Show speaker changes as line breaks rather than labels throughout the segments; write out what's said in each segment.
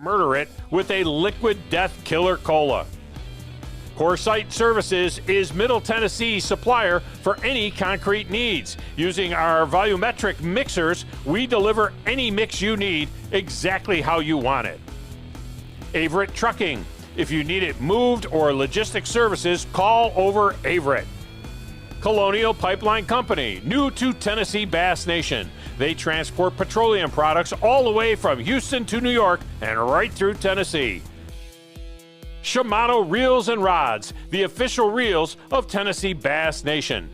Murder it with a liquid death killer cola. CoreSite Services is Middle Tennessee's supplier for any concrete needs. Using our volumetric mixers, we deliver any mix you need exactly how you want it. Averitt Trucking. If you need it moved or logistics services, call over Averitt. Colonial Pipeline Company, new to Tennessee Bass Nation. They transport petroleum products all the way from Houston to New York and right through Tennessee. Shimano Reels and Rods, the official reels of Tennessee Bass Nation.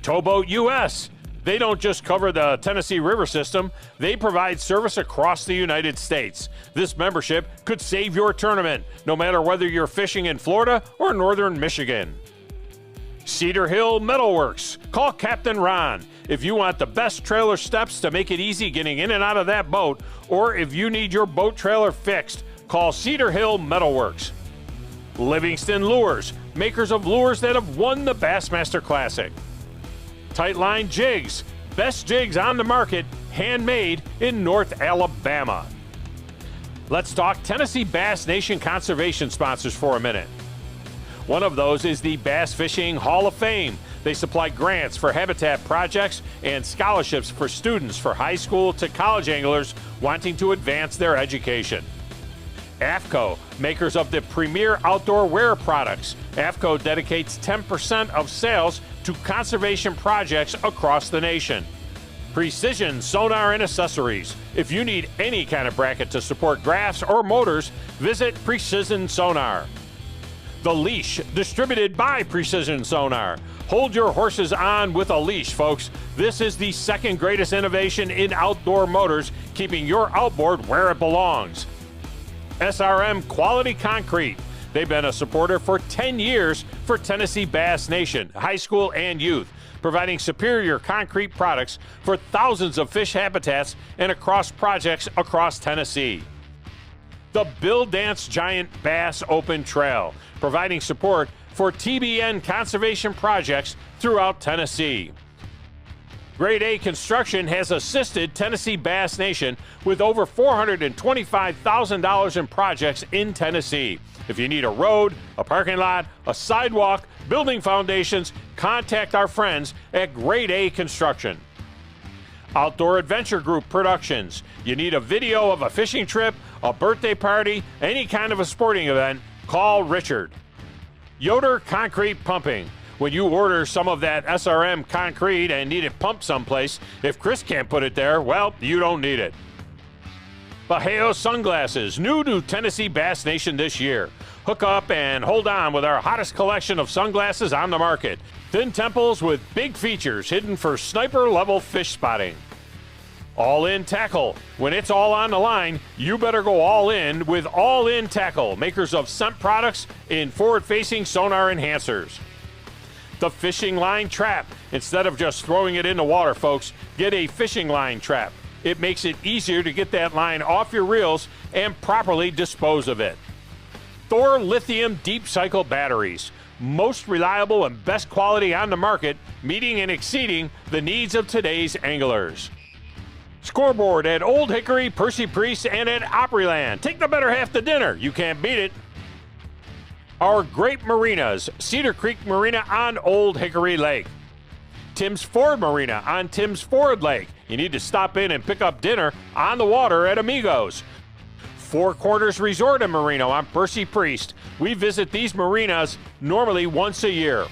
Towboat US. They don't just cover the Tennessee River system, they provide service across the United States. This membership could save your tournament, no matter whether you're fishing in Florida or northern Michigan. Cedar Hill Metalworks. Call Captain Ron. If you want the best trailer steps to make it easy getting in and out of that boat, or if you need your boat trailer fixed, call Cedar Hill Metalworks. Livingston Lures, makers of lures that have won the Bassmaster Classic. Tightline Jigs, best jigs on the market, handmade in North Alabama. Let's talk Tennessee Bass Nation conservation sponsors for a minute. One of those is the Bass Fishing Hall of Fame. They supply grants for habitat projects and scholarships for students for high school to college anglers wanting to advance their education. AFCO, makers of the premier outdoor wear products. AFCO dedicates 10% of sales to conservation projects across the nation. Precision Sonar and Accessories. If you need any kind of bracket to support graphs or motors, visit Precision Sonar. The Leash, distributed by Precision Sonar. Hold your horses on with a leash, folks. This is the second greatest innovation in outdoor motors, keeping your outboard where it belongs. SRM Quality Concrete. They've been a supporter for 10 years for Tennessee Bass Nation, high school and youth, providing superior concrete products for thousands of fish habitats and across projects across Tennessee. The Bill Dance Giant Bass Open Trail, providing support for TBN conservation projects throughout Tennessee. Grade A Construction has assisted Tennessee Bass Nation with over $425,000 in projects in Tennessee. If you need a road, a parking lot, a sidewalk, building foundations, contact our friends at Grade A Construction. Outdoor Adventure Group Productions. You need a video of a fishing trip, a birthday party, any kind of a sporting event, call Richard. Yoder Concrete Pumping. When you order some of that SRM concrete and need it pumped someplace, if Chris can't put it there, well, you don't need it. Bajeo Sunglasses, new to Tennessee Bass Nation this year. Hook up and hold on with our hottest collection of sunglasses on the market. Thin temples with big features hidden for sniper-level fish spotting. All In Tackle. When it's all on the line, you better go all in with All In Tackle, makers of scent products in forward-facing sonar enhancers. The Fishing Line Trap. Instead of just throwing it in the water, folks, get a fishing line trap. It makes it easier to get that line off your reels and properly dispose of it. Thor Lithium Deep Cycle Batteries. Most reliable and best quality on the market, meeting and exceeding the needs of today's anglers. Scoreboard at Old Hickory, Percy Priest, and at Opryland. Take the better half to dinner. You can't beat it. Our great marinas, Cedar Creek Marina on Old Hickory Lake. Tim's Ford Marina on Tim's Ford Lake. You need to stop in and pick up dinner on the water at Amigos. Four Corners Resort and Marina on Percy Priest. We visit these marinas normally once a year.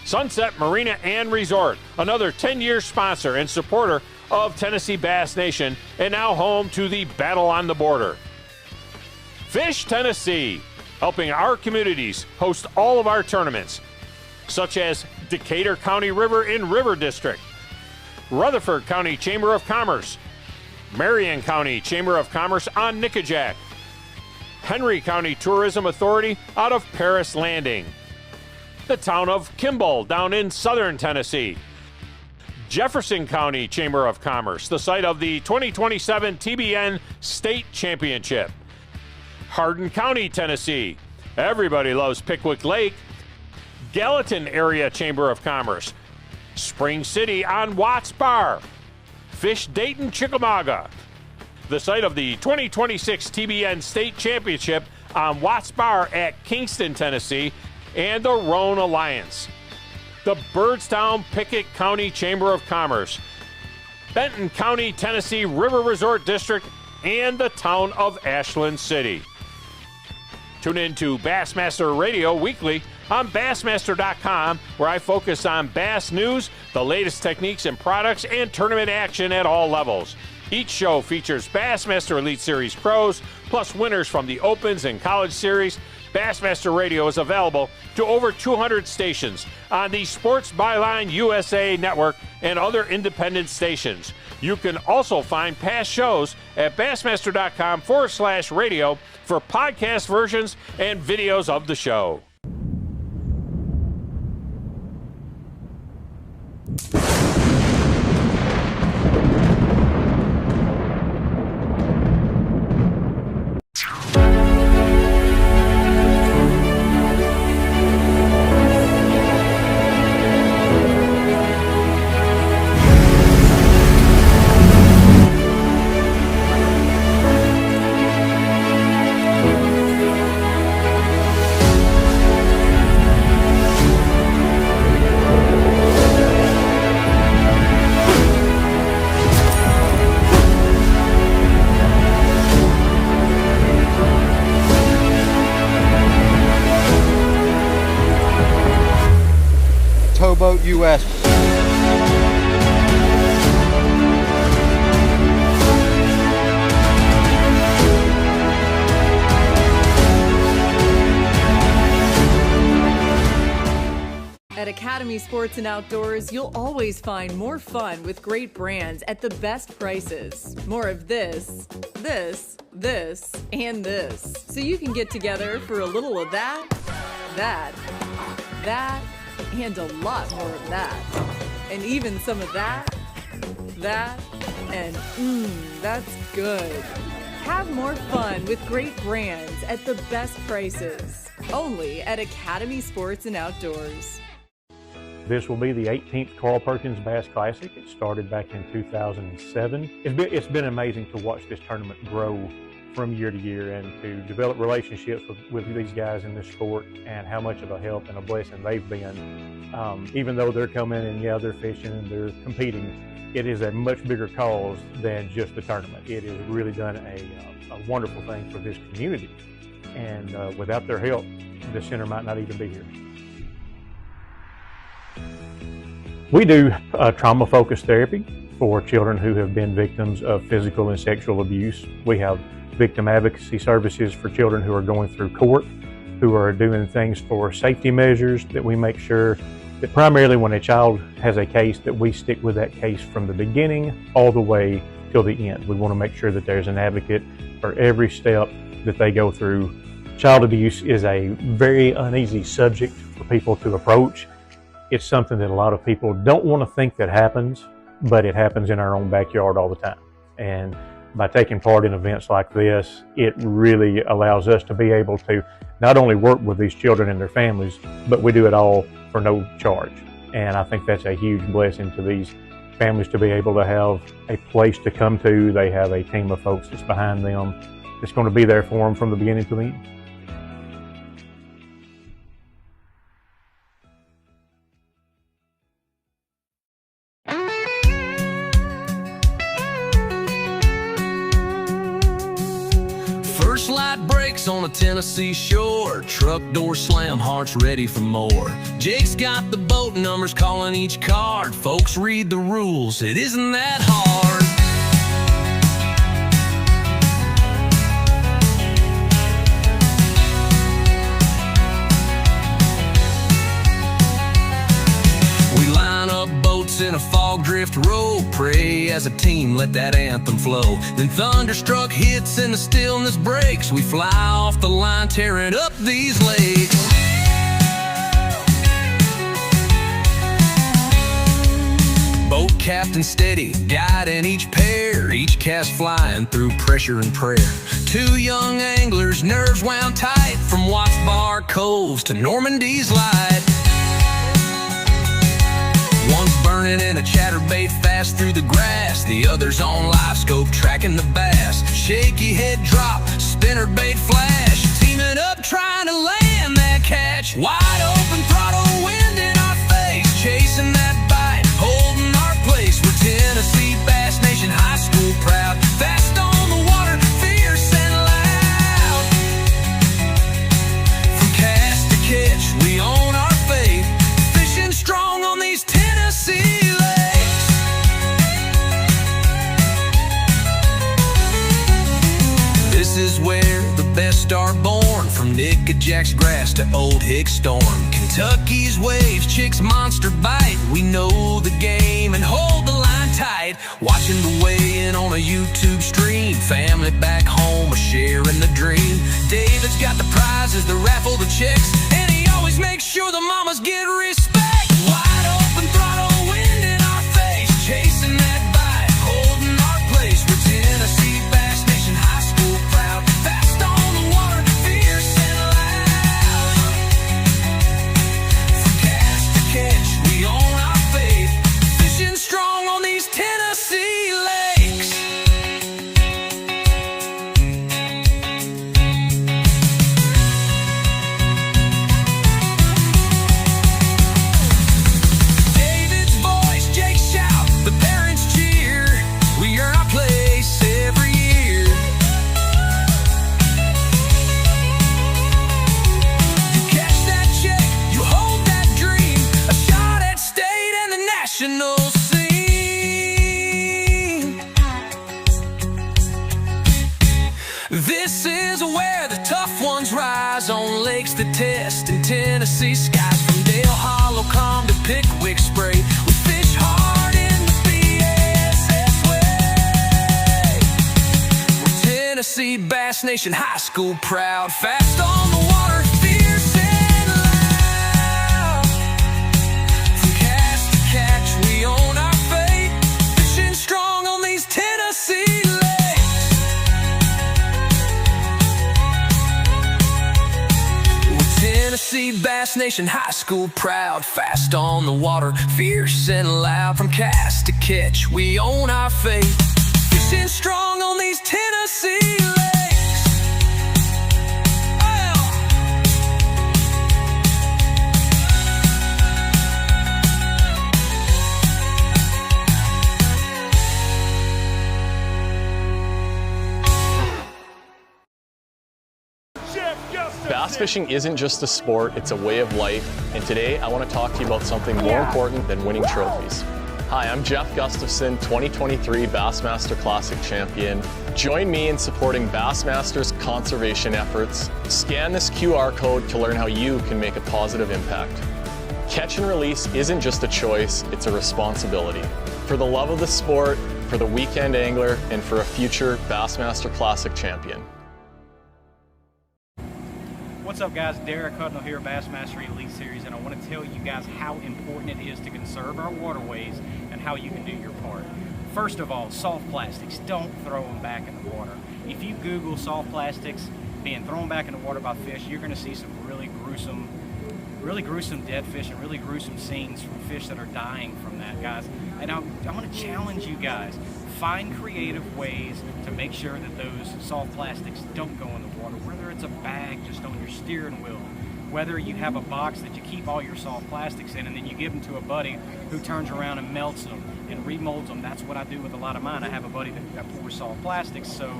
Sunset Marina and Resort, another 10-year sponsor and supporter of Tennessee Bass Nation, and now home to the Battle on the Border. Fish Tennessee, helping our communities host all of our tournaments, such as Decatur County River in River District, Rutherford County Chamber of Commerce, Marion County Chamber of Commerce on Nickajack, Henry County Tourism Authority out of Paris Landing, the town of Kimball down in southern Tennessee, Jefferson County Chamber of Commerce, the site of the 2027 TBN State Championship, Hardin County, Tennessee. Everybody loves Pickwick Lake. Gallatin Area Chamber of Commerce, Spring City on Watts Bar, Fish Dayton, Chickamauga, the site of the 2026 TBN State Championship on Watts Bar at Kingston, Tennessee, and the Rhone Alliance. The Byrdstown Pickett County Chamber of Commerce, Benton County, Tennessee River Resort District, and the town of Ashland City. Tune in to Bassmaster Radio weekly on Bassmaster.com, where I focus on bass news, the latest techniques and products, and tournament action at all levels. Each show features Bassmaster Elite Series pros, plus winners from the Opens and College Series. Bassmaster Radio is available to over 200 stations on the Sports Byline USA network and other independent stations. You can also find past shows at Bassmaster.com/radio for podcast versions and videos of the show.
Towboat US.
At Academy Sports and Outdoors, you'll always find more fun with great brands at the best prices. More of this, and this. So you can get together for a little of that, and a lot more of that. And even some of that, and that's good. Have more fun with great brands at the best prices. Only at Academy Sports and Outdoors.
This will be the 18th Carl Perkins Bass Classic. It started back in 2007. It's been amazing to watch this tournament grow from year to year and to develop relationships with these guys in this sport, and how much of a help and a blessing they've been. Even though they're coming and they're fishing and they're competing, it is a much bigger cause than just the tournament. It has really done a wonderful thing for this community, and without their help, the center might not even be here. We do trauma-focused therapy for children who have been victims of physical and sexual abuse. We have victim advocacy services for children who are going through court, who are doing things for safety measures, that we make sure that primarily when a child has a case, that we stick with that case from the beginning all the way till the end. We want to make sure that there's an advocate for every step that they go through. Child abuse is a very uneasy subject for people to approach. It's something that a lot of people don't want to think that happens, but it happens in our own backyard all the time. And by taking part in events like this, it really allows us to be able to not only work with these children and their families, but we do it all for no charge. And I think that's a huge blessing to these families to be able to have a place to come to. They have a team of folks that's behind them that's going to be there for them from the beginning to the end.
First light breaks on a Tennessee shore. Truck door slam, hearts ready for more. Jake's got the boat numbers calling each card. Folks read the rules, it isn't that hard. We line up boats in a fog drift row, pray as a team, let that anthem flow. Then thunderstruck hits and the stillness breaks. We fly off the line, tearing up these lakes. Boat captain steady, guiding each pair, each cast flying through pressure and prayer. Two young anglers, nerves wound tight, from Watts Bar Coves to Normandy's Light. One's burning in a chatterbait fast through the grass, the other's on live scope tracking the bass. Shaky head drop, spinnerbait flash, teaming up trying to land that catch. Wide open throttle, wind in our face, chasing that bite, holding our place. We're Tennessee Bass Nation High School proud, fast on the water, fierce and loud. From cast to catch, we own our faith, fishing strong on these Tennessee lakes. This is where the best are born, from Nickajack's grass to Old Hick Storm. Kentucky's waves, Chick's monster bite. We know the game and hold the line tight. Watching the weigh-in on a YouTube stream, family back home are sharing the dream. David's got the prizes, the raffle, the chicks, and he always makes sure the mamas get respect. Wide open throttle, wind in our face, chasing that bite, holding our place. We're Tennessee Bass Nation High School proud, fast on the water, fierce and loud. From cast to catch, we own our faith, fishing strong on these Tennessee lakes. David's voice, Jake's shout, the parents cheer. We earn our place every year. You catch that check, you hold that dream, a shot at state and the national scene. This is where the tough ones rise, on lakes that test in Tennessee skies. From Dale Hollow Calm to Pickwick Spray, we fish hard in the BASS way. We're Tennessee Bass Nation High School proud, fast on the water, fierce and loud. From cast to catch, we own our fate, fishing strong on these Tennessee lakes. We're Tennessee Bass Nation High School proud, fast on the water, fierce and loud. From cast to catch, we own our fate, fishing strong on these Tennessee lakes. Oh.
Bass fishing isn't just a sport, it's a way of life, and today I want to talk to you about something more important than winning trophies. Hi, I'm Jeff Gustafson, 2023 Bassmaster Classic champion. Join me in supporting Bassmaster's conservation efforts. Scan this QR code to learn how you can make a positive impact. Catch and release isn't just a choice, it's a responsibility. For the love of the sport, for the weekend angler, and for a future Bassmaster Classic champion.
What's up, guys? Derek Hudnall here, Bassmaster Elite Series, and I want to tell you guys how important it is to conserve our waterways and how you can do your part. First of all, soft plastics, don't throw them back in the water. If you Google soft plastics being thrown back in the water by fish, you're going to see some really gruesome dead fish and really gruesome scenes from fish that are dying from that, guys. And I want to challenge you guys. Find creative ways to make sure that those soft plastics don't go in the water, whether it's a bag just on your steering wheel, whether you have a box that you keep all your soft plastics in and then you give them to a buddy who turns around and melts them and remolds them. That's what I do with a lot of mine. I have a buddy that pours soft plastics, so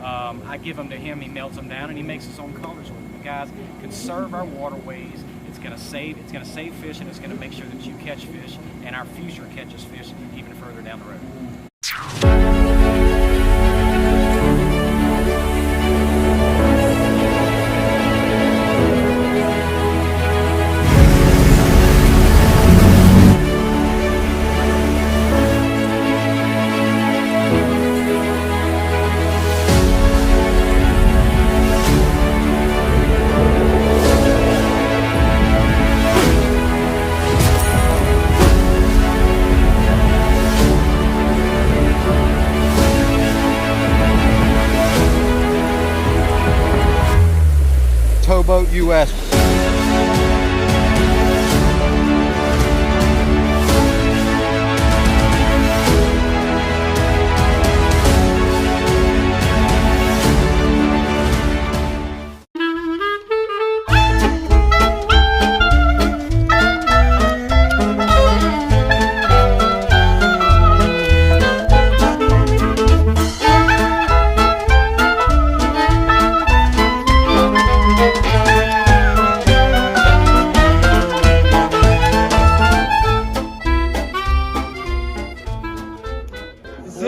I give them to him, he melts them down and he makes his own colors with them. Guys, conserve our waterways. It's gonna save fish, and it's gonna make sure that you catch fish and our future catches fish even further down the road.
Towboat US.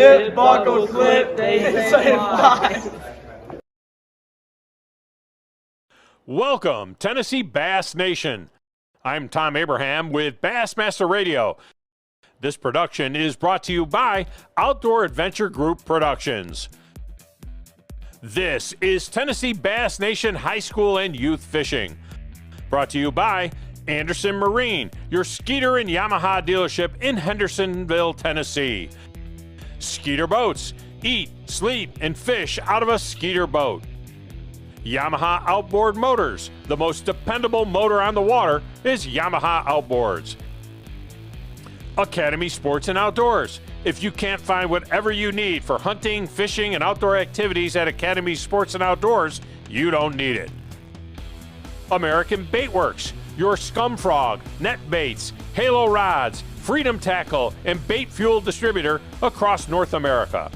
zip, buckle, slip, they say fly.
Welcome, Tennessee Bass Nation. I'm Tom Abraham with Bassmaster Radio. This production is brought to you by Outdoor Adventure Group Productions. This is Tennessee Bass Nation High School and Youth Fishing. Brought to you by Anderson Marine, your Skeeter and Yamaha dealership in Hendersonville, Tennessee. Skeeter Boats. Eat, sleep, and fish out of a Skeeter boat. Yamaha Outboard Motors. The most dependable motor on the water is Yamaha Outboards. Academy Sports and Outdoors. If you can't find whatever you need for hunting, fishing, and outdoor activities at Academy Sports and Outdoors, you don't need it. American Bait Works. Your Scum Frog, net baits, halo rods, freedom tackle, and bait fuel distributor across North America.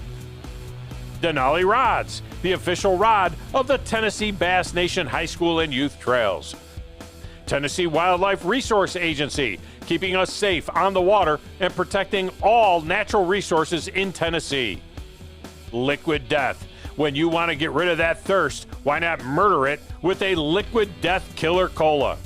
Denali Rods, the official rod of the Tennessee Bass Nation High School and Youth Trails. Tennessee Wildlife Resource Agency, keeping us safe on the water and protecting all natural resources in Tennessee. Liquid Death. When you want to get rid of that thirst, why not murder it with a Liquid Death Killer Cola?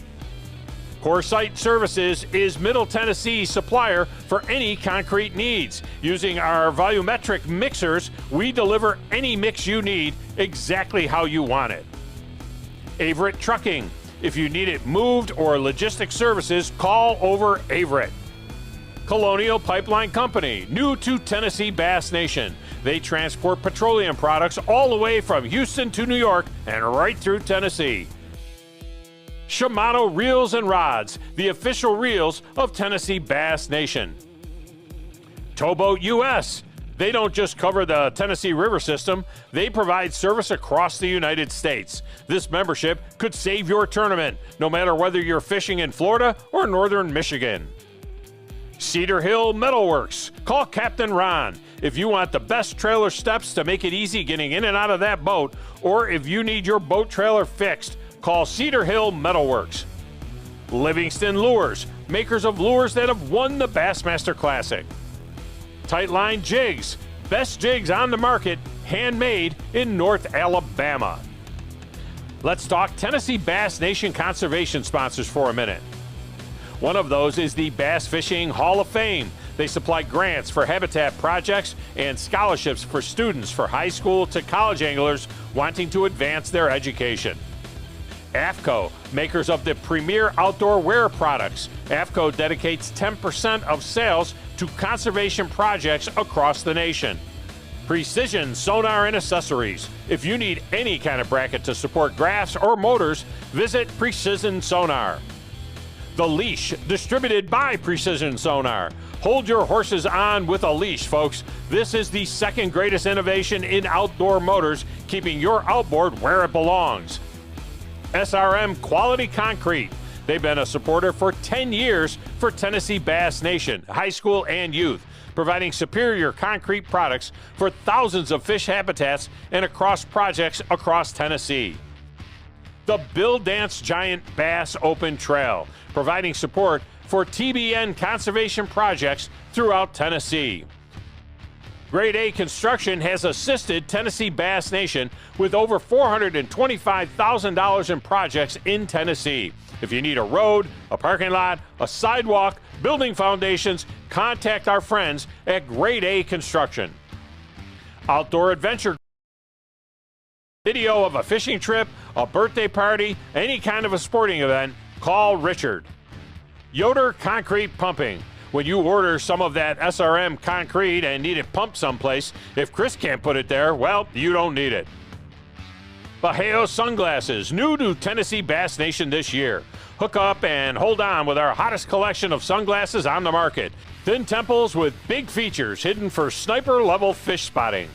Coresight Services is Middle Tennessee's supplier for any concrete needs. Using our volumetric mixers, we deliver any mix you need exactly how you want it. Averitt Trucking. If you need it moved or logistic services, call over Averitt. Colonial Pipeline Company, new to Tennessee Bass Nation. They transport petroleum products all the way from Houston to New York and right through Tennessee. Shimano Reels and Rods, the official reels of Tennessee Bass Nation. Towboat US. They don't just cover the Tennessee River system, they provide service across the United States. This membership could save your tournament, no matter whether you're fishing in Florida or northern Michigan. Cedar Hill Metalworks. Call Captain Ron. If you want the best trailer steps to make it easy getting in and out of that boat, or if you need your boat trailer fixed, call Cedar Hill Metalworks. Livingston Lures, makers of lures that have won the Bassmaster Classic. Tightline Jigs, best jigs on the market, handmade in North Alabama. Let's talk Tennessee Bass Nation conservation sponsors for a minute. One of those is the Bass Fishing Hall of Fame. They supply grants for habitat projects and scholarships for students for high school to college anglers wanting to advance their education. AFCO, makers of the premier outdoor wear products. AFCO dedicates 10% of sales to conservation projects across the nation. Precision Sonar and Accessories. If you need any kind of bracket to support graphs or motors, visit Precision Sonar. The Leash, distributed by Precision Sonar. Hold your horses on with a leash, folks. This is the second greatest innovation in outdoor motors, keeping your outboard where it belongs. SRM Quality Concrete. They've been a supporter for 10 years for Tennessee Bass Nation, high school and youth, providing superior concrete products for thousands of fish habitats and across projects across Tennessee. The Bill Dance Giant Bass Open Trail, providing support for TBN conservation projects throughout Tennessee. Grade A Construction has assisted Tennessee Bass Nation with over $425,000 in projects in Tennessee. If you need a road, a parking lot, a sidewalk, building foundations, contact our friends at Grade A Construction. Outdoor Adventure. Video of a fishing trip, a birthday party, any kind of a sporting event, call Richard. Yoder Concrete Pumping. When you order some of that SRM concrete and need it pumped someplace, if Chris can't put it there, well, you don't need it. Bajeo Sunglasses, new to Tennessee Bass Nation this year. Hook up and hold on with our hottest collection of sunglasses on the market. Thin temples with big features hidden for sniper-level fish spotting.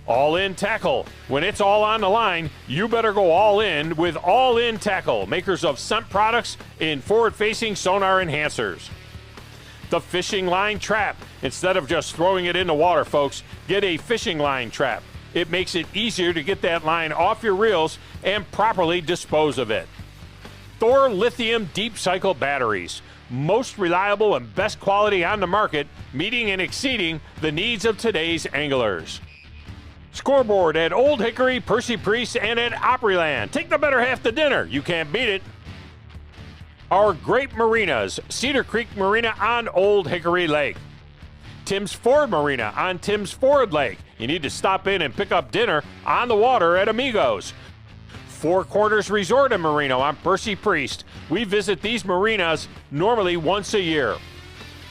All In Tackle. When it's all on the line, you better go all in with All In Tackle, makers of scent products in forward-facing sonar enhancers. The Fishing Line Trap. Instead of just throwing it in the water, folks, get a fishing line trap. It makes it easier to get that line off your reels and properly dispose of it. Thor Lithium Deep Cycle Batteries. most reliable and best quality on the market, meeting and exceeding the needs of today's anglers. Scoreboard at Old Hickory, Percy Priest, and at Opryland. Take the better half to dinner. You can't beat it. Our great marinas, Cedar Creek Marina on Old Hickory Lake. Tim's Ford Marina on Tim's Ford Lake. You need to stop in and pick up dinner on the water at Amigos. Four Corners Resort and Marina on Percy Priest. We visit these marinas normally once a year.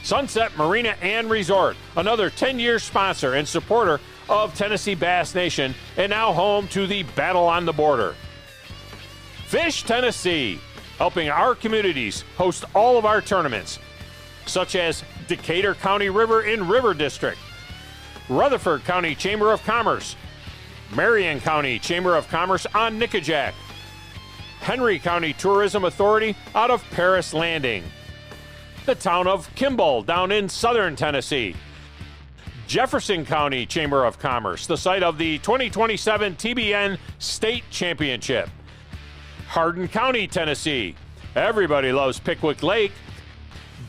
Sunset Marina and Resort, another 10-year sponsor and supporter of Tennessee Bass Nation, and now home to the Battle on the Border. Fish Tennessee, helping our communities host all of our tournaments, such as Decatur County River in River District, Rutherford County Chamber of Commerce, Marion County Chamber of Commerce on Nickajack, Henry County Tourism Authority out of Paris Landing, the town of Kimball down in southern Tennessee, Jefferson County Chamber of Commerce, the site of the 2027 TBN State Championship, Hardin County, Tennessee. Everybody loves Pickwick Lake.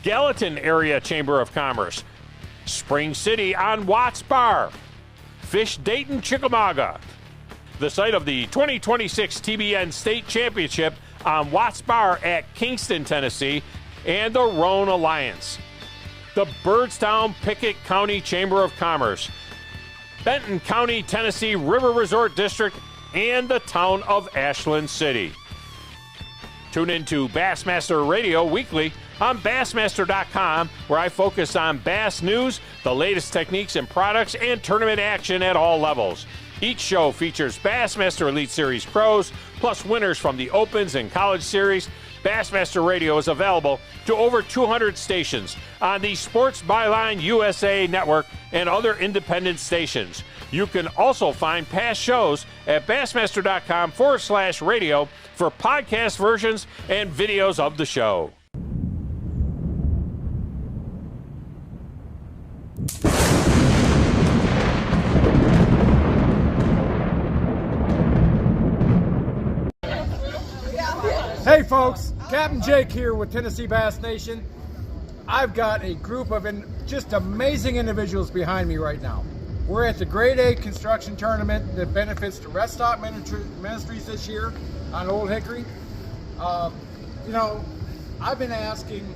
Gallatin Area Chamber of Commerce, Spring City on Watts Bar, Fish Dayton, Chickamauga, the site of the 2026 TBN State Championship on Watts Bar at Kingston, Tennessee, and the Roan Alliance. The Byrdstown Pickett County Chamber of Commerce, Benton County, Tennessee River Resort District, and the town of Ashland City. Tune into Bassmaster Radio weekly on Bassmaster.com, where I focus on bass news, the latest techniques and products, and tournament action at all levels. Each show features Bassmaster Elite Series pros, plus winners from the Opens and College Series. Bassmaster Radio is available to over 200 stations on the Sports Byline USA network and other independent stations. You can also find past shows at Bassmaster.com/radio for podcast versions and videos of the show.
Hey folks, Captain Jake here with Tennessee Bass Nation. I've got a group of just amazing individuals behind me right now. We're at the Grade A construction tournament that benefits the Restock Ministries this year on Old Hickory. You know, I've been asking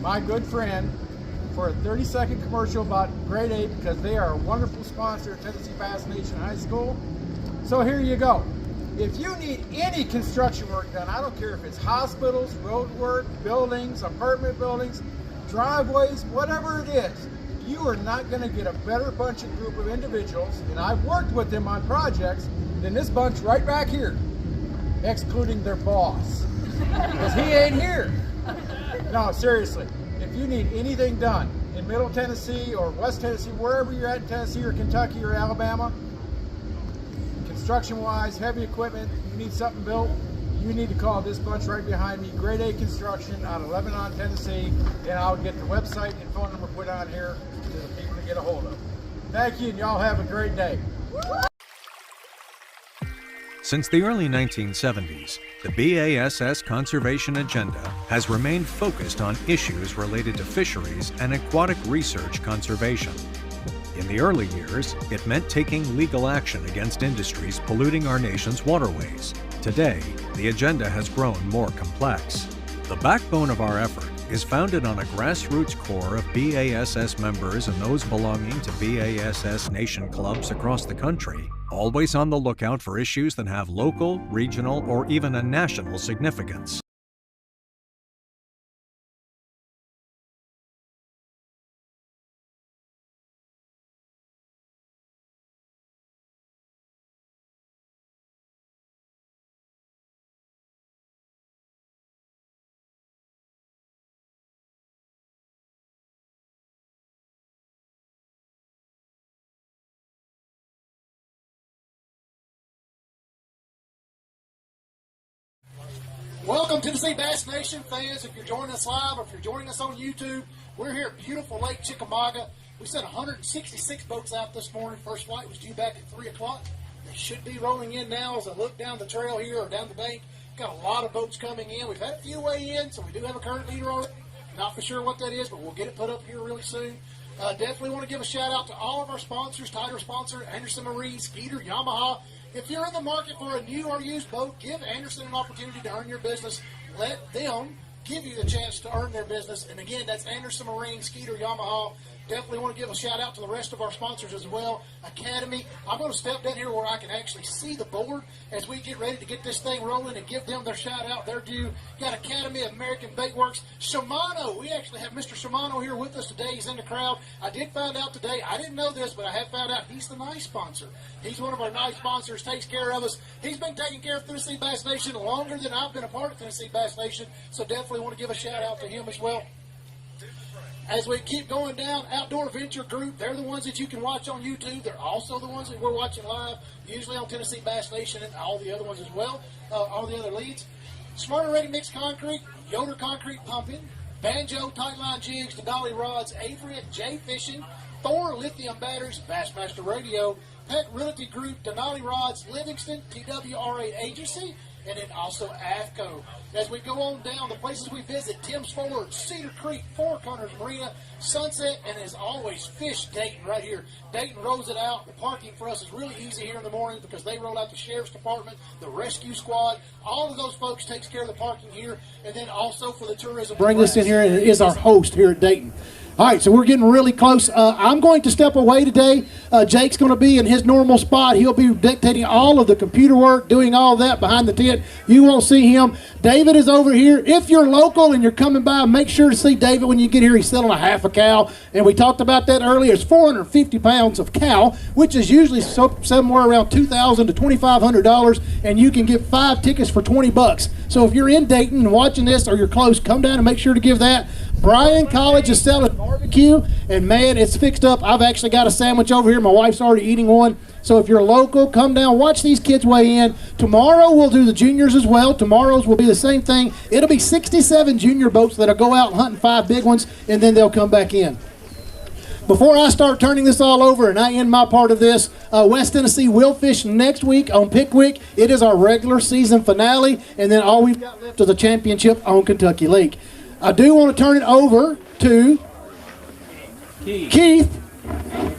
my good friend for a 30-second commercial about Grade A because they are a wonderful sponsor of Tennessee Bass Nation High School. So here you go. If you need any construction work done, I don't care if it's hospitals, road work, buildings, apartment buildings, driveways, whatever it is, you are not going to get a better bunch of group of individuals, and I've worked with them on projects, than this bunch right back here, excluding their boss, because he ain't here. No, seriously, if you need anything done in Middle Tennessee or West Tennessee, wherever you're at in Tennessee or Kentucky or Alabama, construction-wise, heavy equipment, you need something built, you need to call this bunch right behind me, Grade A Construction out of Lebanon, Tennessee, and I'll get the website and phone number put on here to the people to get a hold of. Thank you, and y'all have a great day.
Since the early 1970s, the BASS conservation agenda has remained focused on issues related to fisheries and aquatic research conservation. In the early years, it meant taking legal action against industries polluting our nation's waterways. Today, the agenda has grown more complex. The backbone of our effort is founded on a grassroots core of BASS members and those belonging to BASS Nation clubs across the country, always on the lookout for issues that have local, regional, or even a national significance.
Welcome to Tennessee Bass Nation fans. If you're joining us live or if you're joining us on YouTube, we're here at beautiful Lake Chickamauga. We sent 166 boats out this morning. First flight was due back at 3 o'clock. They should be rolling in now as I look down the trail here or down the bank. Got a lot of boats coming in. We've had a few weigh in, so we do have a current leader already. Not for sure what that is, but we'll get it put up here really soon. Definitely want to give a shout out to all of our sponsors, title sponsor, Anderson Marine, Skeeter, Yamaha. If you're in the market for a new or used boat, give Anderson an opportunity to earn your business. Let them give you the chance to earn their business. And again, that's Anderson Marine, Skeeter, Yamaha. Definitely want to give a shout out to the rest of our sponsors as well. Academy. I'm going to step down here where I can actually see the board as we get ready to get this thing rolling and give them their shout out, their due. Got Academy, American Bait Works, Shimano. We actually have Mr. Shimano here with us today. He's in the crowd. I did find out today, I didn't know this, but I have found out he's the nice sponsor. He's one of our nice sponsors, takes care of us. He's been taking care of Tennessee Bass Nation longer than I've been a part of Tennessee Bass Nation, so definitely want to give a shout out to him as well. As we keep going down, Outdoor Venture Group, they're the ones that you can watch on YouTube. They're also the ones that we're watching live, usually on Tennessee Bass Nation and all the other ones as well, all the other leads. Smarter Ready Mix Concrete, Yoder Concrete Pumping, Banjo, Tightline Jigs, Denali Rods, Avery, J Fishing, Thor Lithium Batteries, Bassmaster Radio, Pet Realty Group, Denali Rods, Livingston, TWRA Agency, and then also AFCO. As we go on down, the places we visit, Tim's Ford, Cedar Creek, Four Corners Marina, Sunset, and as always, Fish Dayton right here. Dayton rolls it out. The parking for us is really easy here in the morning because they roll out the Sheriff's Department, the Rescue Squad. All of those folks takes care of the parking here, and then also for the tourism.
Bring this in here, and it is our host here at Dayton. All right, so we're getting really close. I'm going to step away today. Jake's going to be in his normal spot. He'll be dictating all of the computer work, doing all that behind the tent. You won't see him. David is over here. If you're local and you're coming by, make sure to see David when you get here. He's selling a half a cow, and we talked about that earlier. It's 450 pounds of cow, which is usually somewhere around $2,000 to $2,500, and you can get 5 tickets for $20. So if you're in Dayton and watching this or you're close, come down and make sure to give that. Bryan College is selling barbecue, and man, it's fixed up. I've actually got a sandwich over here. My wife's already eating one. So if you're local, come down, watch these kids weigh in. Tomorrow we'll do the juniors as well. Tomorrow's will be the same thing. It'll be 67 junior boats that'll go out hunting 5 big ones, and then they'll come back in. Before I start turning this all over and I end my part of this, West Tennessee will fish next week on Pickwick. It is our regular season finale, and then all we've got left is a championship on Kentucky Lake. I do want to turn it over to Keith.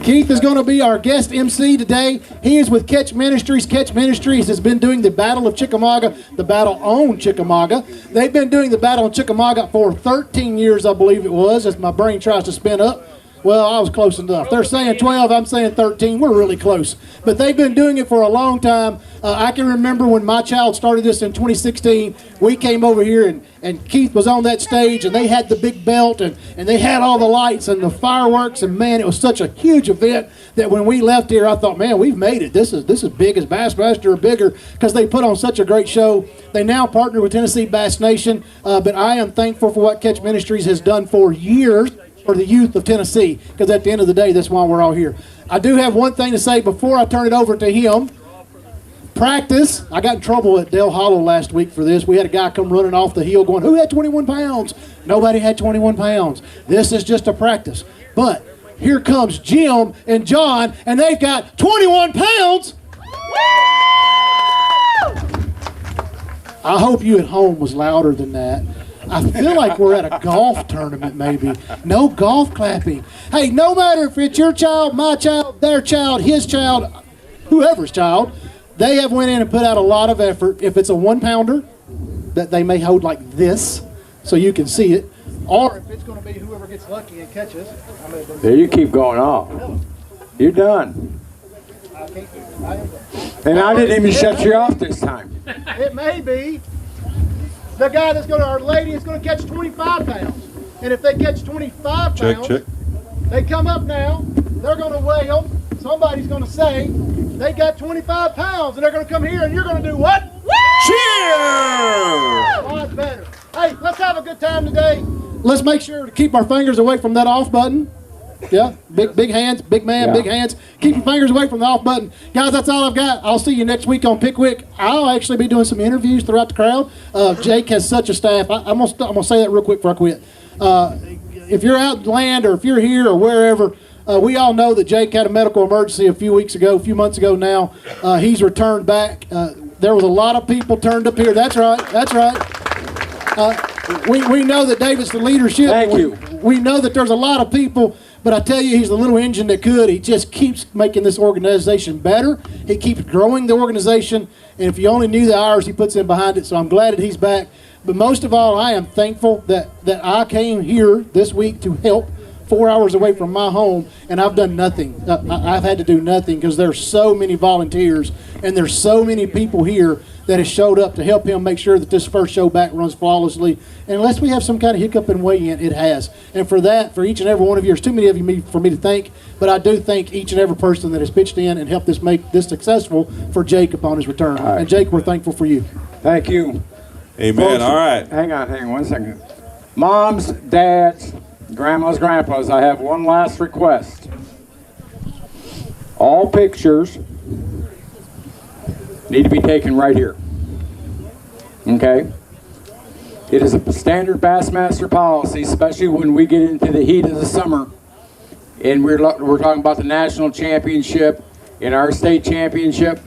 Keith is going to be our guest MC today. He is with Catch Ministries. Catch Ministries has been doing the Battle of Chickamauga, the Battle on Chickamauga. They've been doing the Battle on Chickamauga for 13 years, I believe it was, as my brain tries to spin up. Well, I was close enough. They're saying 12, I'm saying 13. We're really close. But they've been doing it for a long time. I can remember when my child started this in 2016, we came over here and Keith was on that stage, and they had the big belt, and they had all the lights and the fireworks, and man, it was such a huge event that when we left here, I thought, man, we've made it. This is big as Bassmaster or bigger, because they put on such a great show. They now partner with Tennessee Bass Nation, but I am thankful for what Catch Ministries has done for years for the youth of Tennessee, because at the end of the day, that's why we're all here. I do have one thing to say before I turn it over to him. Practice. I got in trouble at Del Hollow last week for this. We had a guy come running off the hill going, who had 21 pounds? Nobody had 21 pounds. This is just a practice. But here comes Jim and John, and they've got 21 pounds. I hope you at home was louder than that. I feel like we're at a golf tournament maybe. No golf clapping. Hey, no matter if it's your child, my child, their child, his child, whoever's child, they have went in and put out a lot of effort. If it's a 1-pounder that they may hold like this so you can see it, or if it's going to be whoever gets lucky and catches.
There you keep going off. You're done. And I didn't even shut you off this time.
It may be the guy that's going to, or lady is going to catch 25 pounds. And if they catch 25 pounds, they come up now, they're going to weigh them. Somebody's going to say, they got 25 pounds, and they're going to come here, and you're going to do what? Cheer! A lot better. Hey, let's have a good time today. Let's make sure to keep our fingers away from that off button. Yeah, big hands, big man, big hands. Keep your fingers away from the off button. Guys, that's all I've got. I'll see you next week on Pickwick. I'll actually be doing some interviews throughout the crowd. Jake has such a staff. I'm gonna say that real quick before I quit. If you're out in land, or if you're here or wherever, we all know that Jake had a medical emergency a few months ago now. He's returned back. There was a lot of people turned up here. That's right. We know that David's the leadership.
Thank you.
We know that there's a lot of people, but I tell you, he's the little engine that could. He just keeps making this organization better. He keeps growing the organization, and if you only knew the hours he puts in behind it, so I'm glad that he's back. But most of all, I am thankful that I came here this week to help 4 hours away from my home, and I've done nothing. I've had to do nothing because there's so many volunteers, and there's so many people here that has showed up to help him make sure that this first show back runs flawlessly. And unless we have some kind of hiccup in weigh-in, it has. And for that, for each and every one of you, there's too many of you for me to thank, but I do thank each and every person that has pitched in and helped us make this successful for Jake upon his return.
Right.
And Jake, we're thankful for you.
Thank you.
Amen.
Folks,
all right.
Hang on 1 second. Moms, dads, grandmas, grandpas, I have one last request. All pictures need to be taken right here. Okay? It is a standard Bassmaster policy, especially when we get into the heat of the summer, and we're talking about the national championship and our state championship.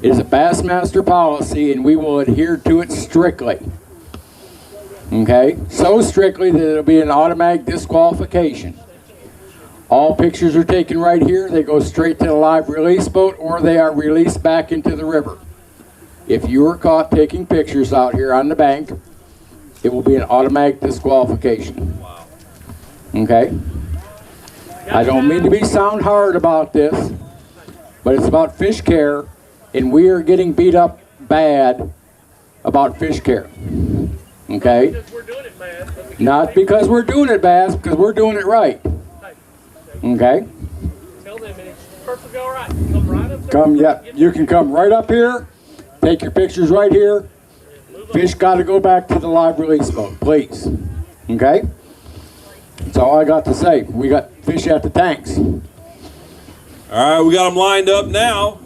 It is a Bassmaster policy, and we will adhere to it strictly. Okay? So strictly that it'll be an automatic disqualification. All pictures are taken right here. They go straight to the live release boat, or they are released back into the river. If you are caught taking pictures out here on the bank, it will be an automatic disqualification. Okay? I don't mean to sound hard about this, but it's about fish care, and we are getting beat up bad about fish care. Okay? Not because we're doing it bad, because we're doing it right. Okay?
Tell them it's perfectly all right. Come right up there.
Come, yeah, you can come right up here, take your pictures right here. Fish got to go back to the live release boat, please. Okay? That's all I got to say. We got fish at the tanks.
All right, we got them lined up now.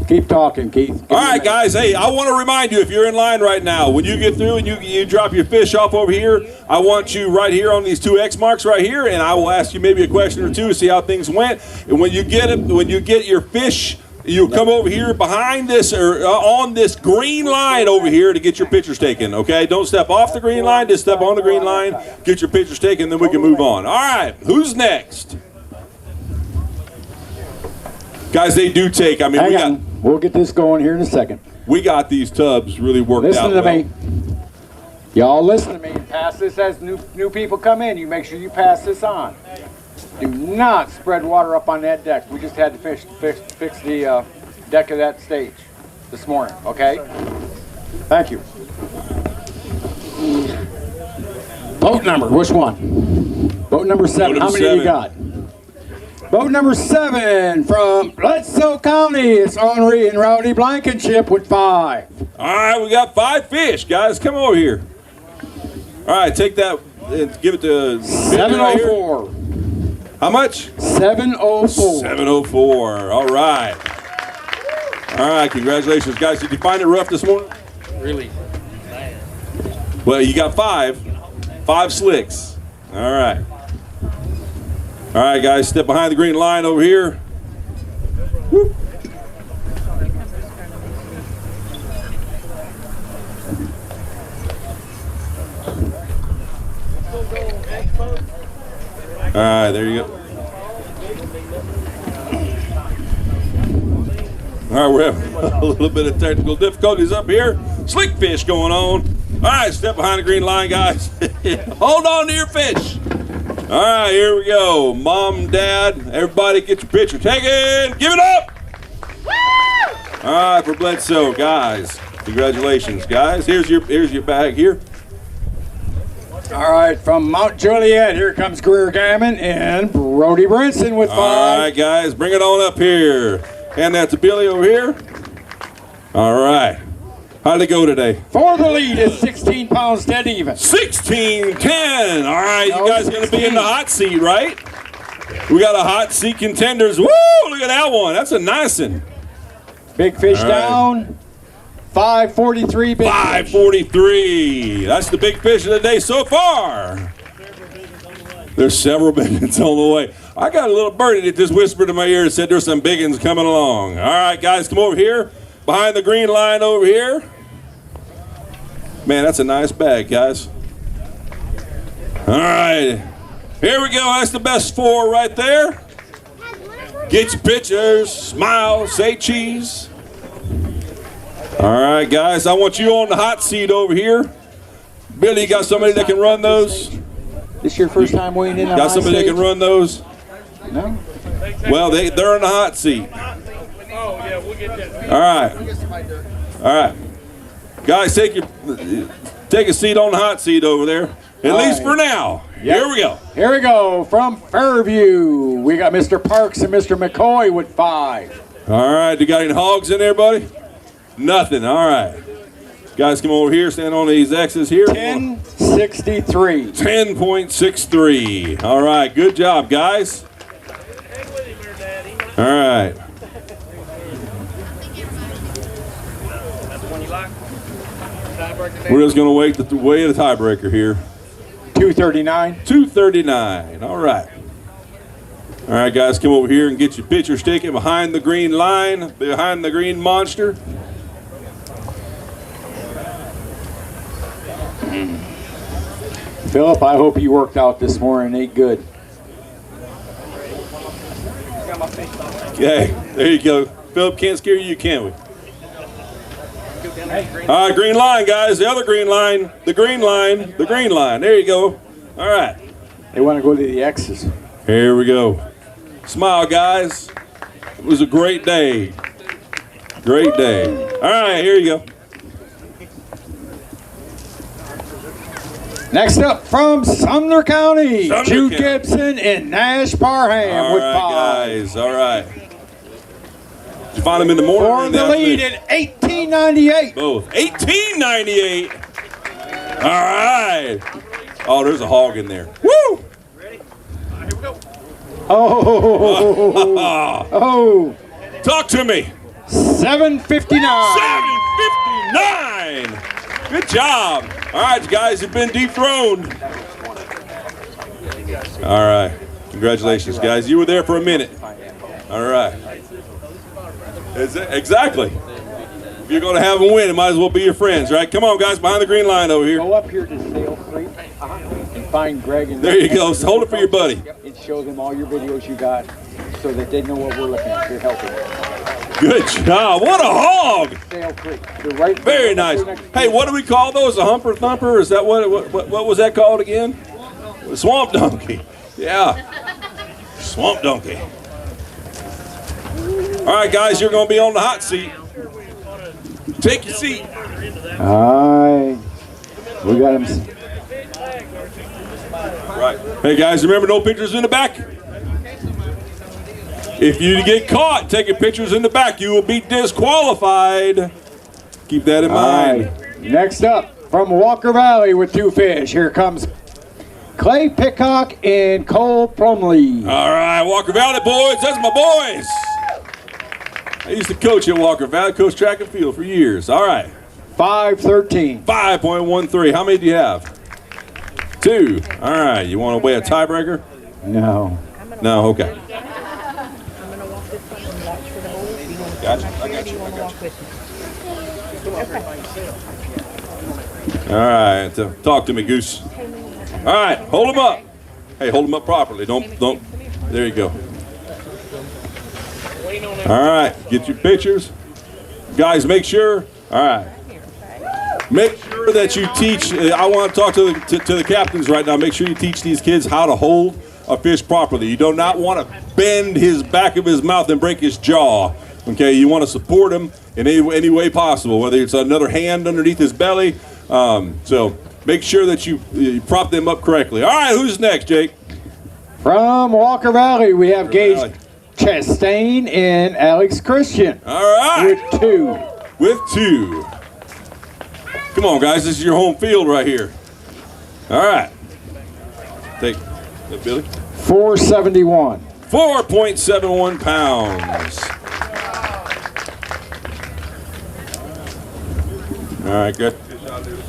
Keep talking, Keith.
All right, guys. Hey, I want to remind you, if you're in line right now, when you get through and you drop your fish off over here, I want you right here on these two X marks right here, and I will ask you maybe a question or two to see how things went. And when you get your fish, you'll come over here behind this or on this green line over here to get your pictures taken. Okay, don't step off the green line. Just step on the green line, get your pictures taken, then we can move on. All right, who's next? Guys, they do take. I mean,
we'll get this going here in a second.
We got these tubs really worked out.
Listen to me. Y'all listen to me. Pass this as new people come in. You make sure you pass this on. Do not spread water up on that deck. We just had to fix the deck of that stage this morning. Okay? Thank you. Boat number. Which one? Boat number 7. How many do you got? Boat number 7 from Bledsoe County. It's Henri and Rowdy Blankenship with 5.
All right, we got 5 fish, guys. Come over here. All right, take that and give it to
704.
Right, how much?
704.
704. All right. All right, congratulations, guys. Did you find it rough this morning?
Really?
Well, you got 5. 5 slicks. All right. All right, guys, step behind the green line over here. Whoop. All right, there you go. All right, we're having a little bit of technical difficulties up here. Slick fish going on. All right, step behind the green line, guys. Hold on to your fish. All right, here we go. Mom, Dad, everybody get your picture taken. Give it up. Woo! All right, for Bledsoe, guys. Congratulations, guys. Here's your bag here.
All right, from Mount Juliet, here comes Greer Gammon and Brody Brinson with 5.
All right, guys, bring it on up here. Hand that to Billy over here. All right. How'd it go today?
For the lead is 16 pounds dead even.
16-10. All right,
No,
you guys are going to be in the hot seat, right? We got a hot seat contenders. Woo! Look at that one. That's a nice one.
Big fish
All right.
down. 543 big
543. That's the big fish of the day so far. There's several big ones on the way. I got a little birdie that just whispered in my ear and said there's some big ones coming along. All right, guys, come over here. Behind the green line over here. Man, that's a nice bag, guys. All right. Here we go. That's the best 4 right there. Get your pictures. Smile. Say cheese. All right, guys. I want you on the hot seat over here. Billy, you got somebody that can run those?
This your first time weighing in on
Got somebody that can run those?
No.
Well, they're in the hot seat.
Oh, yeah, we'll get that.
All right. All right. Guys, take a seat on the hot seat over there. At least for now.
Yep.
Here we go.
Here we go. From Fairview, we got Mr. Parks and Mr. McCoy with 5.
All right. You got any hogs in there, buddy? Nothing. All right. Guys, come over here. Stand on these X's here.
10.63.
10.63. All right. Good job, guys. All right. We're just going to weigh the tiebreaker here.
239.
239. All right. All right, guys, come over here and get your pictures taken behind the green line, behind the green monster.
Philip, I hope you worked out this morning. Ate good.
Okay, there you go. Philip, can't scare you, can we? All right, green line, guys. The other green line. The green line. The green line. There you go. All right.
They want to go to the X's.
Here we go. Smile, guys. It was a great day. Great day. All right, here you go.
Next up from Sumner County,
Sumner
Jude
County.
Gibson and Nash Parham
All
with
right,
5.
guys. All right. Did you find them in the morning? or
For
in
the lead
afternoon?
at 1898.
Both. 1898. All right. Oh, there's a hog in there. Woo!
Oh.
Talk to me.
759.
759. Good job. All right, guys, you've been dethroned. All right. Congratulations, guys. You were there for a minute. All right. Exactly. If you're going to have them win, it might as well be your friends, right? Come on, guys, behind the green line over here.
Go up here to Sale Street and find Greg. And
There you go. So hold it for your buddy.
And show them all your videos you got so that they know what we're looking at. You're helping.
Good job. What a hog.
Sale Creek. They're right.
Very nice. Hey, what do we call those? A humper thumper? Is that what was that called again? Swamp donkey. Yeah. Swamp donkey. All right, guys, you're going to be on the hot seat. Take your seat.
All right. We got him.
Right. Hey, guys, remember no pictures in the back. If you get caught taking pictures in the back, you will be disqualified. Keep that in mind.
Right. Next up, from Walker Valley with 2 fish, here comes Clay Pickhock and Cole Plumley.
All right, Walker Valley boys, that's my boys. I used to coach at Walker Valley, coach track and field for years. All right.
513.
5.13. How many do you have? 2. All right. You want to weigh a tiebreaker?
No.
No, okay.
I'm going to walk this way and watch for the holes.
Gotcha. I got you. All right. Talk to me, Goose. All right. Hold them up. Hey, hold them up properly. Don't. There you go. All right. Get your pictures. Guys, make sure. All right. Make sure that you teach. I want to talk to the captains right now. Make sure you teach these kids how to hold a fish properly. You do not want to bend his back of his mouth and break his jaw. Okay, you want to support him in any way possible, whether it's another hand underneath his belly. So make sure that you prop them up correctly. All right, who's next, Jake?
From Walker Valley, we have Gage Chastain and Alex Christian.
All right.
With 2.
With 2. Come on, guys. This is your home field right here. All right. Take that, Billy.
471.
4.71 pounds. All right, good.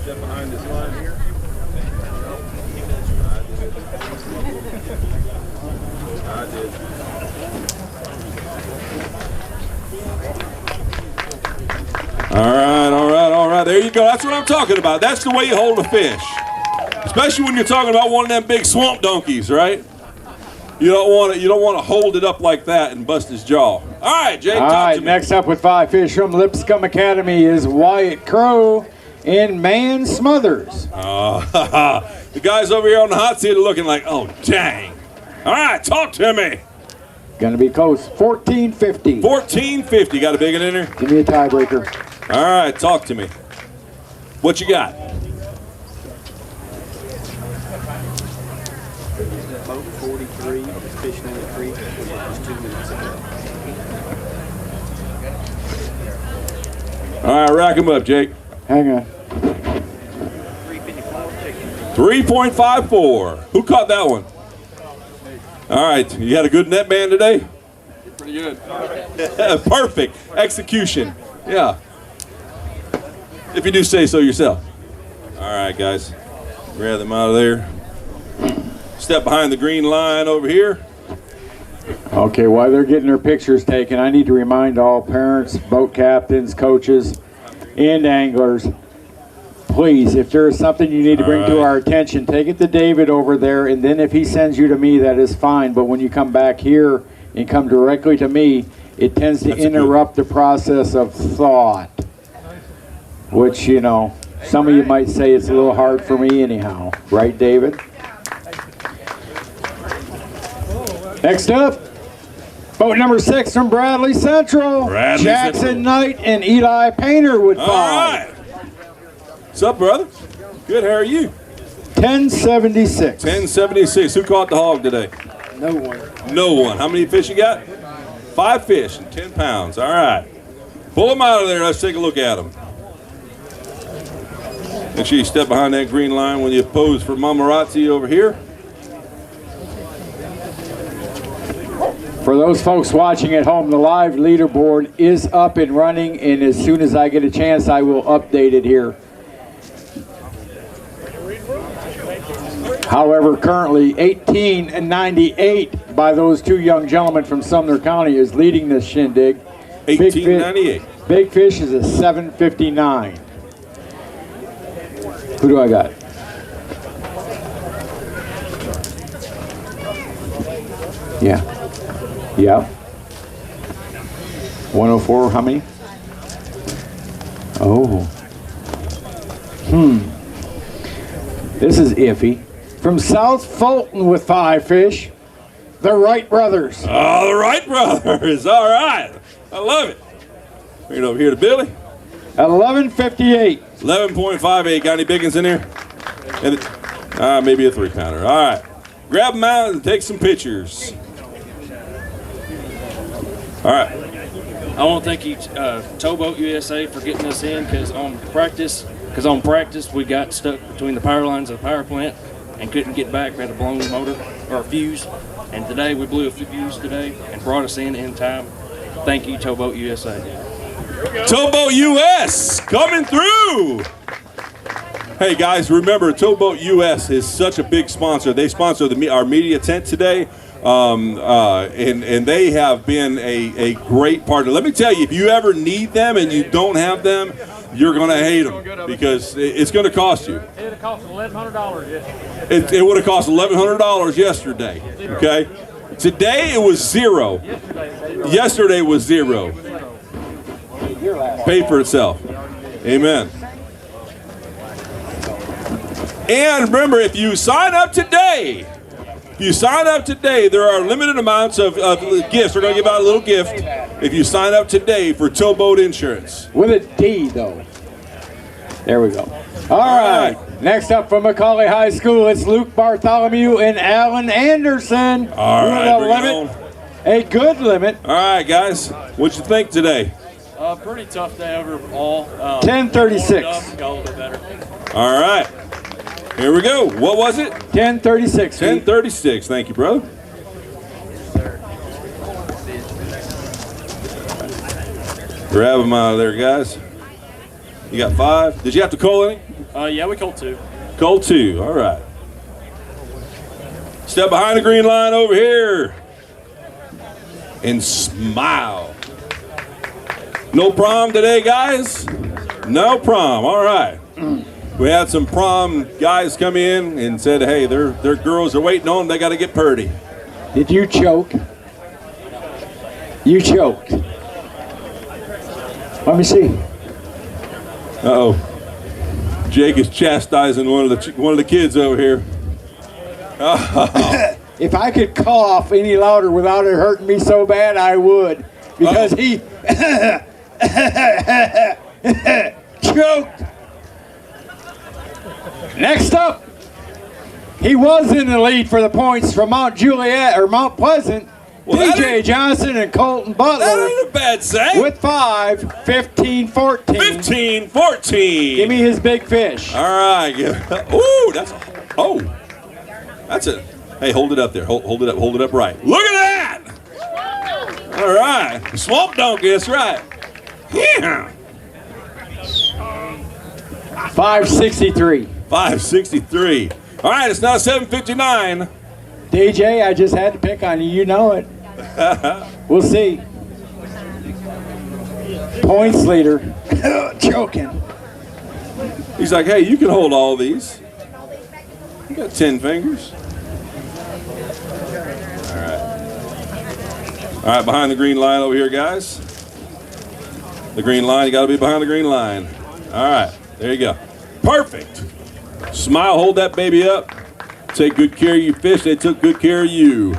Step behind this line here. I did. All right. there you go. That's what I'm talking about. That's the way you hold a fish. Especially when you're talking about one of them big swamp donkeys, right? You don't want to hold it up like that and bust his jaw. All right, Jake, talk to me.
Next up with 5 fish from Lipscomb Academy is Wyatt Crow and Man Smothers.
The guys over here on the hot seat are looking like, oh, dang. All right, talk to me.
Gonna be close. 1450.
1450. Got a big one in there?
Give me a tiebreaker.
All right, talk to me. What you got?
Boat 43 fishing in the creek just 2 minutes ago.
All right, rack them up, Jake.
Hang on.
3.54. Who caught that one? All right, you had a good net band today?
Pretty good.
Perfect execution. Yeah. If you do say so yourself. All right, guys. Grab them out of there. Step behind the green line over here.
Okay, while they're getting their pictures taken, I need to remind all parents, boat captains, coaches, and anglers, please, if there is something you need to bring to our attention, take it to David over there, and then if he sends you to me, that is fine. But when you come back here and come directly to me, it tends to interrupt the process of thought, which, you know, some of you might say it's a little hard for me anyhow. Right, David? Next up, boat number 6 from Bradley Central. Jackson Knight and Eli Painter with 5.
All right. What's up, brother? Good, how are you?
1076.
1076. Who caught the hog today?
No one.
No one. How many fish you got? 5 fish and 10 pounds. All right. Pull them out of there. Let's take a look at them. Make sure you step behind that green line when you pose for Mamarazzi over here.
For those folks watching at home, the live leaderboard is up and running, and as soon as I get a chance, I will update it here. However, currently 1898 by those 2 young gentlemen from Sumner County is leading this shindig.
1898.
Big Fish is a 759. Who do I got? Yeah. Yeah. 104, how many? Oh. This is iffy. From South Fulton with 5 fish, the Wright brothers.
Oh, the Wright brothers. All right. I love it. Bring it over here to Billy.
1158.
11.58. Got any big ones in there? And maybe a 3-pounder. All right. Grab them out and take some pictures. All right.
I want to thank you, Towboat USA, for getting us in because on practice we got stuck between the power lines of the power plant and couldn't get back. We had a blown motor or a fuse, and today we blew a fuse today and brought us in time. Thank you, Towboat USA.
Towboat US coming through. Hey guys, remember Towboat US is such a big sponsor. They sponsor our media tent today. And they have been a great partner. Let me tell you, if you ever need them and you don't have them, you're going to hate them because it's going to cost you.
It would have cost $1,100 yesterday.
It would have cost $1,100 yesterday. Okay. Today it was $0. Yesterday was $0. Paid for itself. Amen. And remember, if you sign up today, there are limited amounts of gifts. We're going to give out a little gift if you sign up today for Towboat Insurance.
With a D, though. There we go. All right. Next up from Macaulay High School, it's Luke Bartholomew and Alan Anderson.
All right, bring it on.
A good limit.
All right, guys. What'd you think today?
Pretty tough day overall.
1036.
Got a little bit better.
All right. Here we go. What was it?
1036.
1036. Thank you, brother. Grab them out of there, guys. You got 5. Did you have to call any?
Yeah, we called 2.
Call 2. All right. Step behind the green line over here. And smile. No problem today, guys? No prom. All right. We had some prom guys come in and said, hey, their girls are waiting on them. They got to get purdy.
Did you choke? You choked. Let me see.
Uh-oh. Jake is chastising one of the kids over here.
If I could cough any louder without it hurting me so bad, I would. Because he choked. Next up, he was in the lead for the points from Mount Juliet or Mount Pleasant.
Well,
DJ Johnson and Colton Butler.
That ain't a bad say.
With 5, 15-14.
15-14.
Give me his big fish.
All right. Ooh, that's a. Hey, hold it up there. Hold it up. Hold it up right. Look at that. All right. Swamp donkey. That's right. Yeah.
563.
563. All right. It's now 7:59.
DJ, I just had to pick on you. You know it. We'll see. Points leader. Choking.
He's like, hey, you can hold all these. You got 10 fingers. All right. All right, behind the green line over here, guys. The green line, you got to be behind the green line. All right, there you go. Perfect. Smile, hold that baby up. Take good care of your fish. They took good care of you.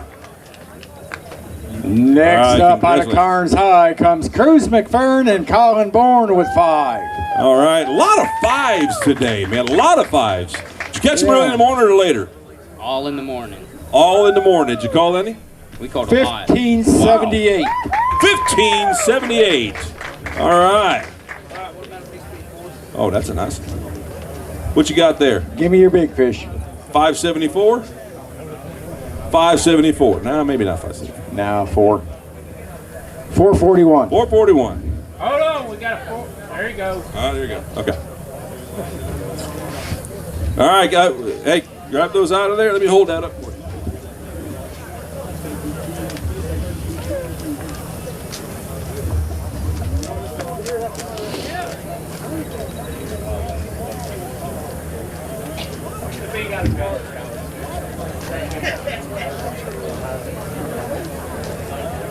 Next up out of Carnes High comes Cruz McFerrin and Colin Bourne with 5.
All right, a lot of 5s today, man. A lot of 5s. Did you catch them early in the morning or later?
All in the morning.
All in the morning. Did you call any?
We called a lot.
1578.
Wow. 1578. All right. Oh, that's a nice one. What you got there?
Give me your big fish.
574? 574. No, maybe not 574.
Now 441.
441.
Hold on, we got a 4. There you go.
Oh, there you go. Okay. All right, guys. Hey, grab those out of there. Let me hold that up for you.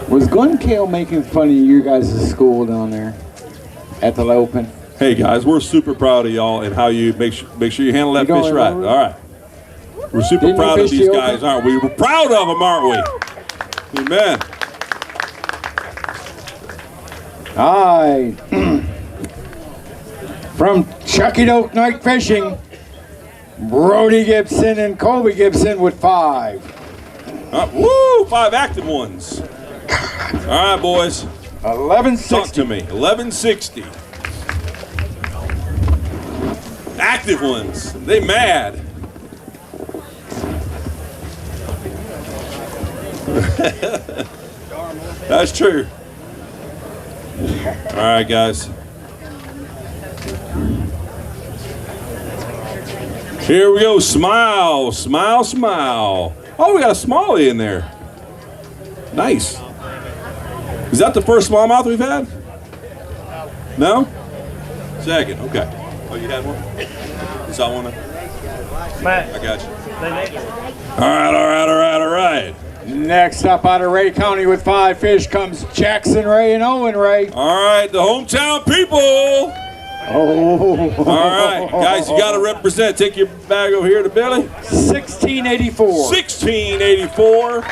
Was Glenn Kale making fun of you guys' school down there at the Open?
Hey guys, we're super proud of y'all and how you make sure you handle that fish right. All right. We're super proud of these guys, aren't we? We're proud of them, aren't we? Amen.
All right. From Chucky Oak Night Fishing, Brody Gibson and Colby Gibson with 5.
Woo! 5 active ones. All right, boys.
1160.
Talk to me. 1160. Active ones. They mad. That's true. All right, guys. Here we go. Smile, smile, smile. Oh, we got a smallie in there. Nice. Is that the first smallmouth we've had? No? Second. Okay. Oh, you had one? You saw one?
Matt.
I got you. All right.
Next up out of Ray County with 5 fish comes Jackson Ray and Owen Ray.
All right, the hometown people.
Oh.
All right, guys, you got to represent. Take your bag over here to Billy.
1684.
1684.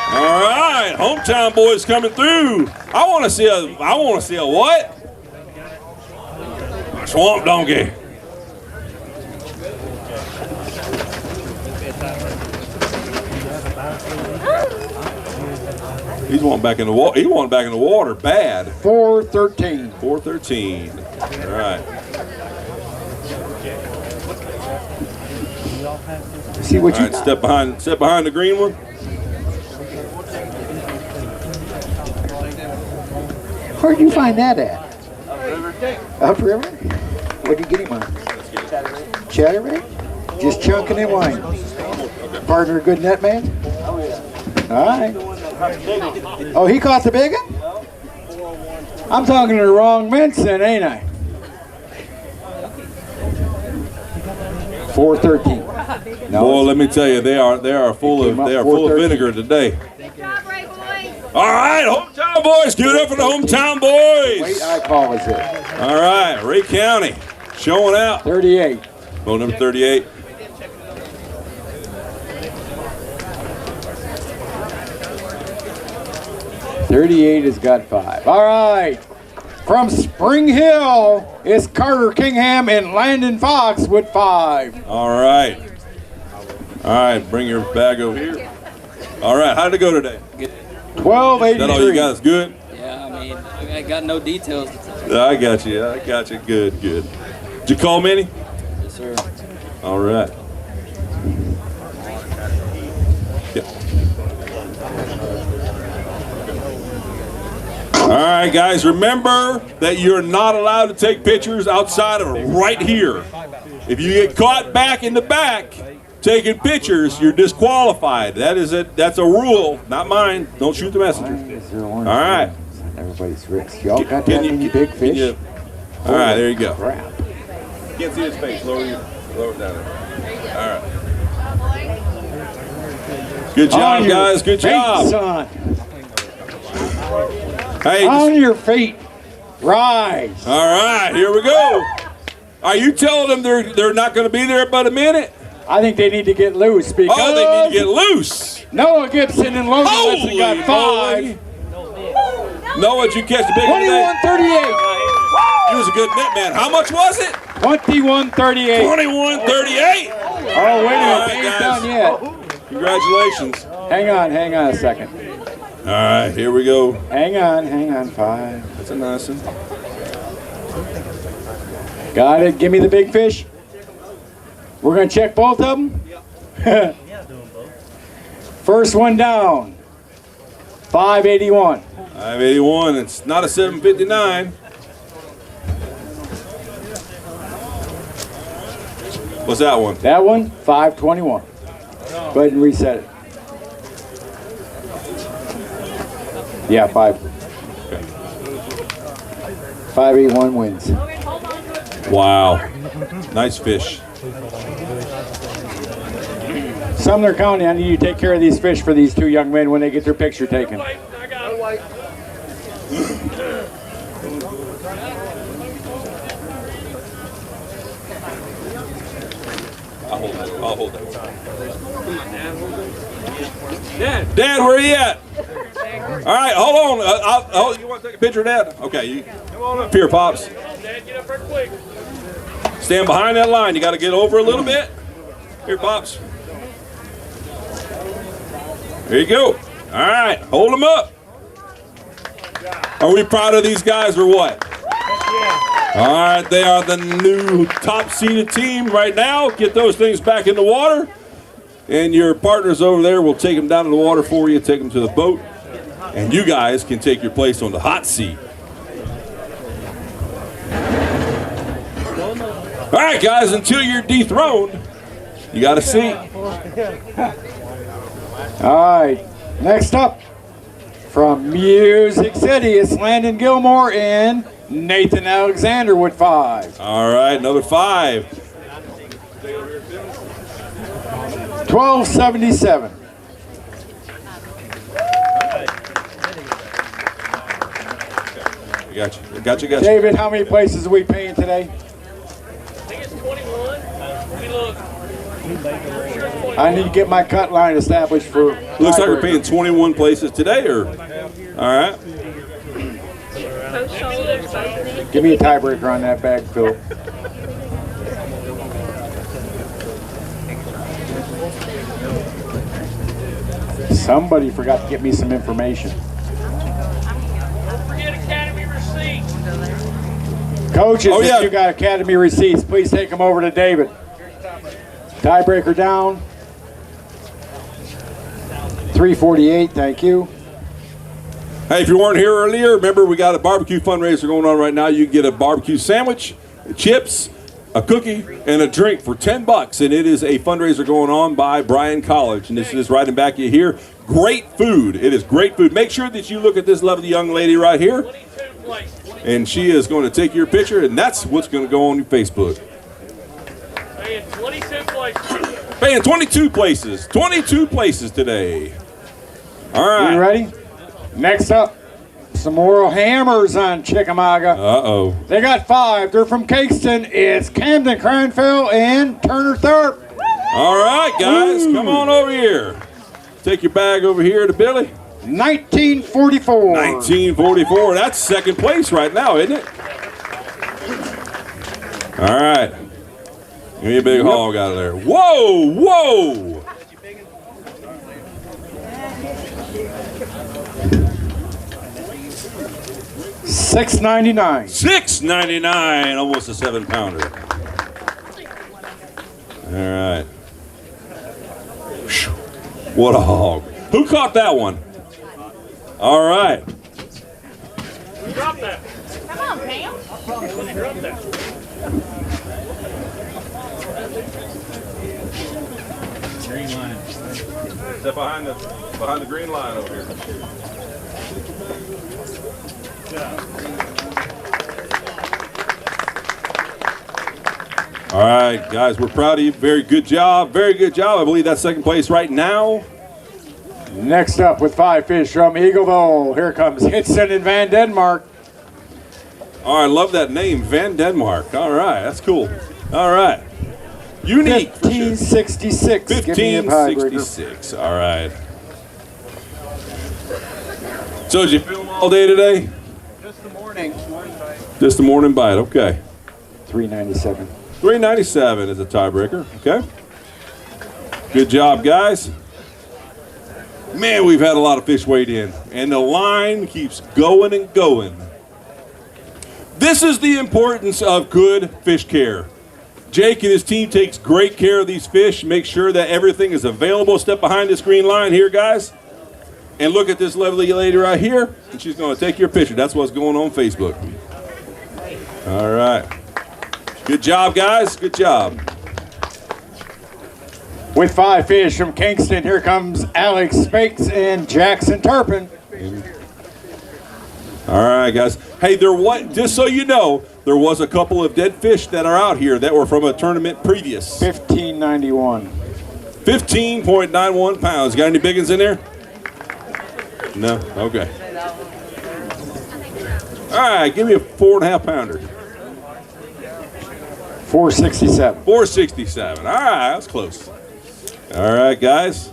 All right, hometown boys coming through. I want to see a what? A swamp donkey. He's wanting back in the water. He wanted back in the water bad.
413.
413. All right.
See what you got.
Step behind the green one.
Where'd you find that at? Upriver. What'd you get him on? Chatterbait? Just chunking in wine. Partner, good net man? All right. Oh, he caught the big one? I'm talking to the wrong Vincent, ain't I? 413. No,
Boy, let me tell you, they are full of vinegar today. All right, hometown boys, give it up for the hometown boys.
Wait, I call is it.
All right, Ray County showing out.
38.
Boat number 38.
Has got 5. All right. From Spring Hill, it's Carter Kingham and Landon Fox with 5.
All right. All right, bring your bag over here. All right, how did it go today?
1283.
Is that all you got? Is good?
Yeah, I mean, I got no details to tell.
I got you. Good. Did you call Minnie?
Yes, sir.
All right. Yeah. All right, guys, remember that you're not allowed to take pictures outside of right here. If you get caught back in the back taking pictures, you're disqualified. That's a rule, not mine. Don't shoot the messenger. All right.
Everybody's rich. Y'all got that many big fish?
All right, there you go.
Crap.
Can't see his face. Lower it down there. All right. Good job, guys. Good job.
Son.
Hey,
on your feet. Rise.
All right, here we go. Are you telling them they're not going to be there about a minute?
I think they need to get loose because
they need to get loose.
Noah Gibson and Logan Hudson got 5.
Noah, did you catch the big one?
21-38.
He was a good net man. How much was it?
21-38.
21-38.
Oh, wait a minute. They ain't done yet.
Congratulations.
Hang on a second.
All right, here we go.
Hang on, 5.
That's a nice one.
Got it. Give me the big fish. We're going to check both of them? Yep. First one down. 581.
581. It's not a 759. What's that one?
That one, 521. Go ahead and reset it. Yeah, 5. Okay. 581 wins.
Wow. Nice fish.
Sumner County, I need you to take care of these fish for these two young men when they get their picture taken.
I'll hold that. Dad, where are you at? All right, hold on. You want to take a picture of Dad? Okay, you come on up here, Pops.
Dad, get up there quick.
Stand behind that line. You got to get over a little bit. Here, Pops. There you go. All right, hold them up. Are we proud of these guys or what? All right, they are the new top-seeded team right now. Get those things back in the water. And your partners over there will take them down to the water for you, take them to the boat. And you guys can take your place on the hot seat. All right, guys, until you're dethroned, you got a seat.
All right, next up, from Music City, it's Landon Gilmore and Nathan Alexander with 5.
All right, another 5.
1277.
Got you.
David, how many places are we paying today?
I think it's 21. We look.
I need to get my cut line established for.
Looks like we're paying 21 places today, or? All right.
Give me a tiebreaker on that bag, Phil. Somebody forgot to get me some information.
Don't forget Academy receipts.
Coaches, if you got Academy receipts, please take them over to David. Tiebreaker down. 348, thank you.
Hey, if you weren't here earlier, remember we got a barbecue fundraiser going on right now. You can get a barbecue sandwich, chips, a cookie, and a drink for $10. And it is a fundraiser going on by Bryan College. And this is right in back of you here. Great food. It is great food. Make sure that you look at this lovely young lady right here. And she is going to take your picture, and that's what's going to go on your Facebook.
Paying 22
Paying 22 places. 22 places today. All right.
You ready? Next up, some more hammers on Chickamauga.
Uh-oh.
They got 5. They're from Kingston. It's Camden Cranfield and Turner Thurp.
All right, guys. Come on over here. Take your bag over here to Billy.
1944.
1944. That's second place right now, isn't it? All right. Give me a big hog out of there. Whoa, whoa.
$6.99.
$6.99, almost a 7-pounder. All right. What a hog. Who caught that one? All right.
Drop that.
Come on, Pam.
Drop that.
Green line. Step behind the green line over here. All right, guys, we're proud of you. Very good job. Very good job. I believe that's second place right now.
Next up with 5 fish from Eagleville, here comes Hitson and Van Denmark.
All right, love that name, Van Denmark. All right, that's cool. All right. Unique.
1566.
1566. All right. So did you film all day today?
Just the morning.
Just the morning bite. Okay.
$3.97.
$3.97 is a tiebreaker. Okay. Good job, guys. Man, we've had a lot of fish weighed in, and the line keeps going and going. This is the importance of good fish care. Jake and his team takes great care of these fish, make sure that everything is available. Step behind this green line here, guys. And look at this lovely lady right here, and she's going to take your picture. That's what's going on Facebook. All right. Good job, guys. Good job.
With 5 fish from Kingston, here comes Alex Spakes and Jackson Turpin.
All right, guys. Hey, just so you know, there was a couple of dead fish that are out here that were from a tournament previous.
1591.
15.91 pounds. Got any big ones in there? No? Okay. All right, give me a 4.5 pounder.
467.
467. All right, that's close. All right, guys.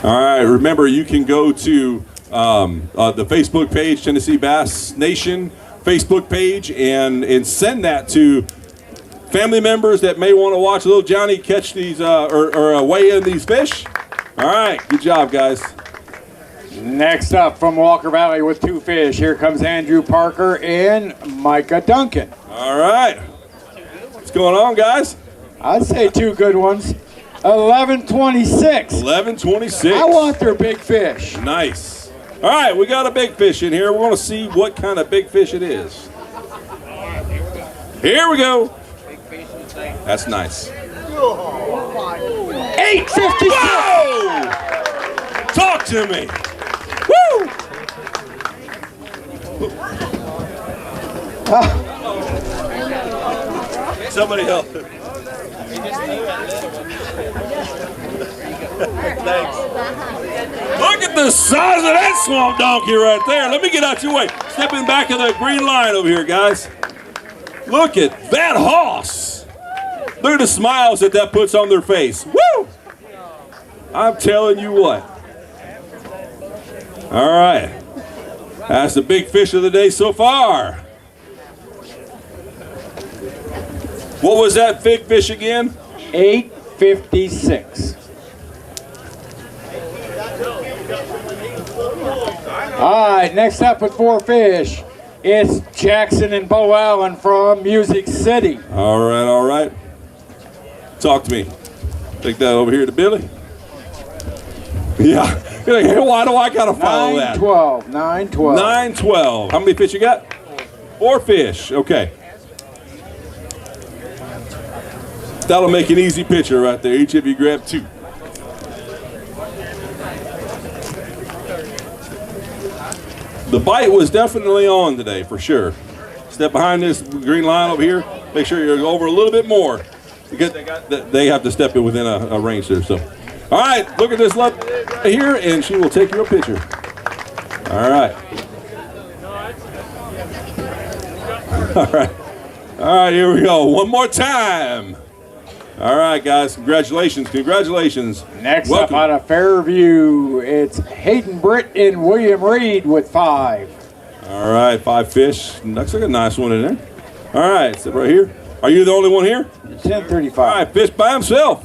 All right, remember you can go to the Facebook page, Tennessee Bass Nation Facebook page, and send that to family members that may want to watch little Johnny catch these or weigh in these fish. All right, good job, guys.
Next up from Walker Valley with 2 fish, here comes Andrew Parker and Micah Duncan.
All right. What's going on, guys?
I'd say 2 good ones. 1126.
1126.
I want their big fish.
Nice. All right, we got a big fish in here. We're going to see what kind of big fish it is. Here we go. That's nice.
856.
Whoa! Talk to me. Woo! Somebody help. Thanks. Look at the size of that swamp donkey right there. Let me get out your way. Stepping back of the green line over here, guys. Look at that hoss. Look at the smiles that puts on their face. Woo! I'm telling you what. All right. That's the big fish of the day so far. What was that big fish again?
856. All right, next up with 4 fish, it's Jackson and Bo Allen from Music City.
All right, all right. Talk to me. Take that over here to Billy. Yeah. You're like, hey, why do I got to follow that?
912. 912.
912. How many fish you got? 4 fish. Okay. That'll make an easy picture right there. Each of you grab 2. The bite was definitely on today, for sure. Step behind this green line over here. Make sure you're over a little bit more. Because they have to step in within a range there. So, all right, look at this left right here, and she will take your picture. All right. All right. All right, here we go. One more time. All right, guys. Congratulations. Congratulations.
Next
Welcome.
up out of Fairview, it's Hayden Britt and William Reed with 5.
All right, 5 fish. Looks like a nice one in there. All right, sit right here. Are you the only one here?
1035.
All right, fish by himself.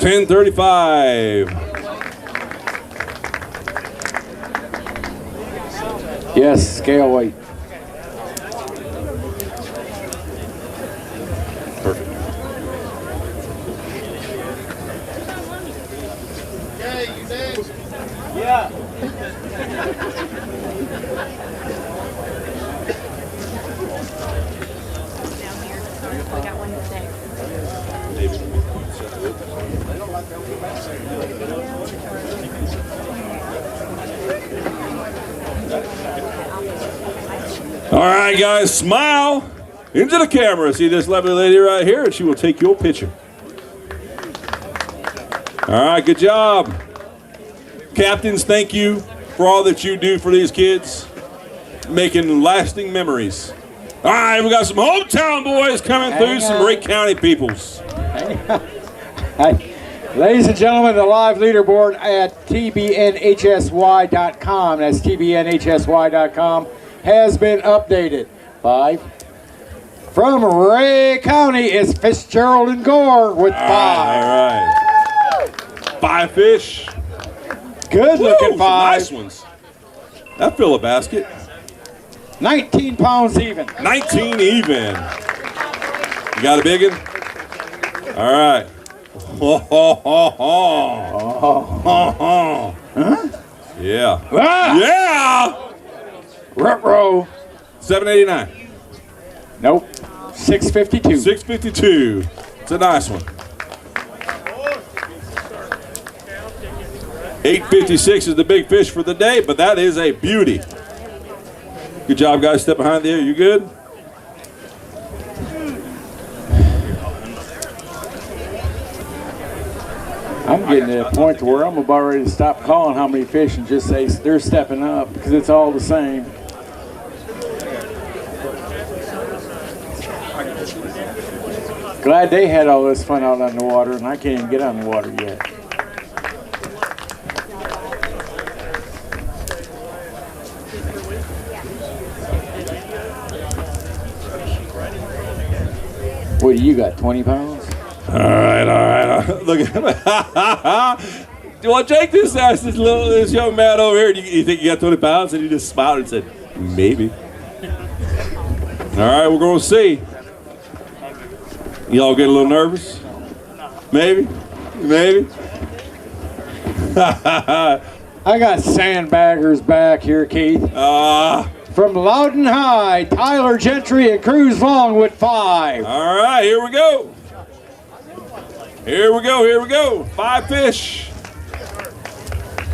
1035.
Yes, scale weight.
Perfect.
Yeah.
We got one today.
All right, guys, smile into the camera. See this lovely lady right here, and she will take your picture. All right, good job. Captains, thank you for all that you do for these kids, making lasting memories. All right, we got some hometown boys coming through, some Rake County peoples.
Ladies and gentlemen, the live leaderboard at tbnhsy.com, that's tbnhsy.com, has been updated. 5. From Rake County is Fitzgerald and Gore with 5.
All right. 5 fish.
Good looking 5.
Nice ones. That fill a basket.
19 pounds even.
19 even. You got a big one? All right. Ho, ho, ho, ho.
Huh?
Yeah.
Ah!
Yeah.
Ruh-roh.
789.
Nope. 652.
652. It's a nice one. 856 is the big fish for the day, but that is a beauty. Good job, guys. Step behind there. You good?
I'm getting to a point to where I'm about ready to stop calling how many fish and just say they're stepping up because it's all the same. Glad they had all this fun out on the water and I can't even get on the water yet. What do you got, 20 pounds?
All right. Look at him. Well, Jake just asked this young man over here, you think you got 20 pounds? And he just smiled and said, maybe. All right, we're going to see. Y'all get a little nervous? Maybe?
I got sandbaggers back here, Keith. From Loudon High, Tyler Gentry and Cruz Long with 5.
All right, here we go. Here we go. 5 fish.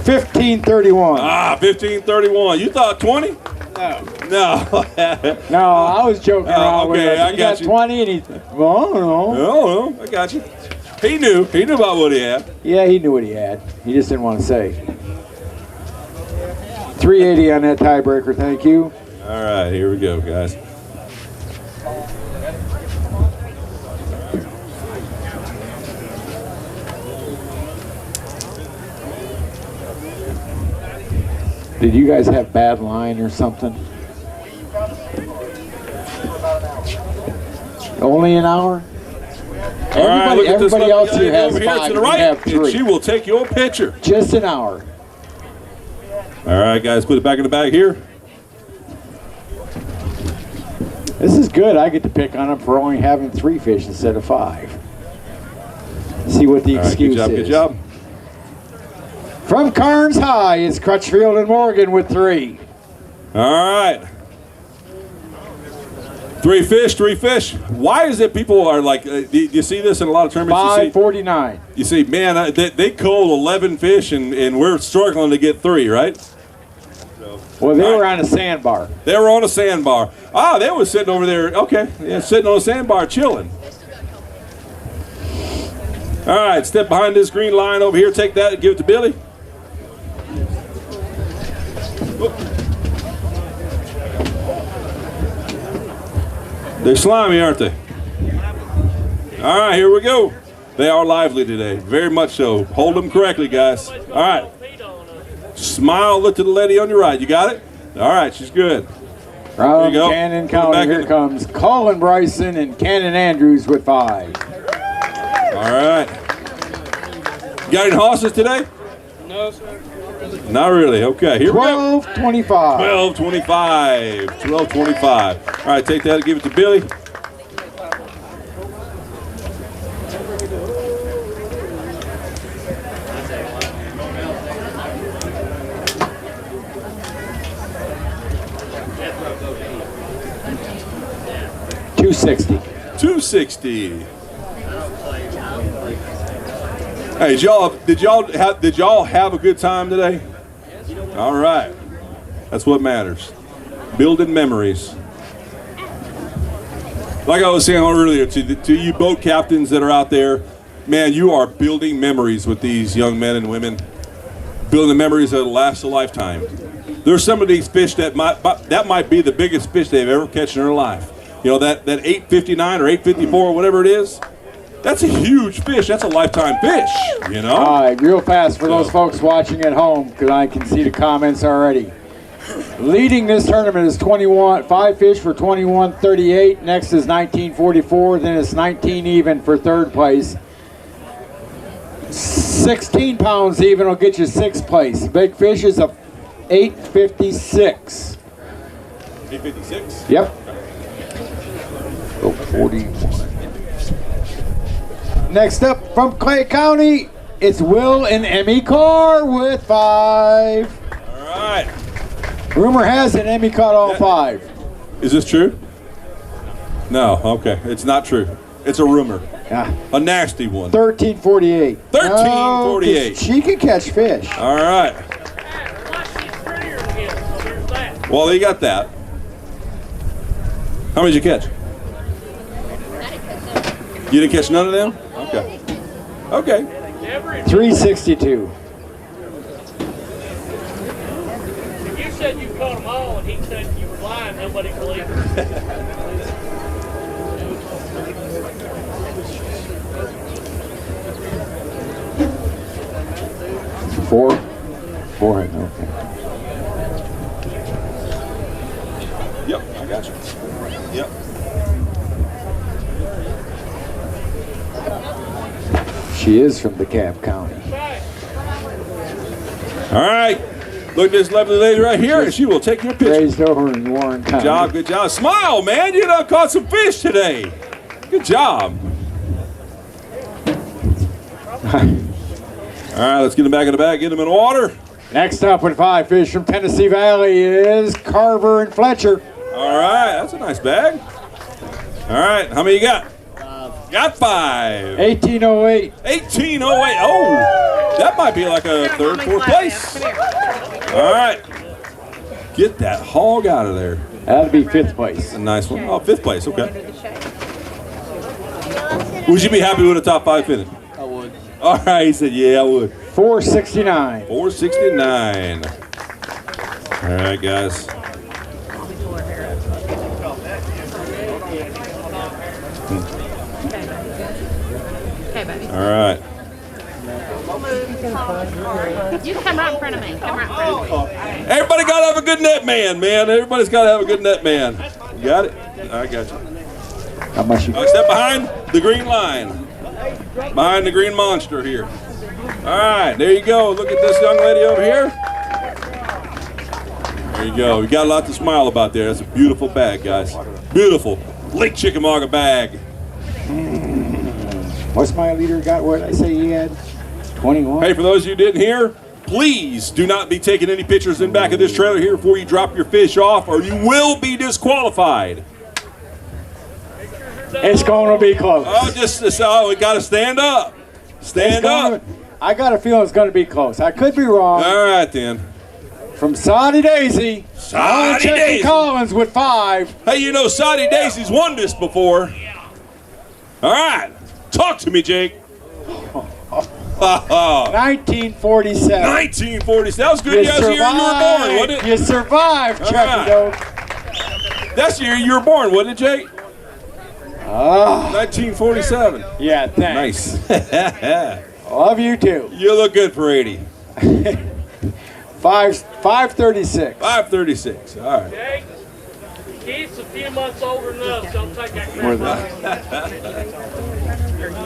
1531.
1531. You thought 20? No.
No, I was joking around with
okay,
it.
I got you.
20 and he, well, I don't know.
No, I got you. He knew about what he had.
Yeah, he knew what he had. He just didn't want to say. 380 on that tiebreaker, thank you.
All right, here we go, guys.
Did you guys have bad line or something? Only an hour? Everybody else here has 5.
To the right,
have 3.
and she will take your picture.
Just an hour.
All right, guys, put it back in the bag here.
This is good. I get to pick on them for only having 3 fish instead of 5. See what the excuse is.
Good job.
From Carnes High is Crutchfield and Morgan with 3.
All right. 3 fish. Why is it people are like, do you see this in a lot of tournaments?
549.
You see, man, they culled 11 fish and we're struggling to get 3, right?
Well, they were on a sandbar.
They were on a sandbar. Ah, they were sitting over there. Okay, yeah, sitting on a sandbar chilling. All right, step behind this green line over here. Take that and give it to Billy. They're slimy, aren't they? All right, here we go. They are lively today, very much so. Hold them correctly, guys. All right. Smile, look to the lady on your right. You got it? All right, she's good.
From Cannon County, here comes Colin Bryson and Cannon Andrews with 5.
All right. You got any horses today?
No, sir.
Not really. Okay, here we go.
12-25.
12-25. 12-25. All right, take that and give it to Billy. $260. Hey, did y'all have a good time today? All right, that's what matters. Building memories. Like I was saying earlier, to you boat captains that are out there, man, you are building memories with these young men and women. Building memories that'll last a lifetime. There's some of these fish that might be the biggest fish they've ever catch in their life. You know, that 859 or 854 or whatever it is, that's a huge fish. That's a lifetime fish, you know?
All right, real fast for those folks watching at home, because I can see the comments already. Leading this tournament is 5 fish for 21.38. Next is 19.44. Then it's 19 even for third place. 16 pounds even will get you 6th place. Big fish is a 8.56.
8.56?
Yep. 41. Next up from Clay County, it's Will and Emmy Carr with 5.
All right.
Rumor has it Emmy caught all 5.
Is this true? No, okay. It's not true. It's a rumor.
Yeah.
A nasty one.
13.48.
13.48.
She can catch fish.
All right. Well, you got that. How many did you catch? You didn't catch none of them? Okay. Okay.
362.
If you said you caught them all and he said you were lying, nobody believed it.
4. 4, okay.
Yep, I got you. Yep.
She is from DeKalb County.
All right. Look at this lovely lady right here, and she will take your picture.
Raised over in Warren County.
Good job, good job. Smile, man. You done caught some fish today. Good job. All right, let's get them back in the bag, get them in the water.
Next up with 5 fish from Tennessee Valley is Carver and Fletcher.
All right, that's a nice bag. All right, how many you got? Got 5.
1808.
1808. Oh, that might be like a 3rd, 4th place. All right. Get that hog out of there.
That'd be 5th place.
A nice one. Oh, 5th place. Okay. Would you be happy with a top 5 finish?
I would.
All right. He said, yeah, I would.
469.
469. All right, guys. All right.
You come right in front of me. Come right in front of me.
Everybody got to have a good net man, man. Everybody's got to have a good net man. You got it? I got you.
How much you?
Step behind the green line. Behind the green monster here. All right, there you go. Look at this young lady over here. There you go. You got a lot to smile about there. That's a beautiful bag, guys. Beautiful. Lake Chickamauga bag.
What's my leader got? What did I say he had? 21.
Hey, for those of you who didn't hear, please do not be taking any pictures in back of this trailer here before you drop your fish off, or you will be disqualified.
It's going to be close.
Oh, we got to stand up. Stand up.
I got a feeling it's going to be close. I could be wrong.
All right, then.
From Soddy Daisy.
Soddy Daisy.
Collins with 5.
Hey, you know Soddy Daisy's won this before. All right. Talk to me, Jake.
1947.
1947. That was good. That was the year you were born, wasn't it?
You survived, Chucky
right.
Dope.
That's the year you were born, wasn't it, Jake? 1947.
Yeah, thanks.
Nice.
Love you too.
You look good for 80.
536.
536. All right.
Jake, Keith's a few months older than us, so I'll take that.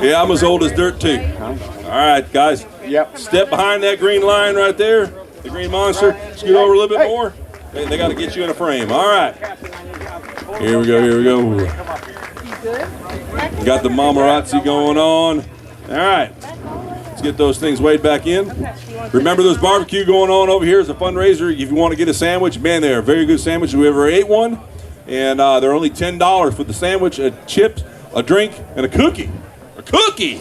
Yeah, I'm as old as dirt too. All right, guys.
Yep.
Step behind that green line right there. The green monster. Scoot over a little bit more. They got to get you in a frame. All right. Here we go. Here we go. Got the mamarazzi going on. All right. Let's get those things weighed back in. Remember, there's barbecue going on over here as a fundraiser. If you want to get a sandwich, man, they're a very good sandwich. Whoever ate one, and they're only $10 for the sandwich, a chip, a drink, and a cookie. A cookie.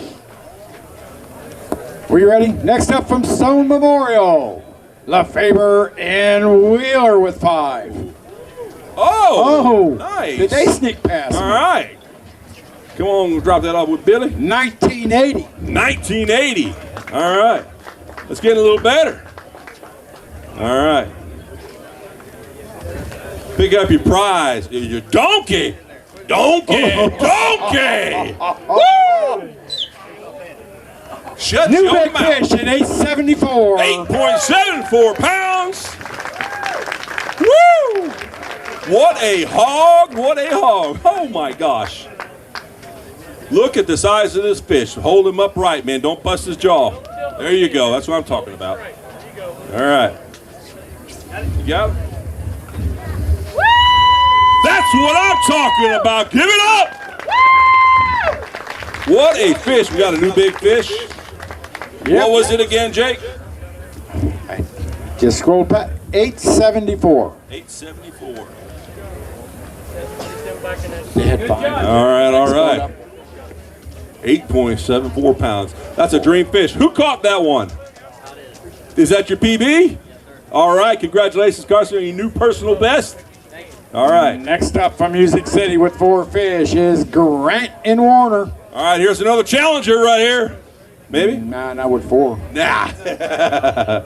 Were you ready? Next up from Stone Memorial, LaFaber and Wheeler with 5.
Oh, nice.
Did they sneak past me?
All right. Come on, we'll drop that off with Billy.
1980.
1980. All right. Let's get a little better. All right. Pick up your prize. Your donkey. Donkey. Donkey. Woo! Shut
New
your
big
mouth.
fish at 874.
8.74 pounds. Woo! What a hog. What a hog. Oh, my gosh. Look at the size of this fish. Hold him upright, man. Don't bust his jaw. There you go. That's what I'm talking about. All right. You got it? That's what I'm talking about. Give it up. What a fish. We got a new big fish.
Yep.
What was it again, Jake?
Just scroll back. 874.
874.
They had 5.
All right, all right. 8.74 pounds. That's a dream fish. Who caught that one? Is that your PB? All right, congratulations, Carson, on your new personal best. All right.
Next up from Music City with 4 fish is Grant and Warner.
All right, here's another challenger right here. Maybe?
Nah, not with 4.
Nah. All right.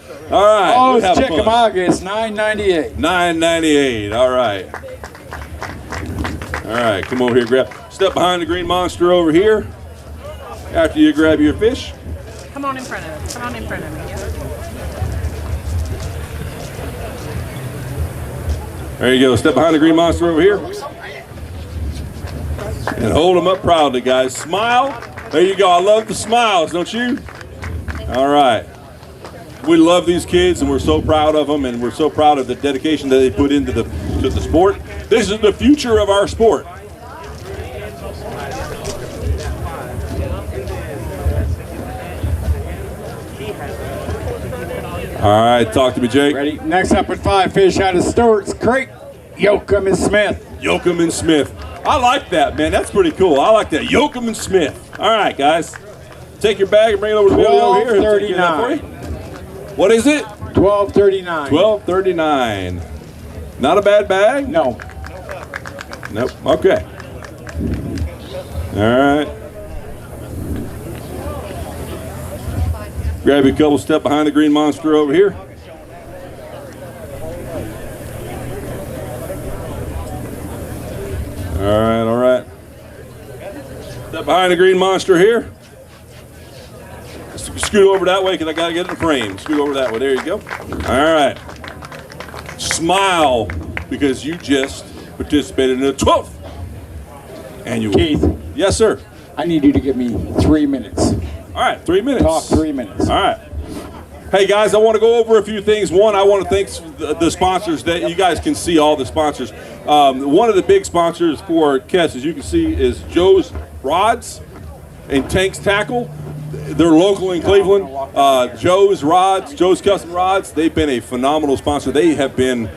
Oh,
we'll
it's Chickamauga. It's 998.
998. All right. All right, come over here, grab. Step behind the green monster over here. After you grab your fish.
Come on in front of me. Come on in front of me.
There you go. Step behind the green monster over here. And hold them up proudly, guys. Smile. There you go. I love the smiles, don't you? All right. We love these kids, and we're so proud of them, and we're so proud of the dedication that they put into the sport. This is the future of our sport. All right, talk to me, Jake.
Ready? Next up with 5 fish out of Stewart's Creek, Yoakum and Smith.
Yoakum and Smith. I like that, man. That's pretty cool. I like that. Yoakum and Smith. All right, guys. Take your bag and bring it over to Billy over here.
$12.39.
What is it?
$12.39.
$12.39. Not a bad bag?
No.
Nope. Okay. All right. Grab your couple, step behind the green monster over here. All right, all right. Step behind the green monster here. Scoot over that way because I got to get in the frame. Scoot over that way. There you go. All right. Smile because you just participated in the 12th annual.
Keith.
Yes, sir.
I need you to give me 3 minutes.
All right, 3 minutes.
Talk 3 minutes.
All right. Hey, guys, I want to go over a few things. One, I want to thank the sponsors. That you guys can see all the sponsors. One of the big sponsors for Catch, as you can see, is Joe's Rods and Tanks Tackle. They're local in Cleveland. Joe's Rods, Joe's Custom Rods, they've been a phenomenal sponsor. They have been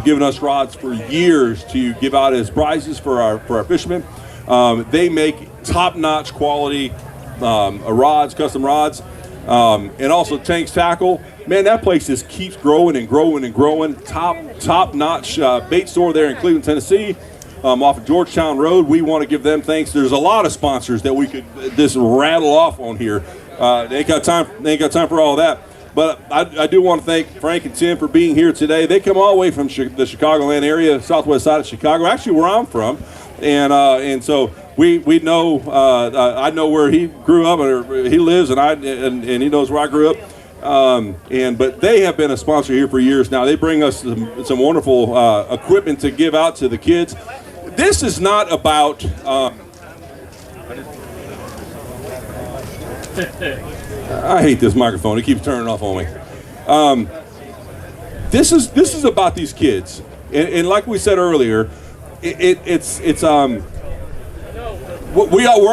giving us rods for years to give out as prizes for our fishermen. They make top-notch quality rods, custom rods. and also Tank's Tackle. Man, that place just keeps growing and growing and growing. Top-notch bait store there in Cleveland, Tennessee, off of Georgetown Road. We want to give them thanks. There's a lot of sponsors that we could just rattle off on here. They ain't got time for all that. But I do want to thank Frank and Tim for being here today. They come all the way from the Chicagoland area, southwest side of Chicago, actually where I'm from, and so we know I know where he grew up, or he lives, and he knows where I grew up. But they have been a sponsor here for years now. They bring us some wonderful equipment to give out to the kids. This is not about. I hate this microphone. It keeps turning off on me. This is about these kids, and like we said earlier, we're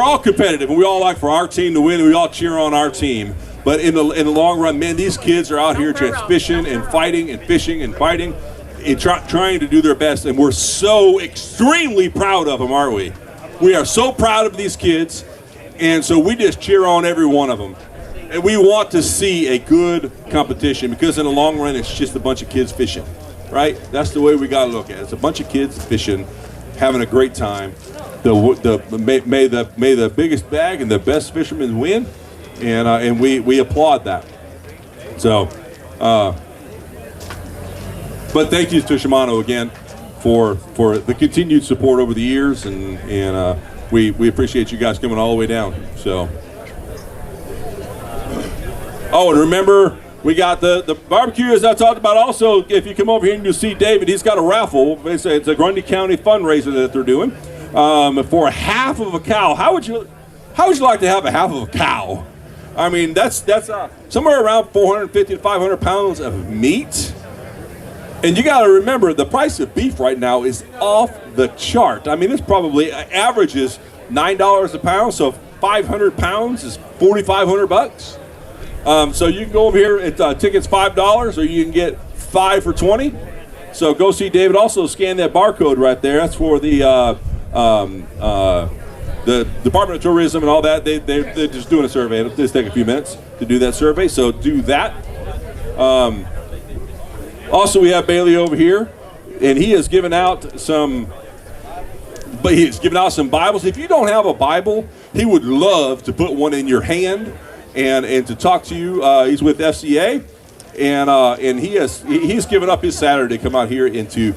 all competitive, and we all like for our team to win, and we all cheer on our team. But in the long run, man, these kids are out here just fishing and fighting and fishing and fighting, and trying to do their best, and we're so extremely proud of them, aren't we? We are so proud of these kids, and so we just cheer on every one of them. And we want to see a good competition, because in the long run, it's just a bunch of kids fishing, right? That's the way we got to look at it. It's a bunch of kids fishing, having a great time. May the biggest bag and the best fishermen win, and we applaud that. So, but thank you to Shimano again for the continued support over the years, and we appreciate you guys coming all the way down. So. Oh, and remember, we got the barbecue, as I talked about. Also, if you come over here and you see David, he's got a raffle. It's a Grundy County fundraiser that they're doing for half of a cow. How would you like to have a half of a cow? I mean, that's somewhere around 450 to 500 pounds of meat. And you got to remember, the price of beef right now is off the chart. I mean, this probably averages $9 a pound, so 500 pounds is $4,500. So you can go over here at tickets $5, or you can get 5 for $20. So go see David. Also scan that barcode right there. That's for the Department of Tourism and all that. They're just doing a survey. It'll just take a few minutes to do that survey. So do that. Also, we have Bailey over here, and he has given out some. But he's given out some Bibles. If you don't have a Bible, he would love to put one in your hand. And to talk to you. He's with FCA, and he's given up his Saturday to come out here and to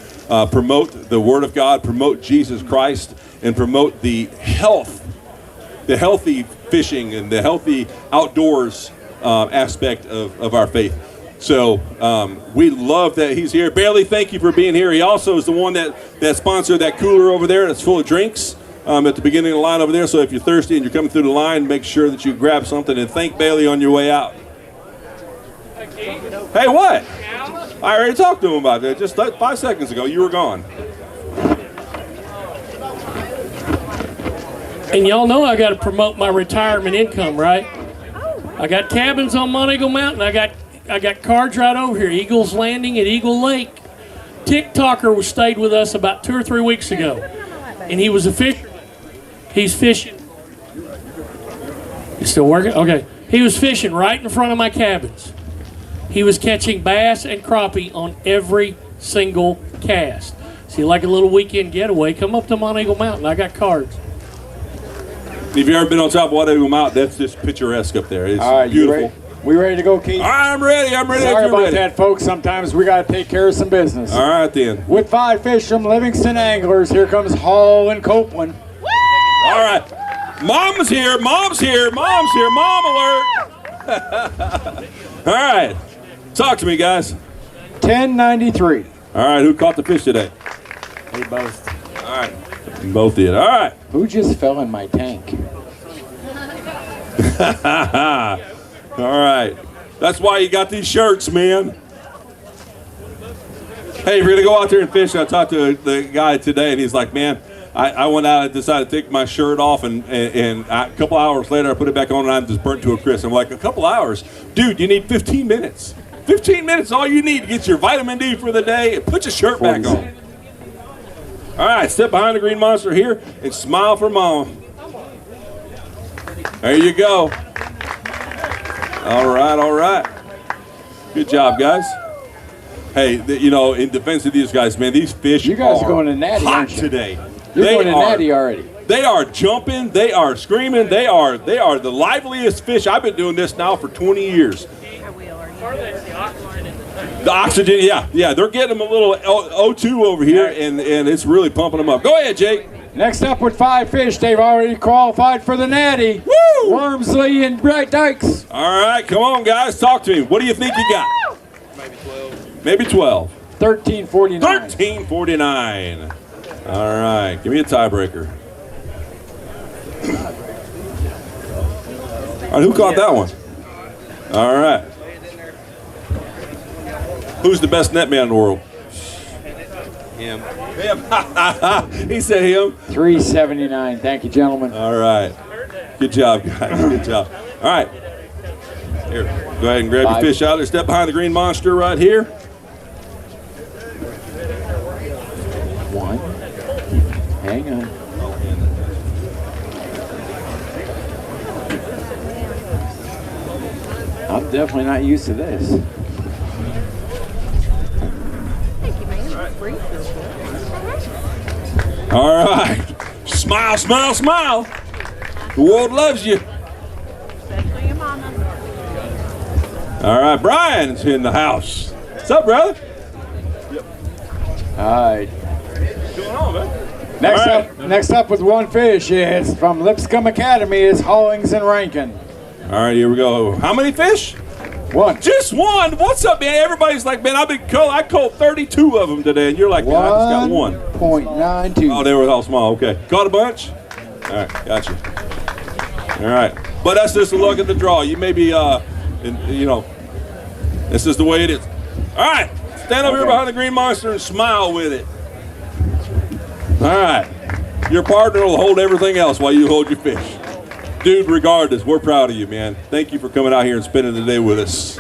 promote the Word of God, promote Jesus Christ, and promote the healthy fishing and the healthy outdoors aspect of our faith. So we love that he's here. Bailey, thank you for being here. He also is the one that sponsored that cooler over there that's full of drinks. At the beginning of the line over there, so if you're thirsty and you're coming through the line, make sure that you grab something, and thank Bailey on your way out. Hey, what? I already talked to him about that just 5 seconds ago. You were gone.
And y'all know I got to promote my retirement income, right? I got cabins on Montego Mountain. I got cards right over here. Eagles Landing at Eagle Lake. TikToker stayed with us about 2 or 3 weeks ago, and he was a fisherman. He's fishing. You still working? Okay. He was fishing right in front of my cabins. He was catching bass and crappie on every single cast. See, like a little weekend getaway, come up to Montego Mountain. I got cards.
If you've ever been on top of Montego Mountain, that's just picturesque up there. It's
all right,
beautiful.
We ready to go, Keith?
All right, I'm ready.
Sorry about that, folks. Sometimes we got to take care of some business.
All right, then.
With 5 fish from Livingston Anglers, here comes Hall and Copeland.
All right. Mom's here. Mom alert. All right. Talk to me, guys.
1093.
All right. Who caught the fish today?
They both.
All right. You both did. All right.
Who just fell in my tank?
All right. That's why you got these shirts, man. Hey, if you're going to go out there and fish, I talked to the guy today, and he's like, man, I went out and decided to take my shirt off, and a couple hours later, I put it back on, and I'm just burnt to a crisp. I'm like, a couple hours? Dude, you need 15 minutes. 15 minutes, all you need to get your vitamin D for the day, and put your shirt back on. All right, step behind the green monster here and smile for Mom. There you go. All right, all right. Good job, guys. Hey, in defense of these guys, man, these fish
You guys
are
are going to natty,
hot
aren't you?
today.
You're going to natty already.
They are jumping. They are screaming. They are the liveliest fish. I've been doing this now for 20 years. The oxygen, yeah. They're getting them a little O2 over here, and it's really pumping them up. Go ahead, Jake.
Next up with 5 fish, they've already qualified for the natty.
Woo!
Wormsley and Bright Dykes.
All right, come on, guys. Talk to me. What do you think you got?
Maybe 12.
Maybe 12.
13.49.
13.49. All right, give me a tiebreaker. All right, who caught that one? All right. Who's the best net man in the world? Him. He said him.
3.79. Thank you, gentlemen.
All right. Good job, guys. Good job. All right. Here, go ahead and grab your fish out there. Step behind the green monster right here.
1. Hang on. I'm definitely not used to this.
All right. Smile, smile, smile. The world loves you.
Especially your mama.
All right, Brian's in the house. What's up, brother?
All right.
What's going on, man?
Next up with 1 fish is from Lipscomb Academy is Hollings and Rankin.
All right, here we go. How many fish?
1.
Just 1. What's up, man? Everybody's like, man, I caught 32 of them today, and you're like, man, I just got 1.
1.92.
Oh, they were all small. Okay, caught a bunch. All right, gotcha. All right, but that's just a look at the draw. You may be, this is the way it is. All right, stand over here behind the green monster and smile with it. All right, your partner will hold everything else while you hold your fish. Dude, regardless, we're proud of you, man. Thank you for coming out here and spending the day with us.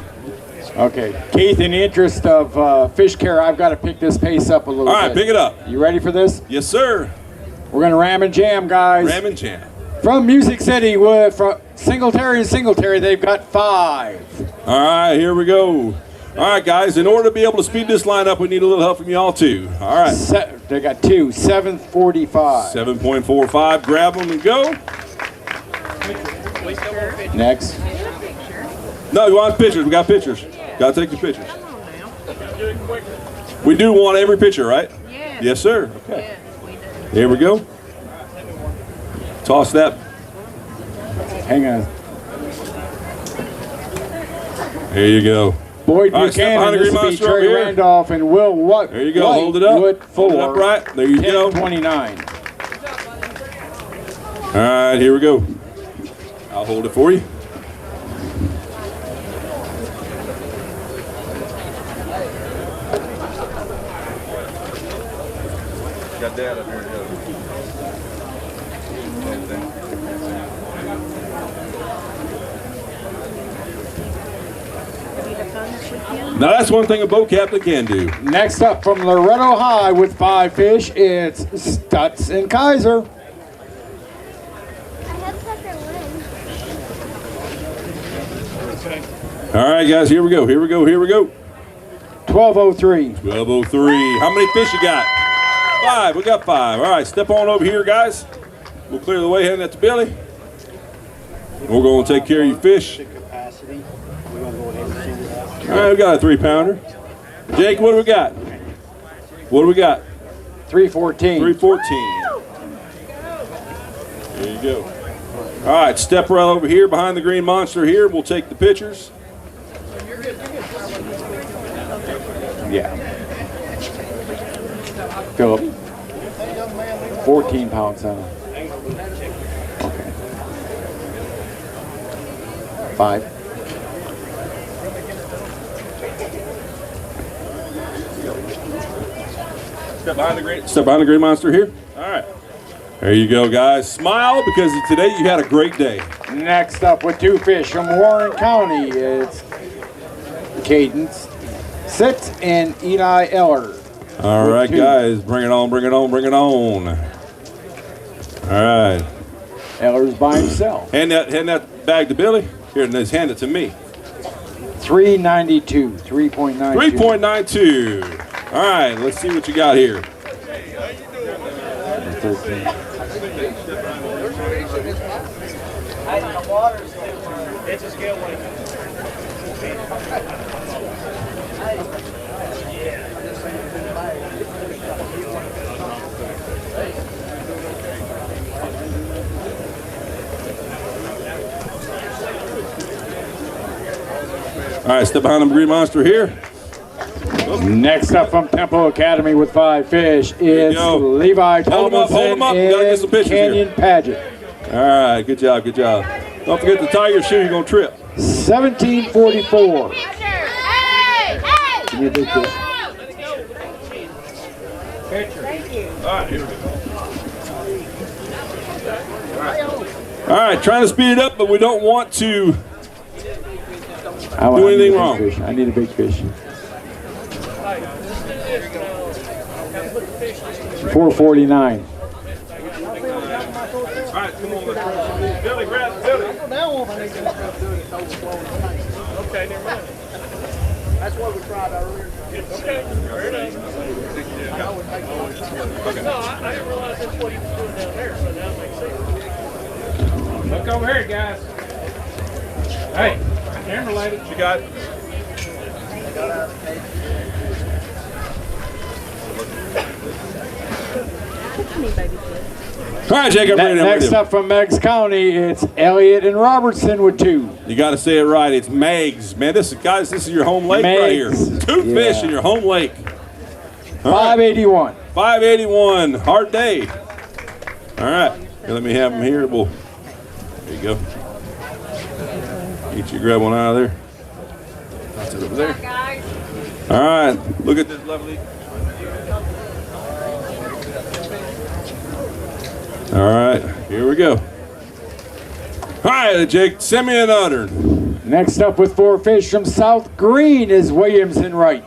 Okay, Keith, in the interest of fish care, I've got to pick this pace up a little bit.
All right, pick it up.
You ready for this?
Yes, sir.
We're going to ram and jam, guys.
Ram and jam.
From Music City, from Singletary and Singletary, they've got 5.
All right, here we go. All right, guys, in order to be able to speed this line up, we need a little help from y'all, too. All right.
They got 2, 7.45.
7.45. Grab them and go.
Next.
No, you want pictures. We got pictures. Got to take the pictures. We do want every picture, right?
Yes.
Yes, sir. Okay.
Yes, we do.
Here we go. Toss that.
Hang on.
There you go.
Boyd
All right, step behind
Buchanan,
the
this
green
will be
monster over
Trey
here.
Randolph and Will White.
There you go. Hold it up.
Wood 4.
Hold it up right. There you go.
10.29.
All right, here we go. I'll hold it for you. Got that up here. Now that's one thing a boat captain can do.
Next up from Loretto High with 5 fish, it's Stutz and Kaiser.
All right, guys, here we go. Here we go. Here we go.
12.03.
12.03. How many fish you got? 5. We got 5. All right, step on over here, guys. We'll clear the way, hand that to Billy. We're going to take care of your fish. All right, we got a 3-pounder. Jake, what do we got? What do we got?
3.14.
3.14. There you go. All right, step right over here behind the green monster here. We'll take the pictures.
Yeah. Philip. 14 pounds on it. Okay. 5.
Step behind the green monster here. All right. There you go, guys. Smile because today you had a great day.
Next up with 2 fish from Warren County, it's Cadence Sitz and Eli Eller.
All right,
2.
guys. Bring it on, bring it on, bring it on. All right.
Eller's by himself.
Hand that bag to Billy. Here, and just hand it to me.
392. 3.92.
3.92. All right, let's see what you got here.
13.
It's a scale weight.
All right, step behind the green monster here.
Next up from Temple Academy with 5 fish is Levi Thomas and Canyon Paget.
All right, good job, good job. Don't forget to tie your shoe, you're going to trip.
1744. Give me a big fish.
All right, here we go. All right, trying to speed it up, but we don't want to do anything wrong.
Fish. I need a big fish. 449.
All right, come on. Billy, grab Billy.
Okay, never mind.
That's what we tried earlier.
Okay, fair enough. No, I didn't realize that's what he was doing down there, so now it makes sense. Look over here, guys. Hey, camera lady.
You got it. All right, Jacob.
Next up from Meigs County, it's Elliott and Robertson with 2.
You got to say it right. It's Meigs. Man, this is your home lake right here. 2 fish in your home lake. All
581.
Right. 581. Hard day. All right. Here, let me have them here. There you go. Get you grab one out of there. That's it over there. All right. Look at this lovely. All right, here we go. All right, Jake, send me another.
Next up with 4 fish from South Green is Williams and Wright.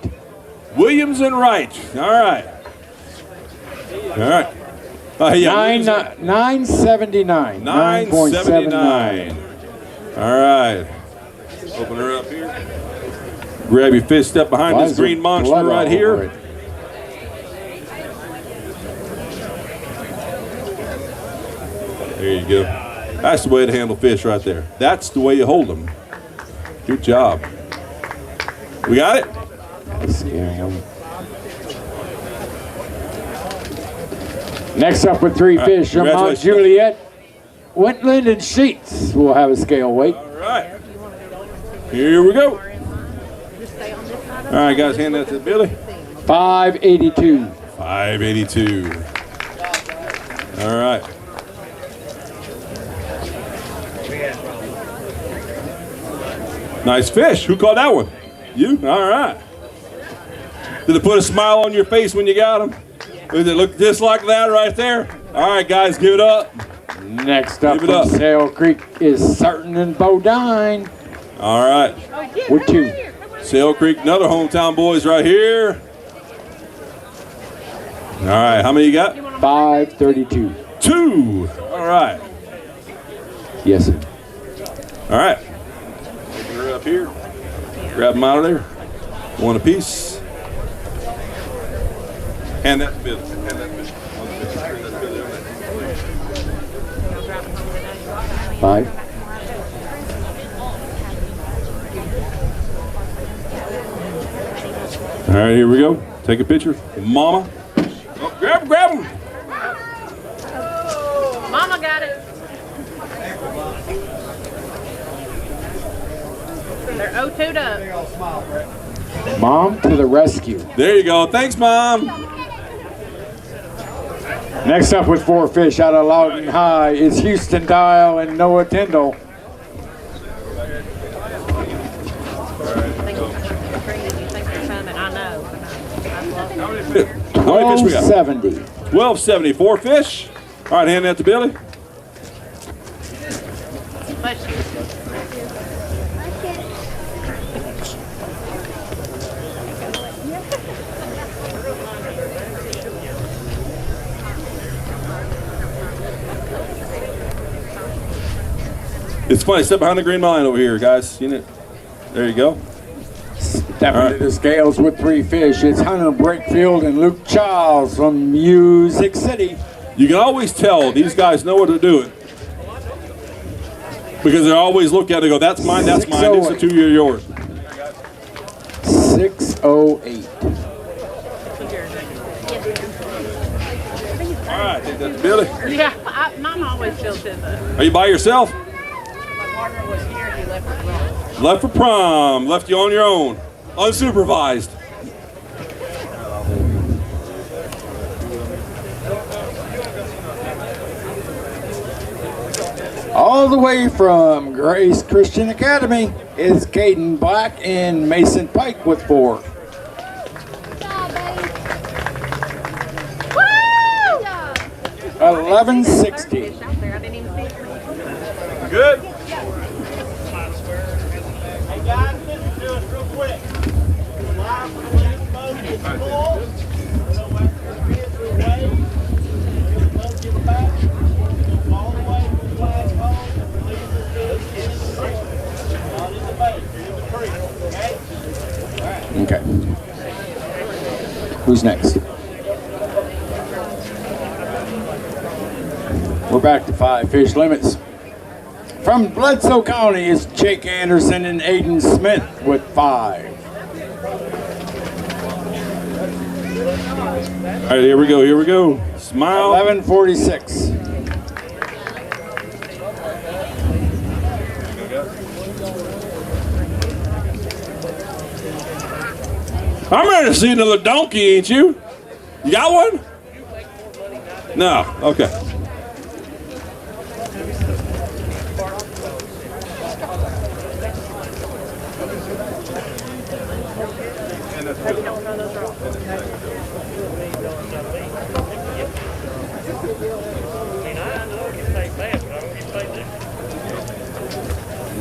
Williams and Wright. All right. All right. Yeah,
979.
9.79. All right. Open her up here. Grab your fish, step behind this green monster right here. There you go. That's the way to handle fish right there. That's the way you hold them. Good job. We got it?
Next up with 3 fish from Mount Juliet, Wentland and Sheets will have a scale weight.
All right. Here we go. All right, guys, hand that to Billy.
582.
582. All right. Nice fish. Who caught that one? You? All right. Did it put a smile on your face when you got him? Did it look just like that right there? All right, guys, give it up.
Next up from Sail Creek is Certain and Bodine.
All right.
With 2.
Sail Creek, another hometown boys right here. All right, how many you got?
532.
2. All right.
Yes, sir.
All right. Open her up here. Grab them out of there. 1 apiece. Hand that to Billy. Hand that to Billy.
5.
All right, here we go. Take a picture. Mama. Oh, grab them.
Mama got it. They're O2'd up.
Mom to the rescue.
There you go. Thanks, Mom.
Next up with 4 fish out of Loudon High is Houston Dial and Noah Tyndall.
How many fish we got?
1270.
1270. 4 fish. All right, hand that to Billy. It's funny. Step behind the green line over here, guys. You know, There you go.
Stepping to the scales with 3 fish. It's Hunter Brakefield and Luke Charles from Music City.
You can always tell these guys know what they're doing. Because they always look at it and go, that's mine, that's mine, this is 2, you're yours.
608.
All right, take that to Billy.
Yeah, Mom always fills in the.
Are you by yourself?
My partner was here, he left for prom.
Left for prom, left you on your own, unsupervised.
All the way from Grace Christian Academy is Caden Black and Mason Pike with 4.
Woo!
1160.
Good.
Hey guys, listen to us real quick. Live release mode is full. So after the kids are away, get the boat in the back. Go all the way to the flagpole and release the fish in the creek. Not in the bay, in the creek. Okay? All right.
Okay. Who's next? We're back to 5 fish limits. From Bledsoe County is Jake Anderson and Aiden Smith with 5.
All right, here we go, here we go. Smile.
1146.
I'm ready to see another donkey, ain't you? You got one? No, okay.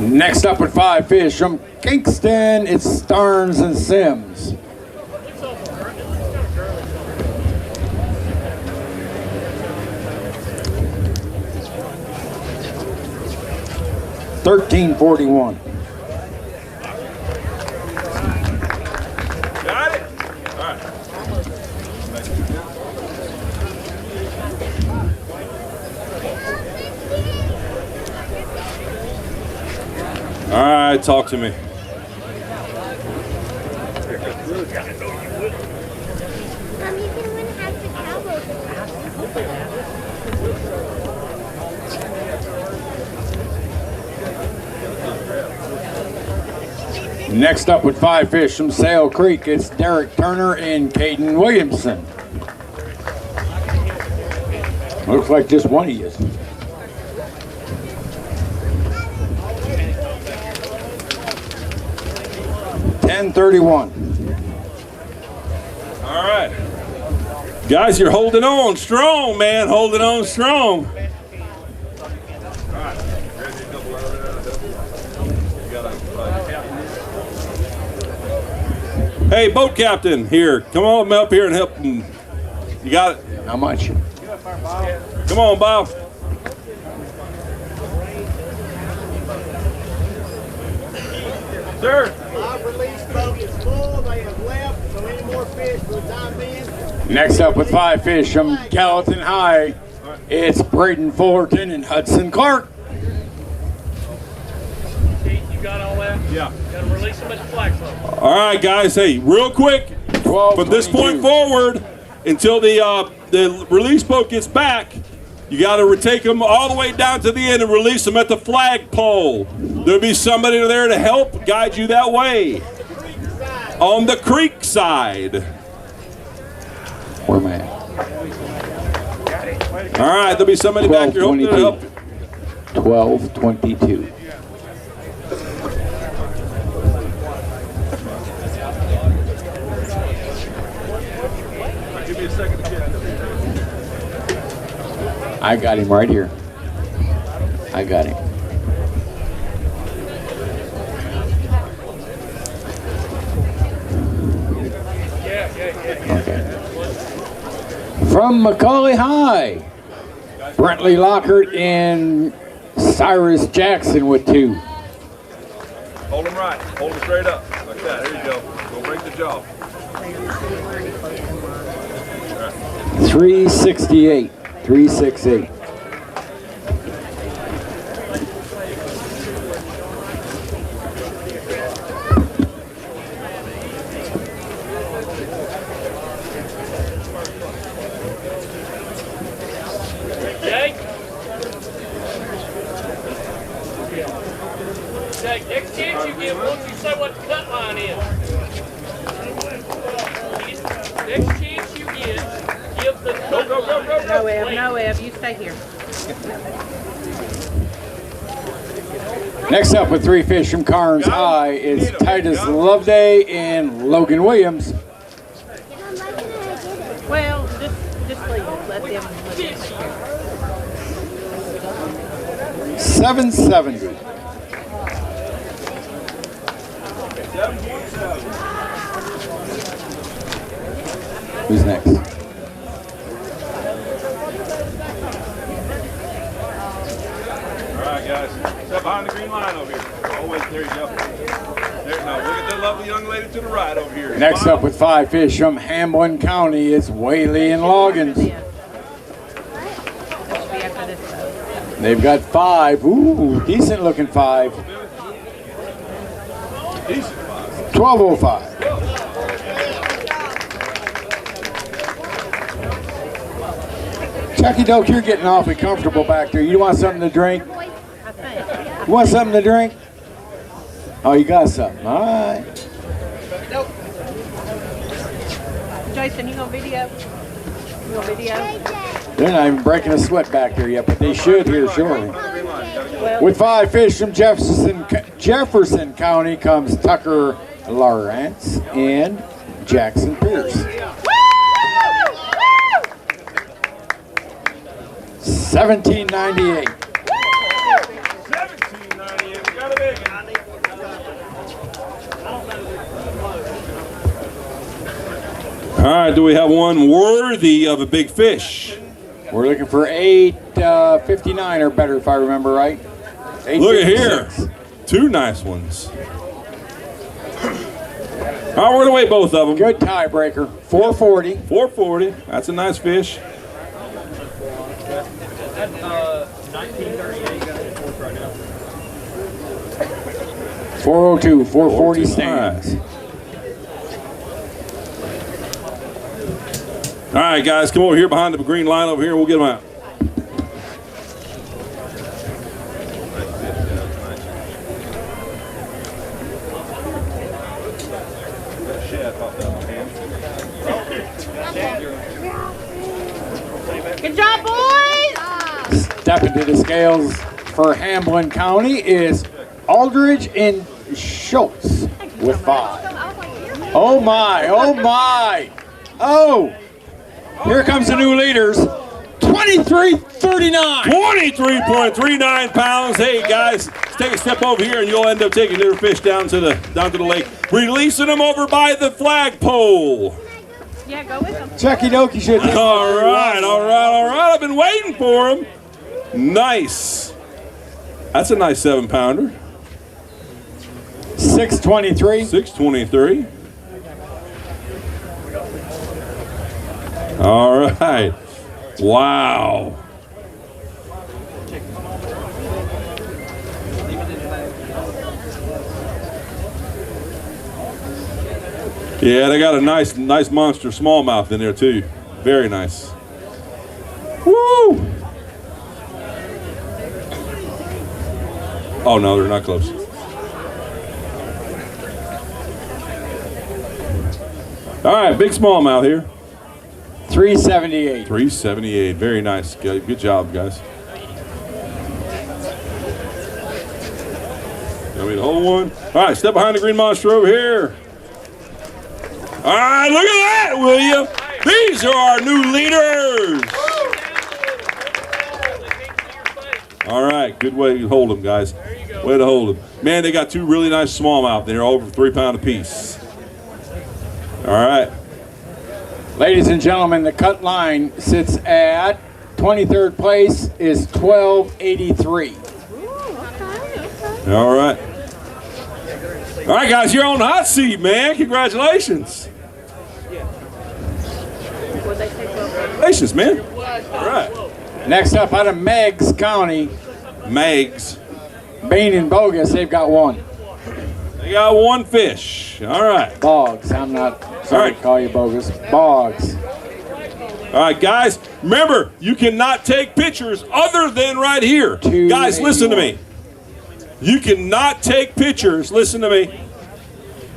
Next up with 5 fish from Kingston, it's Starnes and Sims. $13.41.
Got it? All right. All right, talk to me.
Next up with 5 fish from Sail Creek, it's Derek Turner and Caden Williamson. Looks like just one he is. $10.31.
All right. Guys, you're holding on strong, man. Holding on strong. Hey, boat captain, here. Come on up here and help him. You got it?
How much?
Come on, Bob. Sir.
Live release boat is full. They have left, so any more fish for the time being.
Next up with 5 fish from Gallatin High, it's Braden Fullerton and Hudson Clark.
You got all that?
Yeah.
Got to release them at the flagpole.
All right, guys. Hey, real quick. From this point forward, until the release boat gets back, you got to take them all the way down to the end and release them at the flagpole. There'll be somebody there to help guide you that way. On the creek side.
Where am I at?
All right, there'll be somebody back here hoping to help.
12:22.
Give me a second to get
I got him right here. I got him. Okay. From Macaulay High, Brentley Lockhart and Cyrus Jackson with 2.
Hold them them right. Hold them straight up. Like that. There you go. Don't break the jaw.
368. 368.
Next chance you give, won't you say what the cut line is? Next chance you give the cut line.
No, Ev, no, Ev, you stay here.
Next up with 3 fish from Carnes High is Titus Loveday and Logan Williams.
Well, just leave it. Let them look.
770. Who's next?
All right, guys. Step behind the green line over here. Always, there you go. There, now, look at that lovely young lady to the right over here.
Next up with 5 fish from Hamlin County is Whaley and Loggins. They've got 5. Ooh, decent looking 5. 1205. Chucky Doke, you're getting awfully comfortable back there. You want something to drink? You want something to drink? Oh, you got something. All right.
Jason, you gonna video? You gonna video?
They're not even breaking a sweat back there yet, but they should here shortly. With 5 fish from Jefferson County comes Tucker Lawrence and Jackson Pierce. 1798.
1798. We got a big one. All right, do we have one worthy of a big fish?
We're looking for 859 or better, if I remember right.
Look at here. 2 nice ones. All right, we're going to weigh both of them.
Good tiebreaker. 440.
440. That's a nice fish.
402, 440 stands.
All right, guys, come over here behind the green line over here, and we'll get them out.
Good job, boys!
Stepping to the scales for Hamlin County is Aldridge and Schultz with 5. Oh my, oh my. Oh, here comes the new leaders. 23.39.
23.39 pounds. Hey guys, let's take a step over here and you'll end up taking your fish down to the lake. Releasing them over by the flagpole.
Yeah, go with them.
Chucky Dokie should.
All right. I've been waiting for him. Nice. That's a nice 7-pounder.
623.
623. All right. Wow. Yeah, they got a nice monster smallmouth in there too. Very nice. Woo! Oh no, they're not close. All right, big smallmouth here.
378.
378. Very nice. Good job, guys. Got me the whole one. All right, step behind the green monster over here. All right, look at that, will you? These are our new leaders. All right, good way to hold them, guys. Way to hold them. Man, they got 2 really nice smallmouth. They're over 3 pound apiece. All right.
Ladies and gentlemen, the cut line sits at 23rd place is 1283.
All right. All right, guys, you're on the hot seat, man. Congratulations. Congratulations, man. All right.
Next up, out of Meigs County.
Meigs.
Bean and Bogus, they've got one.
They got one fish. All right.
Boggs. I'm not sorry to call you Bogus. Boggs.
All right, guys. Remember, you cannot take pictures other than right here. Guys, listen to me. You cannot take pictures. Listen to me.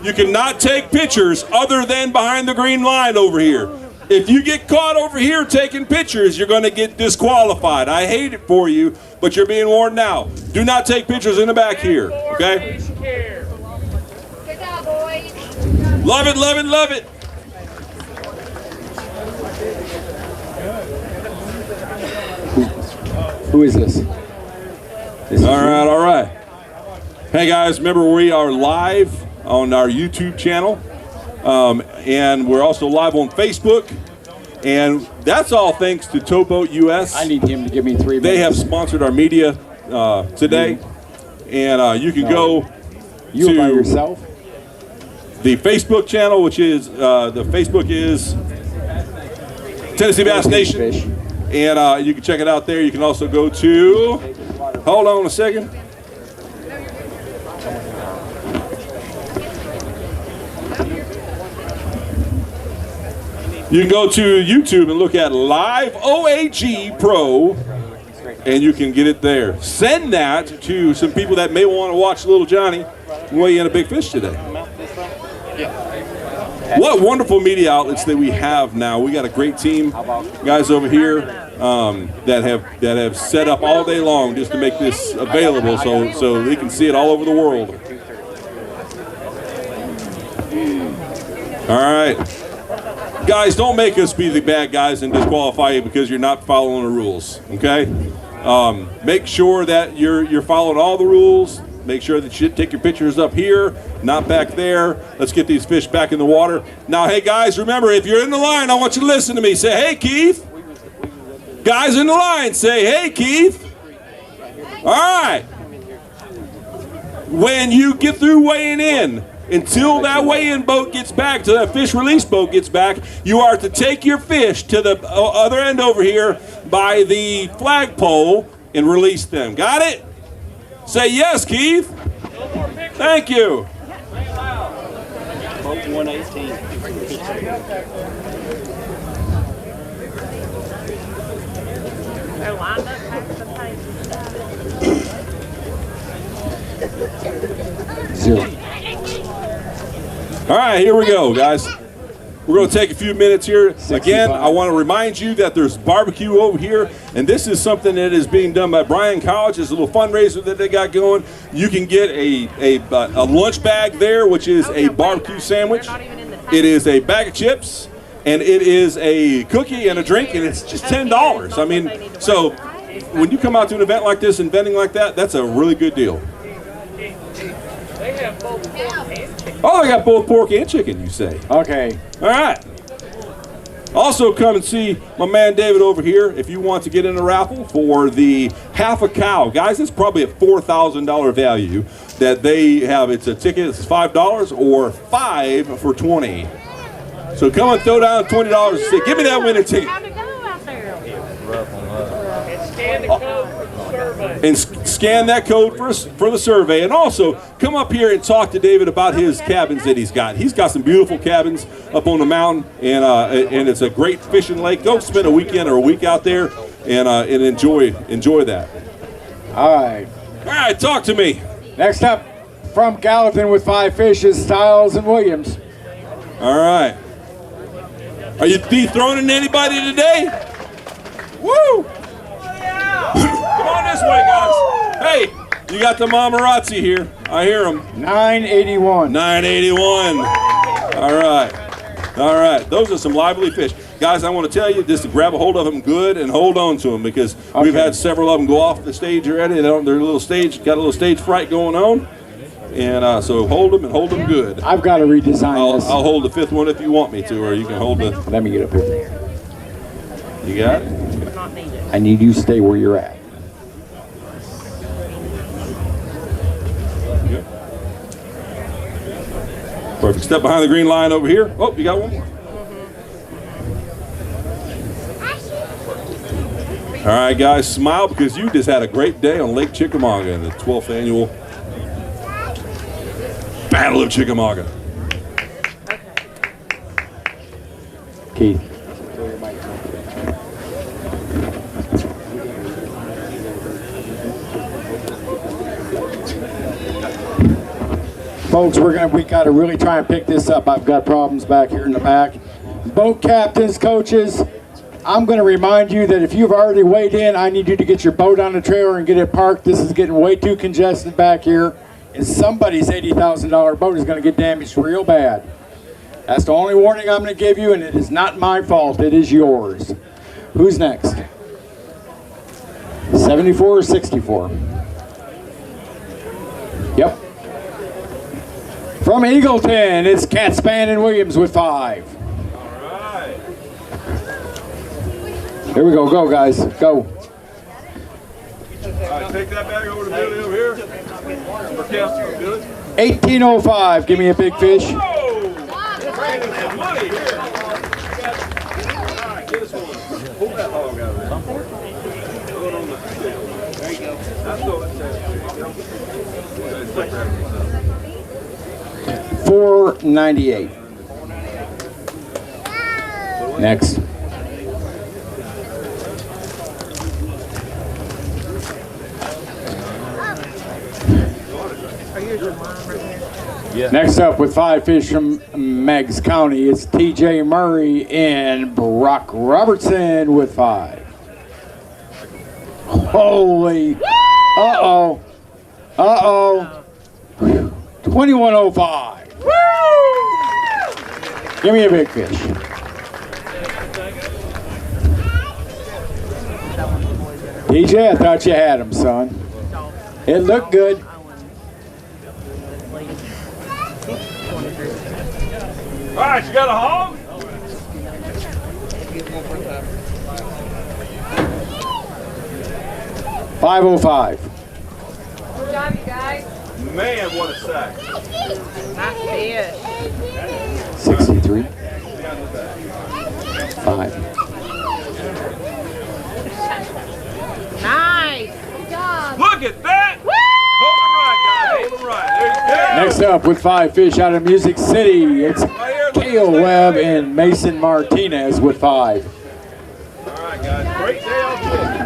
You cannot take pictures other than behind the green line over here. If you get caught over here taking pictures, you're going to get disqualified. I hate it for you, but you're being warned now. Do not take pictures in the back here, okay?
Good job, boys.
Love it, love it, love it.
Who is this?
All right. Hey, guys, remember we are live on our YouTube channel. And we're also live on Facebook, and that's all thanks to Towboat US.
I need him to give me 3 minutes.
They have sponsored our media today, and you can go
you
to
by yourself.
The Facebook channel, which is the Facebook is Tennessee Bass Nation, and you can check it out there. You can also go to. Hold on a second. You can go to YouTube and look at Live OAG Pro, and you can get it there. Send that to some people that may want to watch Little Johnny weigh in a big fish today. What wonderful media outlets that we have now. We got a great team, guys over here that have set up all day long just to make this available, so they can see it all over the world. All right. Guys, don't make us be the bad guys and disqualify you because you're not following the rules, okay? Make sure that you're following all the rules. Make sure that you take your pictures up here, not back there. Let's get these fish back in the water. Now, hey, guys, remember, if you're in the line, I want you to listen to me. Say, hey, Keith. Guys in the line, say, hey, Keith. All right. When you get through weighing in, until that weigh-in boat gets back, till that fish release boat gets back, you are to take your fish to the other end over here by the flagpole and release them. Got it? Say yes, Keith. Thank you.
Boat 118.
They're lined up past the page.
0.
All right, here we go, guys. We're going to take a few minutes here. Again, I want to remind you that there's barbecue over here, and this is something that is being done by Bryan College. It's a little fundraiser that they got going. You can get a lunch bag there, which is a barbecue sandwich. It is a bag of chips, and it is a cookie and a drink, and it's just $10. I mean, so when you come out to an event like this and vending like that, that's a really good deal.
They have both pork and chicken.
Oh, they got both pork and chicken, you say?
Okay.
All right. Also, come and see my man David over here if you want to get in a raffle for the half a cow. Guys, it's probably a $4,000 value that they have. It's a ticket. It's $5 or 5 for 20. So come and throw down $20 and say, give me that winning ticket.
How'd it go out there?
And scan the code for the survey.
And scan that code for the survey. And also, come up here and talk to David about his cabins that he's got. He's got some beautiful cabins up on the mountain, and it's a great fishing lake. Go spend a weekend or a week out there and enjoy that.
All right.
All right, talk to me.
Next up, from Gallatin with 5 fishes, Stiles and Williams.
All right. Are you dethroning anybody today? Woo! Come on this way, guys. Hey, you got the Mamarazzi here. I hear them.
981.
981. All right. All right. Those are some lively fish. Guys, I want to tell you, just to grab a hold of them good and hold on to them, because we've had several of them go off the stage already. They're got a little stage fright going on. And so hold them and hold them good.
I've got to redesign this.
I'll hold the 5th one if you want me to, or you can hold the...
Let me get up here.
You got it?
I need you to stay where you're at.
Perfect. Step behind the green line over here. Oh, you got one more. All right, guys, smile because you just had a great day on Lake Chickamauga in the 12th annual Battle of Chickamauga.
Keith. Folks, we got to really try and pick this up. I've got problems back here in the back. Boat captains, coaches, I'm going to remind you that if you've already weighed in, I need you to get your boat on the trailer and get it parked. This is getting way too congested back here, and somebody's $80,000 boat is going to get damaged real bad. That's the only warning I'm going to give you, and it is not my fault. It is yours. Who's next? 74 or 64? Yep. From Eagleton, it's Cat Span and Williams with 5.
All right.
Here we go. Go, guys. Go.
All right, take that bag over to Billy over here. For Kelsey, Billy.
1805. Give me a big fish.
Whoa! Bringing some money here. All right, get us one. Pull that hog out of there. Throw it on the scale. There you go. That's good.
498. Next. Next up with 5 fish from Meigs County, it's TJ Murray and Brock Robertson with 5. Holy, uh-oh, 2105. Give me a big fish. TJ, I thought you had him, son. It looked good.
All right, you got a hog?
$505.
Good job, you guys.
Man, what a sack.
Nice fish.
63. 5.
Nice. Good job.
Look at that.
Woo!
Hold them right, guys. Hold them right. There you go.
Next up with 5 fish out of Music City, it's Cale Webb and Mason Martinez with 5.
All right, guys. Great day out there.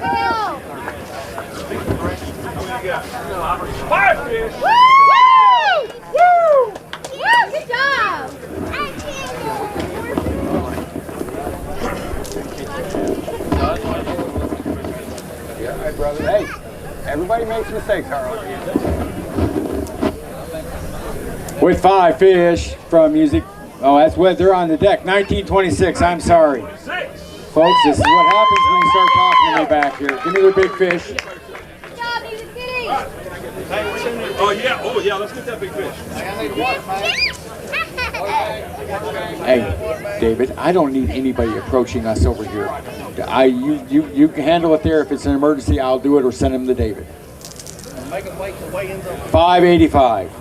How many you got? 5 fish.
Woo! Woo! Yeah, good job.
Hey, brother. Hey, everybody makes mistakes, Harlan. With 5 fish from Music. Oh, that's what they're on the deck. 1926. I'm sorry, folks. This is what happens when you start talking to me back here. Give me the big fish.
Good job, Music City.
Oh yeah. Let's get that big fish.
Hey, David. I don't need anybody approaching us over here. You can handle it there. If it's an emergency, I'll do it or send him to David. 585.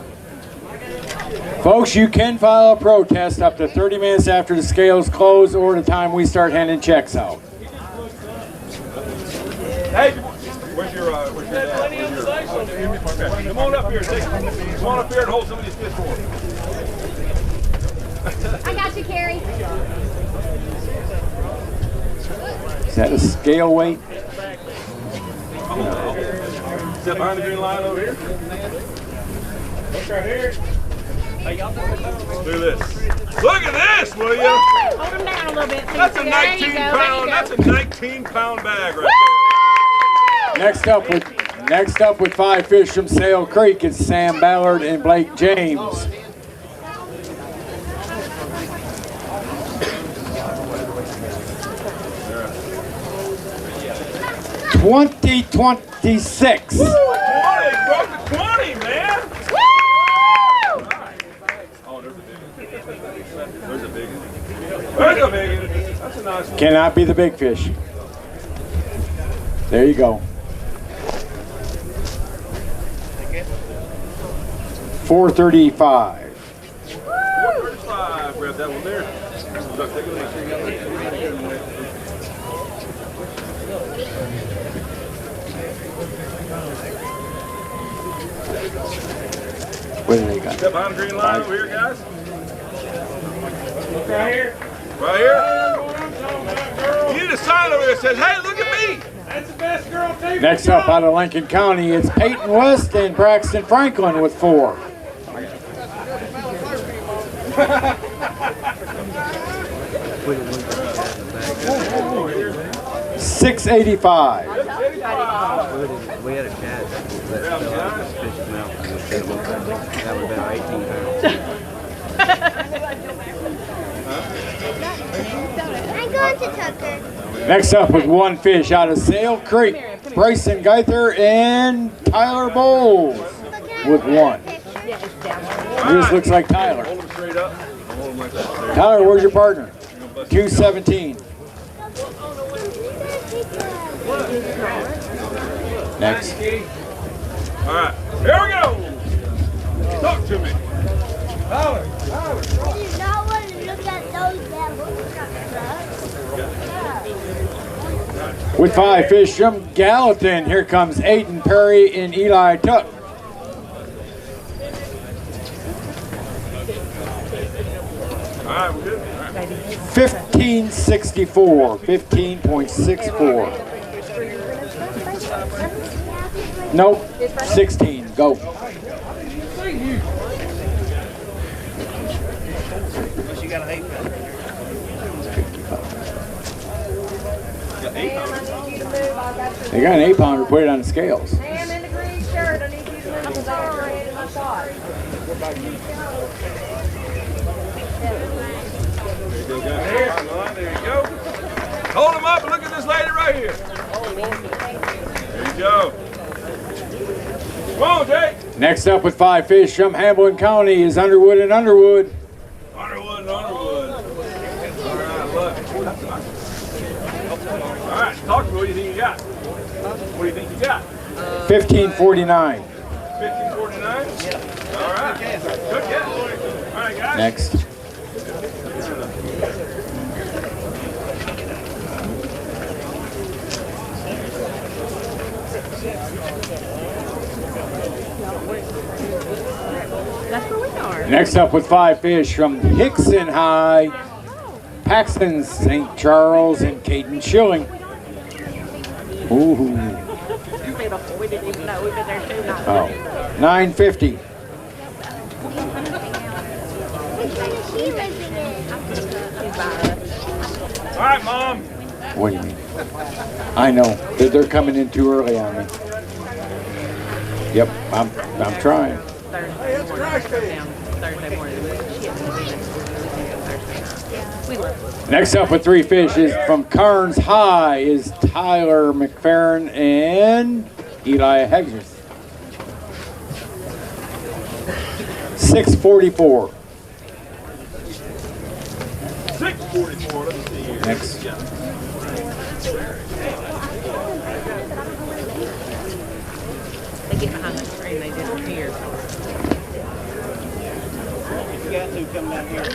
Folks, you can file a protest up to 30 minutes after the scales close or the time we start handing checks out.
Hey, where's your dad? Okay, come on up here. Come on up here and hold some of these fish for us.
I got you, Carrie.
Is that a scale weight?
Step behind the green line over here. Look right here. Look at this. Look at this, will you?
Hold him down a little bit.
That's a 19-pound. That's a 19-pound bag right there.
Next up with 5 fish from Sail Creek, it's Sam Ballard and Blake James. $20.26.
20, broke the 20, man. There's a big one. There's a big one. That's a nice one.
Cannot be the big fish. There you go. 435.
grab that one there. Look, take a look.
What do they got?
Step behind the green line over here, guys.
Right here.
Right here. You need a sign over there that says, hey, look at me.
That's the best girl team.
Next up out of Lincoln County, it's Peyton West and Braxton Franklin with 4. 685.
We had a cat that fell out of his fish's mouth and that would have been 18
I'm going to Tucker.
Next up with 1 fish out of Sale Creek, Bryson Geither and Tyler Bowles with 1. This looks like Tyler. Tyler, where's your partner? 217. Next.
All right, here we go. Talk to me.
I do not want to look at those devils.
With 5 fish from Gallatin, here comes Aiden Perry and Eli Tuck.
All right, we're good.
1564, 15.64. Nope, 16, go. They got an 8-pounder, put it on the scales.
Sam in the green shirt, I need you to move the ball in my shot.
There you go. Hold him up and look at this lady right here. There you go. Come on, Jake.
Next up with 5 fish from Hamilton County is Underwood and Underwood.
Underwood and Underwood. All right, look. All right, talk to me. What do you think you got? What do you think you got?
1549.
1549? All right. Good catch. All right, guys.
Next.
That's where we are.
Next up with 5 fish from Hickson High, Paxton, St. Charles, and Caden Schilling. Ooh.
We didn't even know we've been there 2 nights.
Oh. 950.
All right, Mom.
What do you mean? I know. They're coming in too early on me. Yep, I'm trying.
Thursday morning. We love it.
Next up with 3 fish is from Carnes High is Tyler McFerrin and Eli Hegers. 644.
644. Let me see here.
Next.
They get behind the screen, they disappear.
You got to come down here.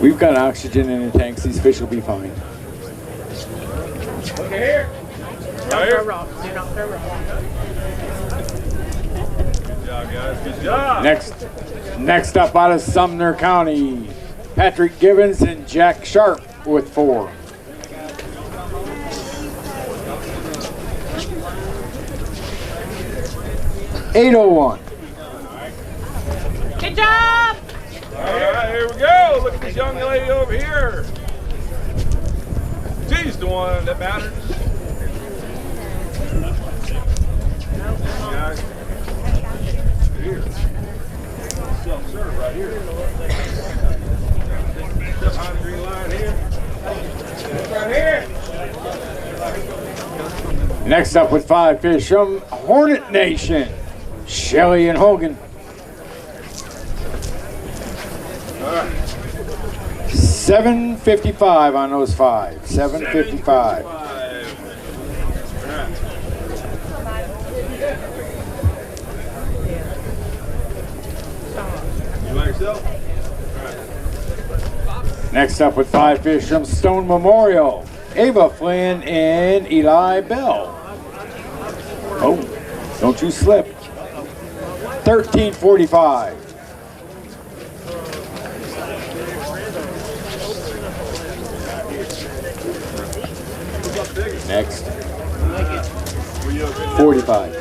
We've got oxygen in the tanks. These fish will be fine.
Look here.
Don't throw rocks. Do not throw rocks.
Good job, guys. Good job.
Next up out of Sumner County, Patrick Gibbons and Jack Sharp with 4. $801.
Good job!
All right, here we go. Look at this young lady over here. She's the one that matters. Guys. Here. Self-serve right here. Step behind the green line here. Right here.
Next up with 5 fish from Hornet Nation, Shelly and Hogan.
All right.
$7.55 on those 5. $7.55.
You by yourself?
Next up with 5 fish from Stone Memorial, Ava Flynn and Eli Bell. Oh, don't you slip. $13.45. Next. 45.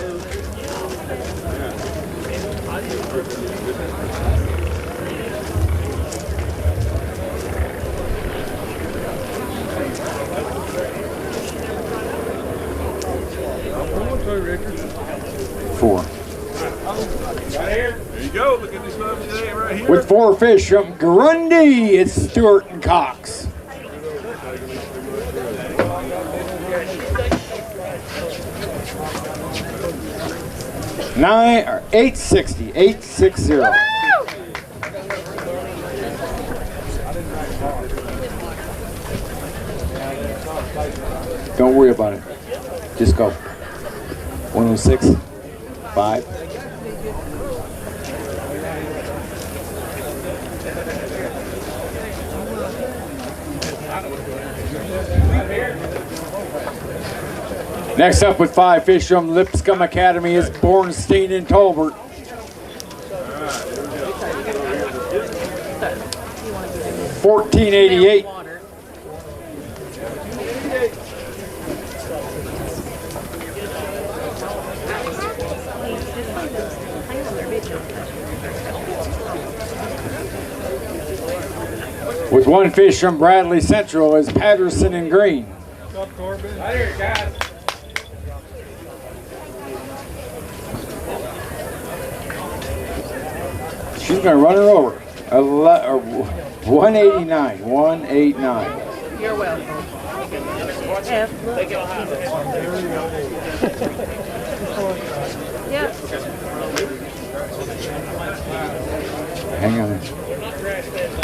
Four.
There you go. Look at this one today right here.
With 4 fish from Grundy, it's Stewart and Cox. $860. Don't worry about it. Just go. 106. 5. Next up with 5 fish from Lipscomb Academy is Bornstein and Tolbert. $14.88. With 1 fish from Bradley Central is Patterson and Green.
Right here, guys.
She's going to run her over. 189. 189.
You're welcome. Yep.
Hang on.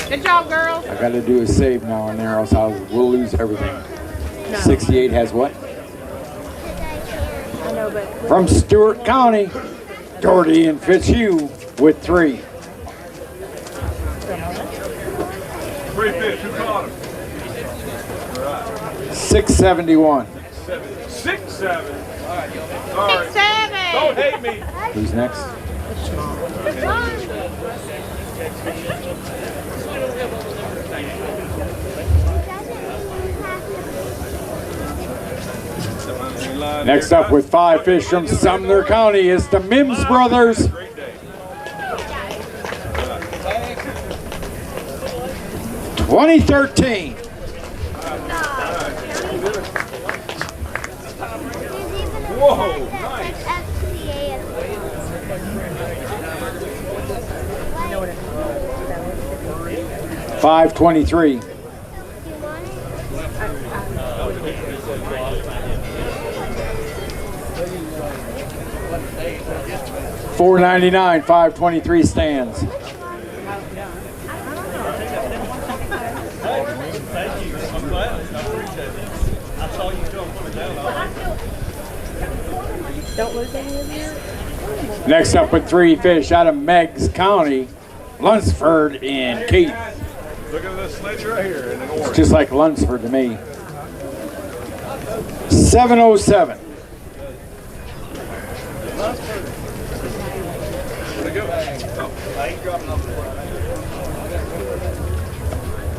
Good job, girls.
I got to do a save now and there, else we'll lose everything.
No.
68 has what?
I know, but
From Stewart County, Doherty and Fitzhugh with 3.
3 fish. Who caught him?
$6.71.
6, 7. All right.
6, 7.
Don't hate me.
Who's next? Next up with 5 fish from Sumner County is the Mims brothers. $20.13.
Whoa, nice.
$5.23. $4.99. $5.23 stands.
Thank you. I'm glad. I appreciate it. I saw you coming down.
Don't lose any of you.
Next up with 3 fish out of Meigs County, Lunsford and Keith.
Look at this sledge right here in the orange.
It's just like Lunsford to me. $7.07.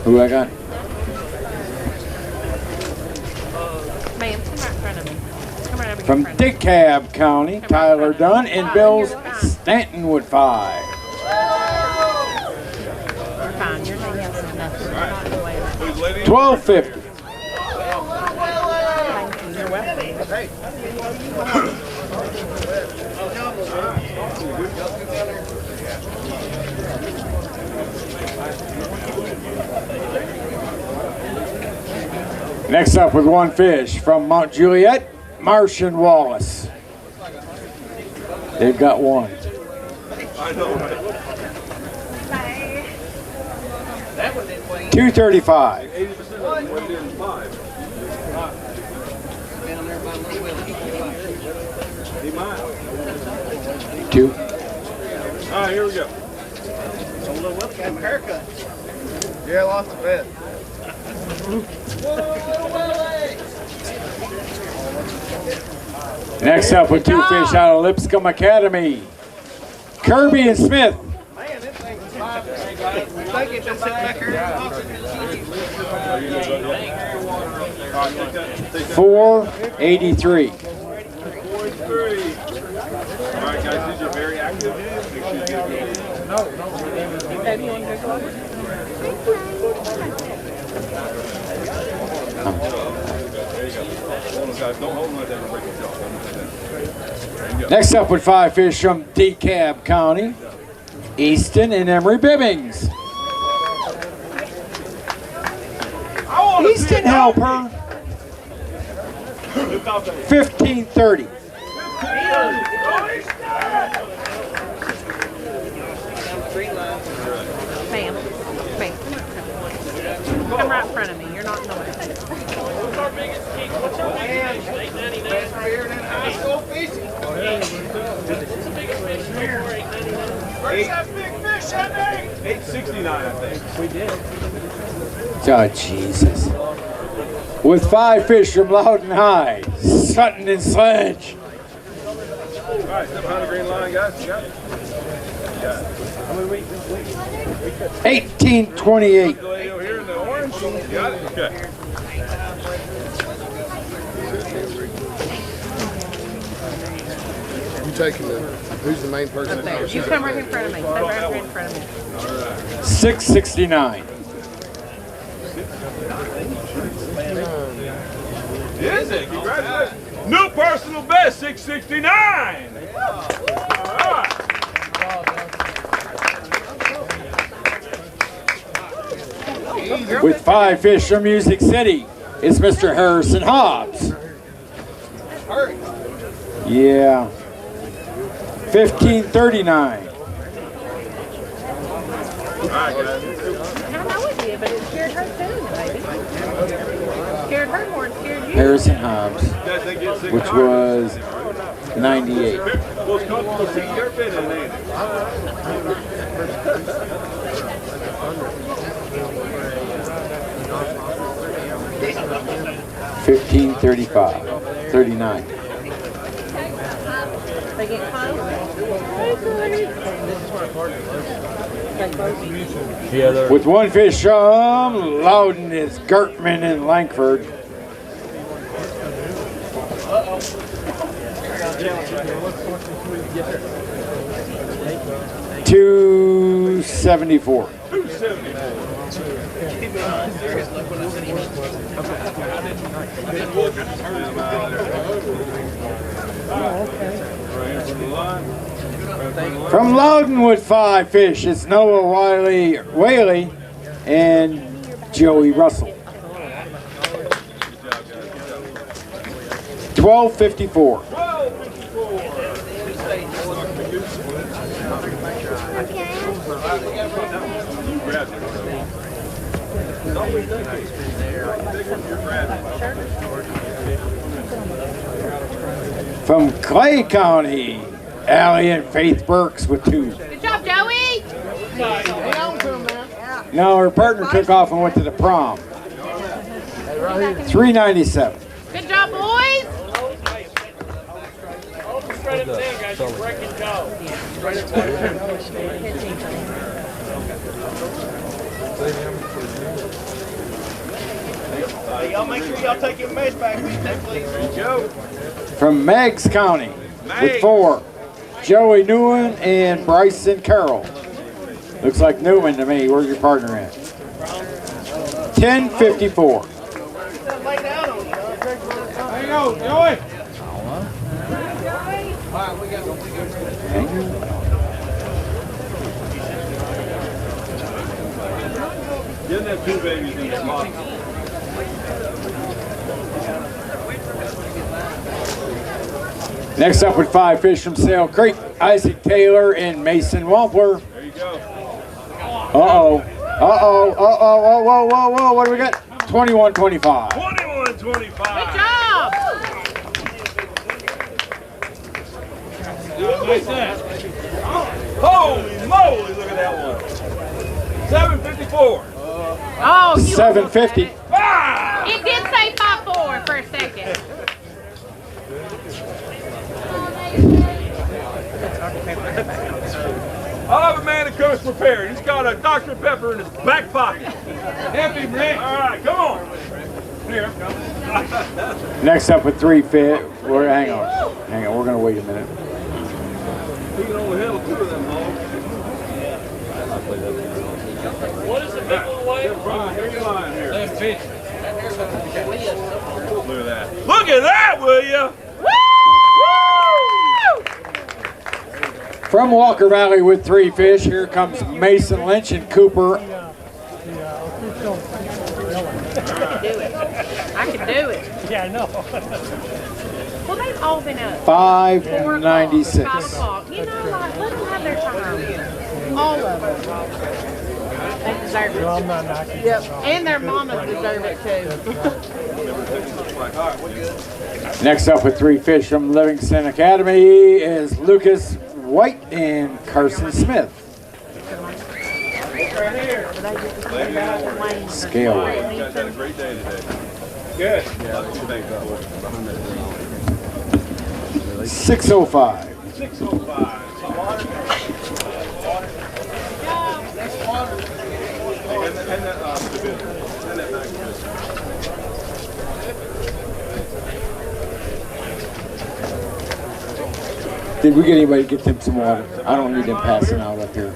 Who I got?
Ma'am, come right in front of me. Come right over here
From
in front of me.
DeKalb County, Tyler Dunn and Bill Stanton with 5.
You're fine. You're not yelling enough. You're not in the way.
$12.50.
Thank you. You're welcome.
Next up with 1 fish from Mount Juliet, Martian Wallace. They've got 1.
I know, right?
That was it, Queen.
235.
80% of them in 5. He might.
2.
All right, here we go.
Got my haircut. Yeah, I lost a bet.
Next up with 2 fish out of Lipscomb Academy, Kirby and Smith.
Man, this thing's 5. Thank you, just sitting back here.
483.
483. All right, guys, these are very active. Make sure you get them.
Baby, you want to go on?
Next up with 5 fish from DeKalb County, Easton and Emery Bibbings. Easton helper, 1530.
Ma'am. Ma'am. Come right in front of me. You're not in the way.
Best beer in high school fishing. Where's that big fish, Henry?
869, I think. We did.
Oh, Jesus. With 5 fish from Loudon High, Sutton and Sledge.
All right, step behind the green line, guys. You got it? Yeah.
1828.
The lady over here in the orange. You got it? Okay.
You taking the, who's the main person?
Up there. You come right in front of me. Stay right here in front of me.
669.
Is it? Congratulations. New personal best, 669. All right.
With 5 fish from Music City, it's Mr. Harrison Hobbs. Yeah. 1539.
I know it did, but it scared her too, baby. Scared her more than scared you.
Harrison Hobbs, which was 98.
Most comfortable seat you ever been in, ain't it?
1535. 39.
They get close.
With 1 fish from Loudon is Gertman and Langford. $274. From Loudon with 5 fish, it's Noah Whaley and Joey Russell. 1254. From Clay County, Allie and Faith Burks with 2.
Good job, Joey.
No, her partner took off and went to the prom. 397.
Good job, boys.
Spread them down, guys. You're breaking jaws.
Y'all make sure y'all take your mesh back with you, please. There you go.
From Meigs County with 4. Joey Newman and Bryson Carroll. Looks like Newman to me. Where's your partner at? 1054.
Lay down on you.
There you go, Joey.
Getting that 2 babies in the box.
Next up with 5 fish from Sail Creek, Isaac Taylor and Mason Wampler.
There you go.
Uh-oh. Whoa. What do we got? 21-25.
21-25.
Good job.
Like that. Holy moly, look at that one. 754.
Oh,
750.
It did say 5-4 for a second.
I love a man that comes prepared. He's got a Dr. Pepper in his back pocket. Help him, Rick. All right, come on. Here.
Next up with 3 fish. Hang on. We're going to wait a minute.
He can only handle 2 of them, Hall.
What is the big one weigh?
Here's your line here.
750.
Look at that. Look at that, will you?
From Walker Valley with 3 fish, here comes Mason Lynch and Cooper.
I can do it.
Yeah, I know.
Well, they've all been up.
596.
5 o'clock. You know, like, let them have their time. All of them. They deserve it.
I'm not knocking.
Yep. And their mamas deserve it too.
Next up with 3 fish from Livingston Academy is Lucas White and Carson Smith. Scale weight.
You guys had a great day today. Good.
605.
605.
Did we get anybody to get them some water? I don't need them passing out up here.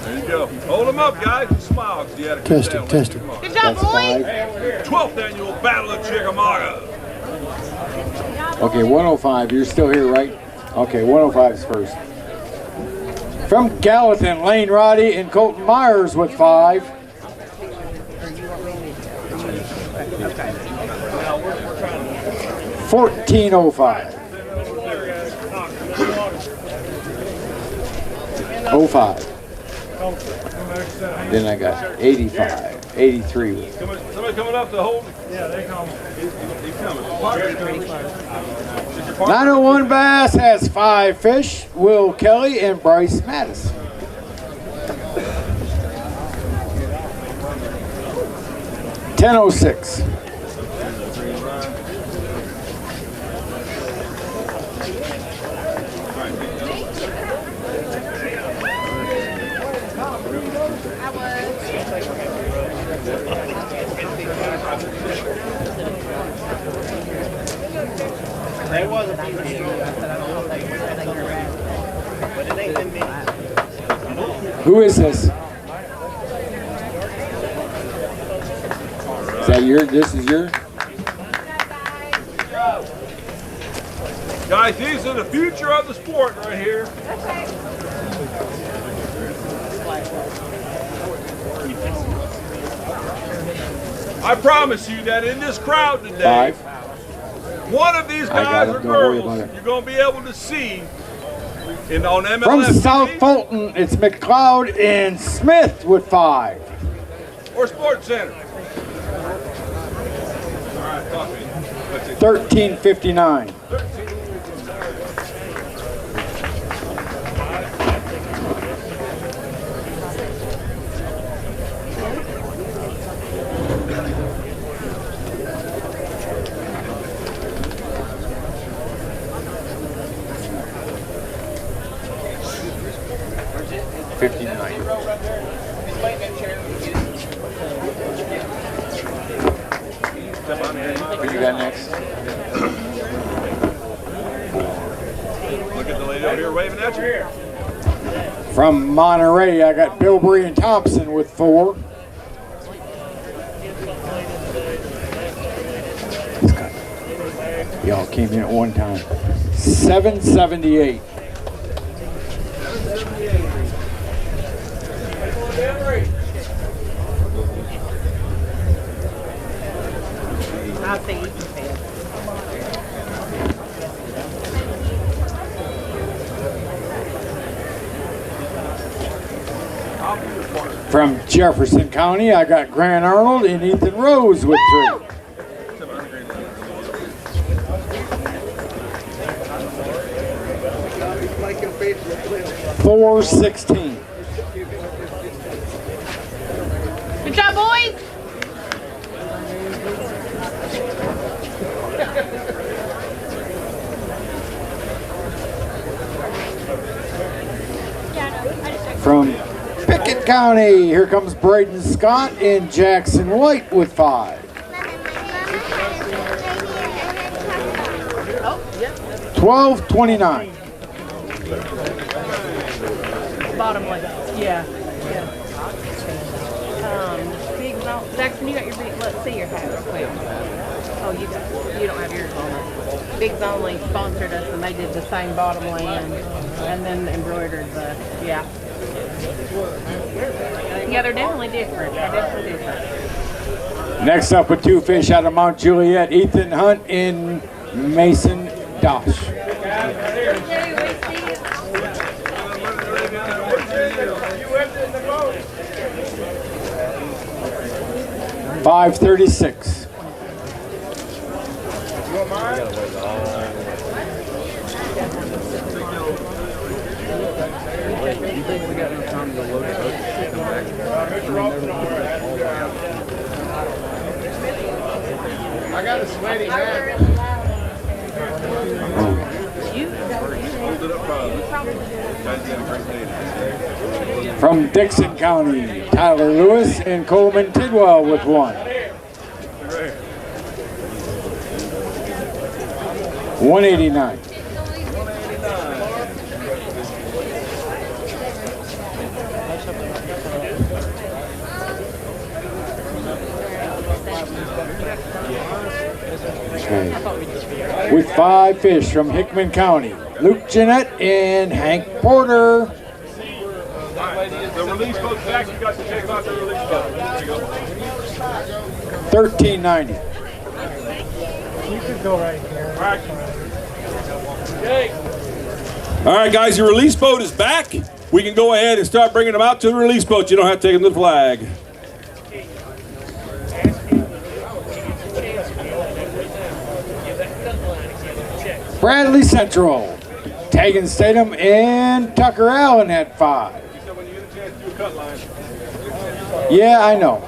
There you go. Hold them up, guys. And smile. 'Cause you had a good
Testing,
day.
testing.
Good job, boys.
12th annual Battle of Chickamauga.
Okay, 105. You're still here, right? Okay, 105 is first. From Gallatin, Lane Roddy and Colton Myers with 5. $14.05. 05. Then I got 85, 83.
Somebody coming up to hold? Yeah, they come. He's coming.
901 Bass has 5 fish. Will Kelly and Bryce Mattis. $10.06.
There was a few here. I said I don't know if they were back. But it ain't been me.
Who is this? Is that your? This is your?
Guys, these are the future of the sport right here. I promise you that in this crowd today,
5.
one of these guys or girls you're going to be able to see on MLS.
From South Fulton, it's McLeod and Smith with 5.
Or Sports Center. All right, talk to me.
$13.59. What you got next?
Look at the lady over here waving at you.
From Monterey, I got Bilbrey and Thompson with 4. Y'all came in at one time. 778.
I think you can tell.
From Jefferson County, I got Grant Arnold and Ethan Rose with 3. $416.
Good job, boys.
From Pickett County, here comes Braden Scott and Jackson White with 5. 1229.
Bottom left. Yeah. Big zone. Jackson, you got your big. Let's see your hat real quick. Oh, you don't have yours on it. Big's Only sponsored us, and they did the same bottom land, and then embroidered the. Yeah. Yeah, they're definitely different. They're definitely different.
Next up with 2 fish out of Mount Juliet, Ethan Hunt and Mason Dosh. $536.
I got a sweaty hat.
From Dixon County, Tyler Lewis and Coleman Tidwell with 1. 189. Okay. With 5 fish from Hickman County, Luke Jeanette and Hank Porter.
The release boat's back. You guys can take out the release boat. There you go.
$13.90.
You could go right here.
All right, guys, your release boat is back. We can go ahead and start bringing them out to the release boat. You don't have to take them to the flag.
Bradley Central, Tegan Statham and Tucker Allen at 5. Yeah, I know.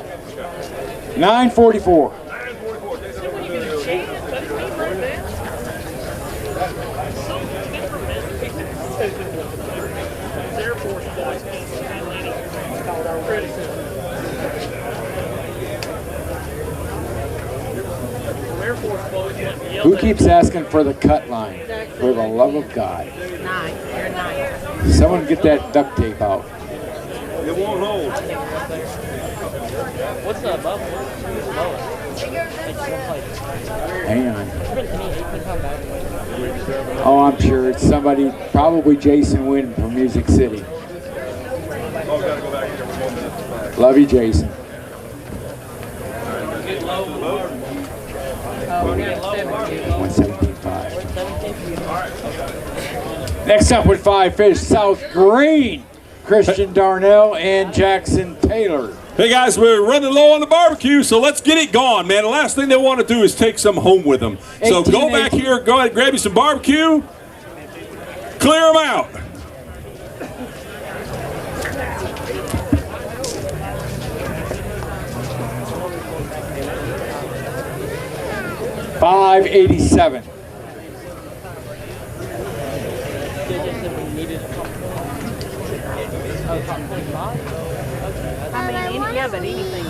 944. Who keeps asking for the cut line? For the love of God. Someone get that duct tape out.
It won't hold.
What's the above?
Hang on. Oh, I'm sure it's somebody, probably Jason Wynn from Music City. Love you, Jason. 117.5. Next up with 5 fish, South Green, Christian Darnell and Jackson Taylor.
Hey guys, we're running low on the barbecue, so let's get it going, man. The last thing they want to do is take some home with them. So go back here, go ahead and grab you some barbecue, clear them out.
$587.
I mean, yeah, but anything's going to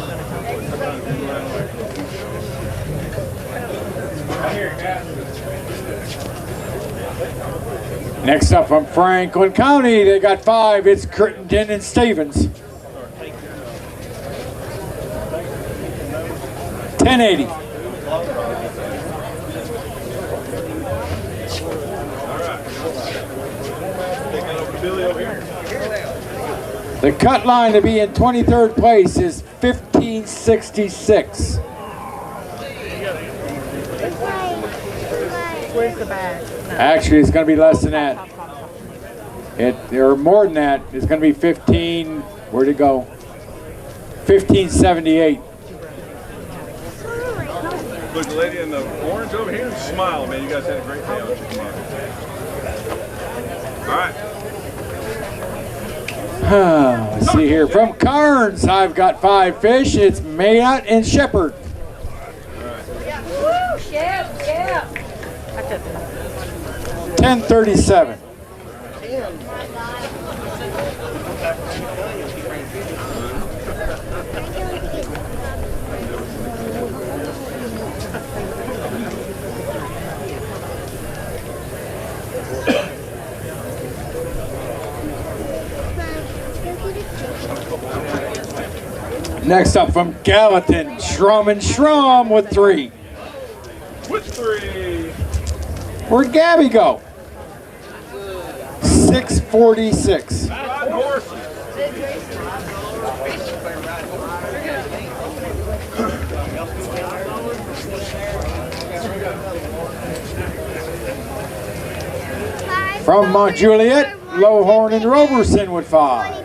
Next up from Franklin County, they got 5. It's Crittenden and Stevens. $10.80. The cut line to be in 23rd place is 1566.
Where's the bag?
Actually, it's going to be less than that. Or more than that. It's going to be 15. Where'd it go? 1578.
Look, the lady in the orange over here, smile, man. You guys had a great day on Chickamauga. All right.
Let's see here. From Carnes, I've got 5 fish. It's Mayotte and Shepherd. 1037. Next up from Gallatin, Shrum and Shrum with 3.
With 3.
Where'd Gabby go? 646. From Mount Juliet, Lowhorn and Roberson with 5.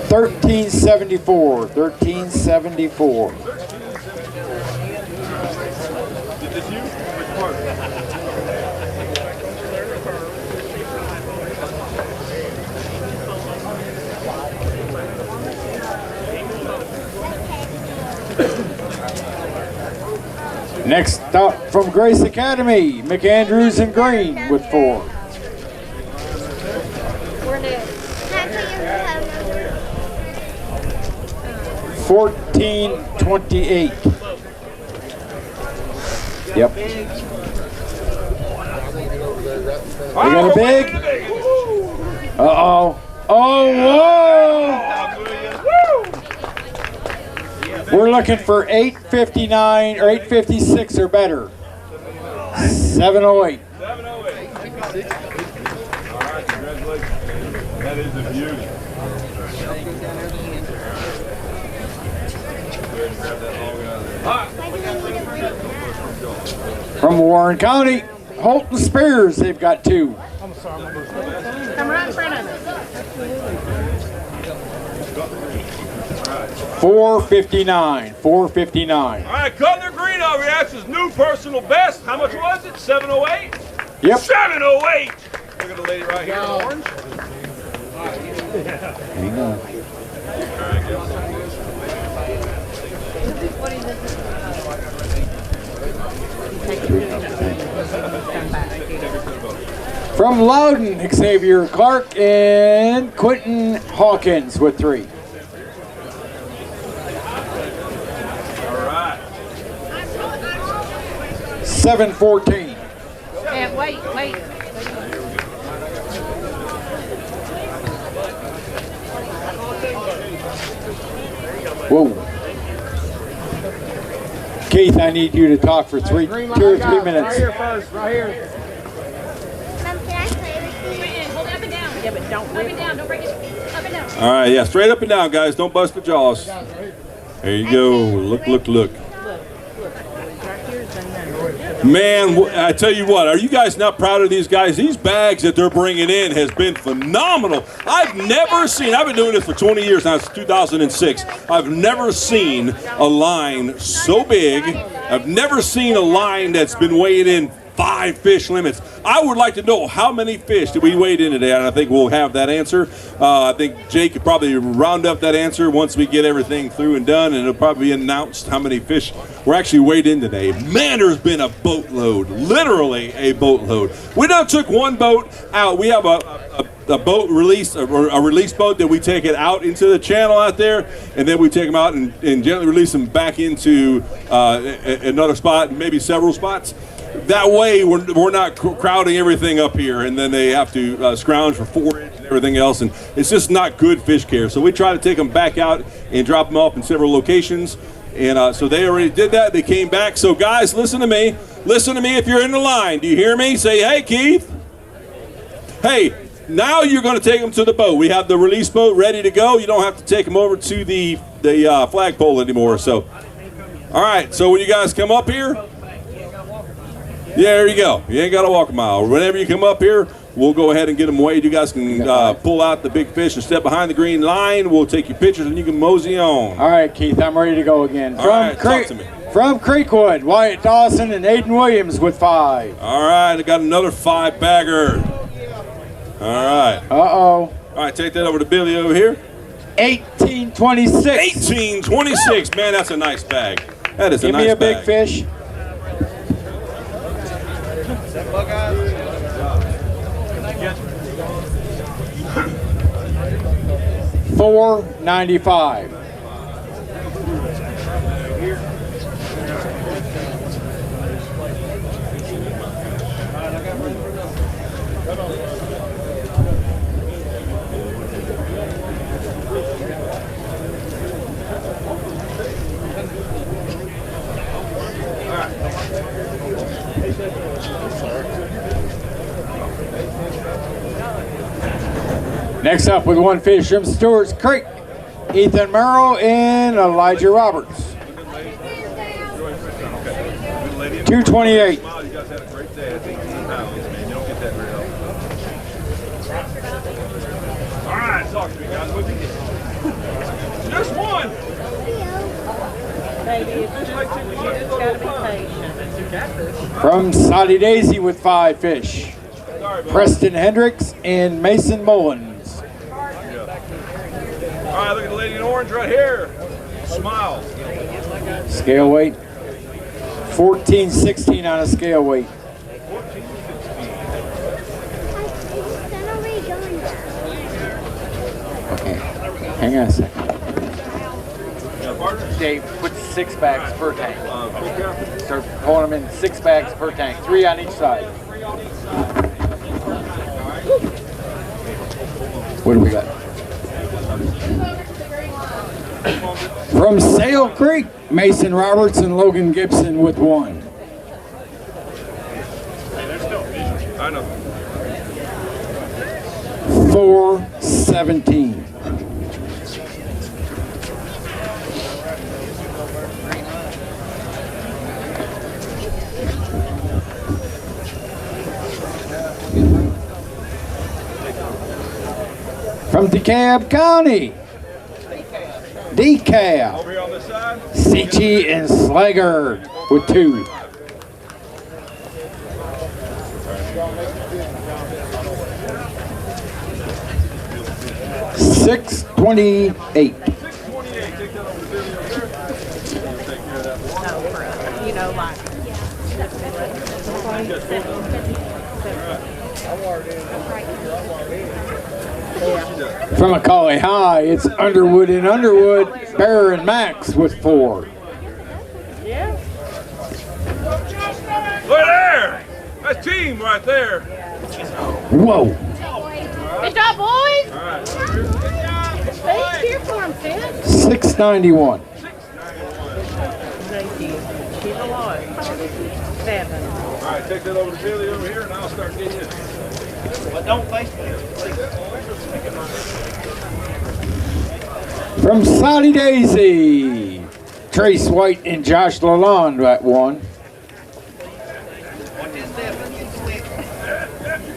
$13.74. Next up from Grace Academy, McAndrews and Green with 4. $14.28. Yep. We got a big. Uh-oh. Oh, whoa! We're looking for 859 or 856 or better. 708.
708. All right, congratulations. That is a beauty.
From Warren County, Holton Spears, they've got 2.
Come right in front of us.
$4.59. $4.59.
All right, Cutler Green over here. That's his new personal best. How much was it? 708?
Yep.
708. Look at the lady right here in orange.
There you go. From Loudon, Xavier Clark and Quentin Hawkins with 3.
All right.
714.
Yeah, wait.
Whoa. Keith, I need you to talk for 2 or 3 minutes.
Right here first, right here.
Hold up and down. Yeah, but don't up and down. Don't break it. Up and down.
All right, yeah, straight up and down, guys. Don't bust the jaws. There you go. Look. Man, I tell you what, are you guys not proud of these guys? These bags that they're bringing in has been phenomenal. I've never seen, I've been doing this for 20 years now, it's 2006. I've never seen a line so big. I've never seen a line that's been weighing in 5 fish limits. I would like to know how many fish did we weigh in today, and I think we'll have that answer. I think Jake could probably round up that answer once we get everything through and done, and it'll probably be announced how many fish were actually weighed in today. Man, there's been a boatload, literally a boatload. We now took one boat out. We have a boat release, a release boat that we take it out into the channel out there, and then we take them out and gently release them back into another spot, maybe several spots. That way, we're not crowding everything up here, and then they have to scrounge for forage and everything else, and it's just not good fish care. So we try to take them back out and drop them off in several locations, and so they already did that. They came back. So guys, listen to me. Listen to me if you're in the line. Do you hear me? Say, hey, Keith. Hey, now you're going to take them to the boat. We have the release boat ready to go. You don't have to take them over to the flagpole anymore. So, all right. So when you guys come up here, yeah, there you go. You ain't got to walk a mile. Whenever you come up here, We'll go ahead and get them weighed. You guys can pull out the big fish and step behind the green line. We'll take your pictures and you can mosey on.
All right, Keith, I'm ready to go again.
All right, talk to me.
From Creekwood, Wyatt Dawson and Aiden Williams with 5.
All right, I got another 5-bagger. All right.
Uh-oh.
All right, take that over to Billy over here.
1826.
1826. Man, that's a nice bag. That is a nice bag.
Give me a big fish. $4.95. Next up with 1 fish from Stewart's Creek, Ethan Merrill and Elijah Roberts. 228.
You guys had a great day. That's 18 pounds, man. You don't get that very often. All right, talk to me, guys. What'd you get? Just one.
Baby, it's just gotta be patient.
From Soddy Daisy with 5 fish, Preston Hendricks and Mason Mullins.
All right, look at the lady in orange right here. Smile.
Scale weight, 14-16 on a scale weight. Okay, hang on a second. Dave, put 6 bags per tank. Start pulling them in 6 bags per tank, 3 on each side. What do we got? From Sail Creek, Mason Roberts and Logan Gibson with 1.
I know.
4.17. From DeKalb County, DeKalb,
Over here on this side.
Seachy and Slager with 2. $6.28.
You know, like.
From Macaulay High, it's Underwood and Underwood, Bear and Max with 4.
Yeah.
Look there. That's team right there.
Whoa.
Good job, boys.
All right.
Stay here for him, Finn.
$6.91.
Thank you. Keep alive. 7.
All right, take that over to Billy over here, and I'll start getting it. But don't face me.
From Soddy Daisy, Trace White and Josh Lalonde at 1.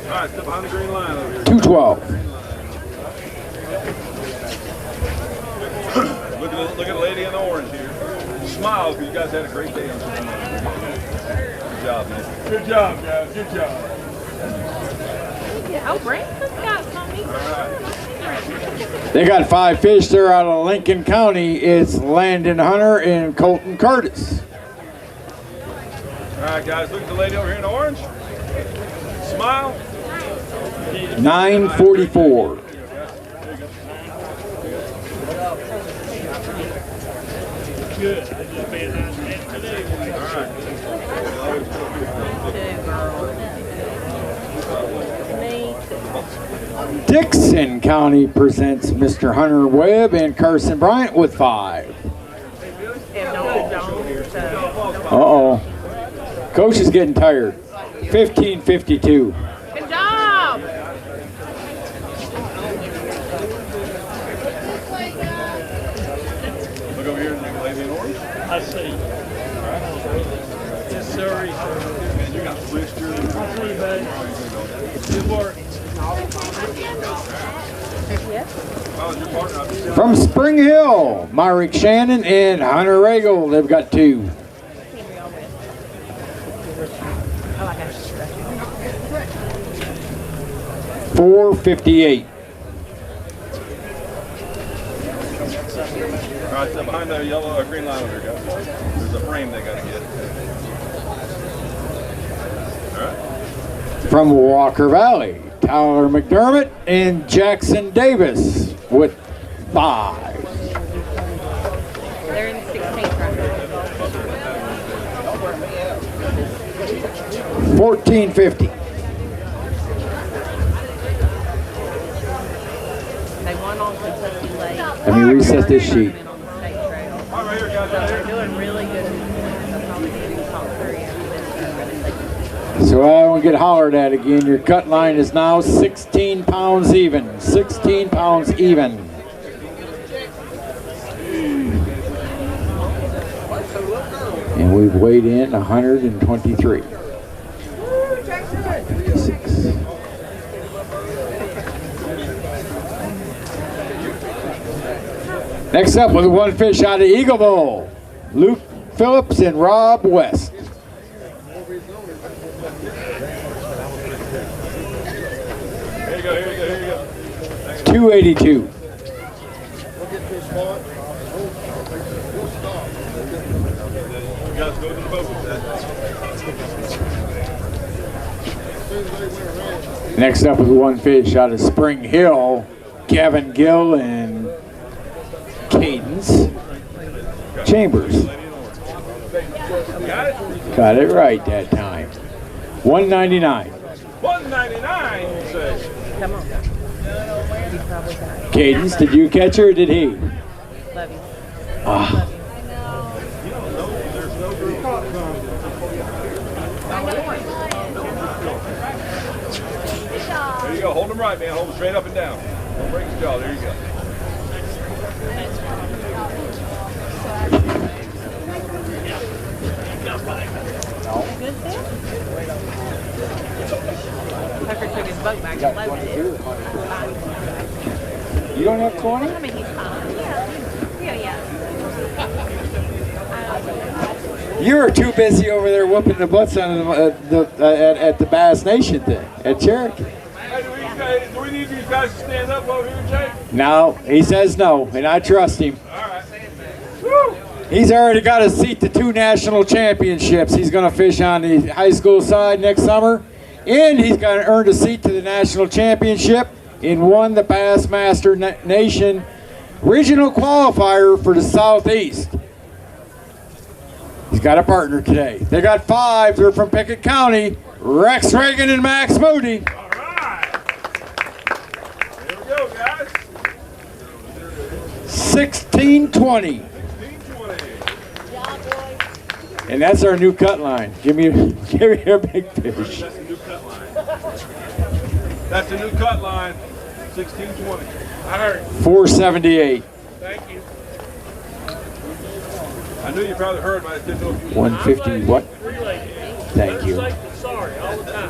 All right, step behind the green line over here.
212.
Look at the lady in the orange here. Smile, because you guys had a great day on Chickamauga. Good job, man. Good job, guys. Good job.
Oh, Branson's got something.
They got 5 fish there out of Lincoln County. It's Landon Hunter and Colton Curtis.
All right, guys, look at the lady over here in the orange. Smile.
944.
Good. I just made a nice hit today. All right.
Dixon County presents Mr. Hunter Webb and Carson Bryant with 5. Uh-oh. Coach is getting tired. 15:52.
Good job.
Look over here, the lady in orange.
I see.
Yes, sir.
Man, you got blisters.
I'll see you, buddy. Good work.
From Spring Hill, Myrick Shannon and Hunter Regal. They've got 2. $4.58.
All right, so behind the yellow or green line over here, guys. There's a frame they got to get. All right.
From Walker Valley, Tyler McDermott and Jackson Davis with 5.
They're in the 16th round.
$14.50.
They won on Kentucky Lake.
Let me reset this sheet.
They're doing really good. They'll probably be in the top 3 after this.
So I won't get hollered at again. Your cut line is now 16 pounds even. 16 pounds even. And we've weighed in 123. Next up with 1 fish out of Eagleville, Luke Phillips and Rob West.
Here you go, here you go, here you go.
282.
You guys go to the boat with that.
Next up with 1 fish out of Spring Hill, Gavin Gill and Cadence Chambers. Got it right that time. 199.
199, you say?
Come on. He probably got it.
Cadence, did you catch her or did he?
Love you.
Ah.
There you go. Hold them right, man. Hold them straight up and down. Don't break your jaw. There you go.
Good fish? Tucker took his boat back and loaded it.
You don't have 20?
I mean, he's fine. Yeah.
You were too busy over there whooping the butts on at the Bass Nation thing at Cherokee.
Hey, do we need these guys to stand up over here, Jay?
No, he says no, and I trust him.
All right.
He's already got a seat to 2 national championships. He's going to fish on the high school side next summer, and he's got earned a seat to the national championship and won the Bassmaster Nation regional qualifier for the Southeast. He's got a partner today. They got 5. They're from Pickett County. Rex Reagan and Max Moody.
All right. Here we go, guys.
1620. And that's our new cut line. Give me a big fish.
That's the new cut line. That's the new cut line. 1620. I heard.
478.
Thank you. I knew you probably heard, but I didn't know if you
150 what? Thank you.
Sorry, all the time.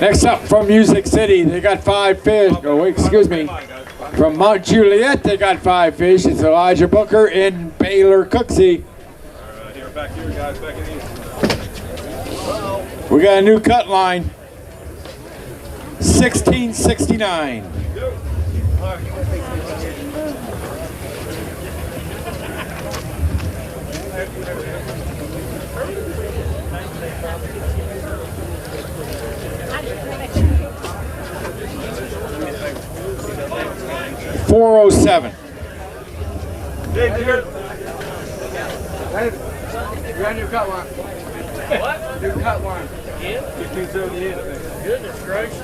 Next up from Music City, they got 5 fish. Oh, wait, excuse me. From Mount Juliet, they got 5 fish. It's Elijah Booker and Baylor Cooksey.
All right, here, back here, guys, back in here.
We got a new cut line. 1669. $407.
Jay, here.
You're on your cut line.
What?
New cut line.
Yeah?
1578, I think.
Goodness gracious.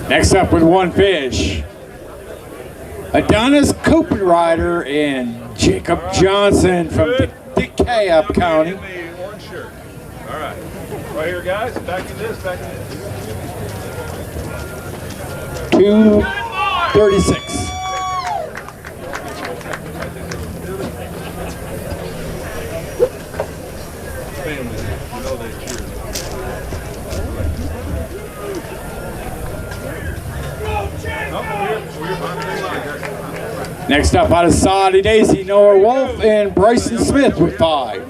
Next up with 1 fish. Adonis Copenrider and Jacob Johnson from DeKalb County.
Orange shirt. All right. Right here, guys. Back in this, back in this.
236. Next up out of Soddy Daisy, Noah Wolf and Bryson Smith with 5.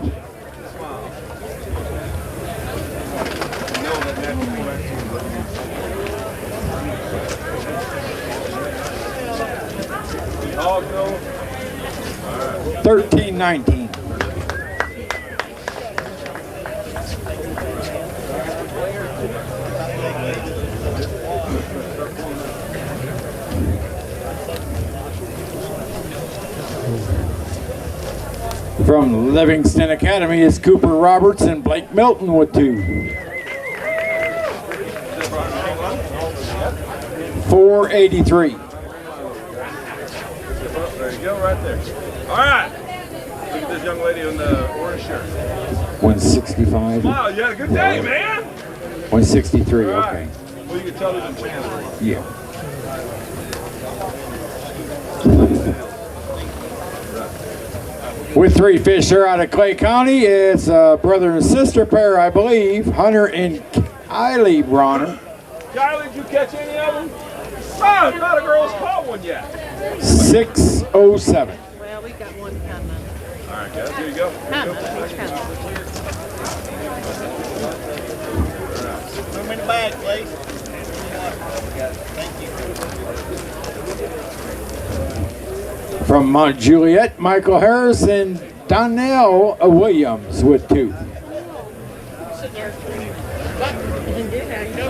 All go.
13-19. From Livingston Academy is Cooper Roberts and Blake Milton with 2. 483.
There you go, right there. All right. Look at this young lady in the orange shirt.
165.
Wow, you had a good day, man.
163,
All right.
okay.
Well, you can tell there's a chance.
Yeah. With 3 fish there out of Clay County, it's a brother and sister pair, I believe, Hunter and Kylie Bronner.
Kylie, did you catch any of them? Oh, not a girl's caught one yet.
607.
Well, we got one coming.
All right, guys, here you go.
Coming, he's coming.
Put them in the bag, please. Thank you.
From Mount Juliet, Michael Harris and Donnell Williams with 2.
All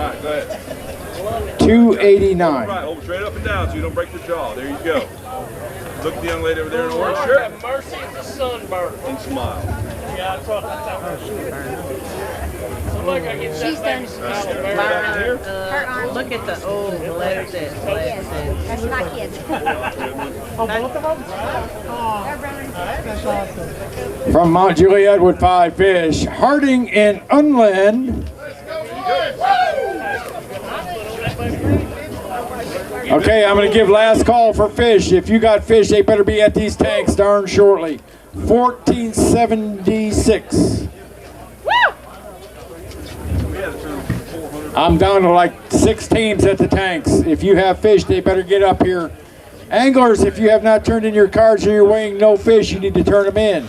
right, go ahead.
289.
All right, hold straight up and down so you don't break your jaw. There you go. Look at the young lady over there in the orange shirt.
Mercy, it's a sunburn.
And smile.
Yeah, I thought Look, I get
She's done. Look at the old letters.
That's my kids.
Oh, both of them?
From Mount Juliet with 5 fish, Harding and Unland. Okay, I'm going to give last call for fish. If you got fish, they better be at these tanks darn shortly. 1476. I'm down to like 6 teams at the tanks. If you have fish, they better get up here. Anglers, if you have not turned in your cards or you're weighing no fish, you need to turn them in.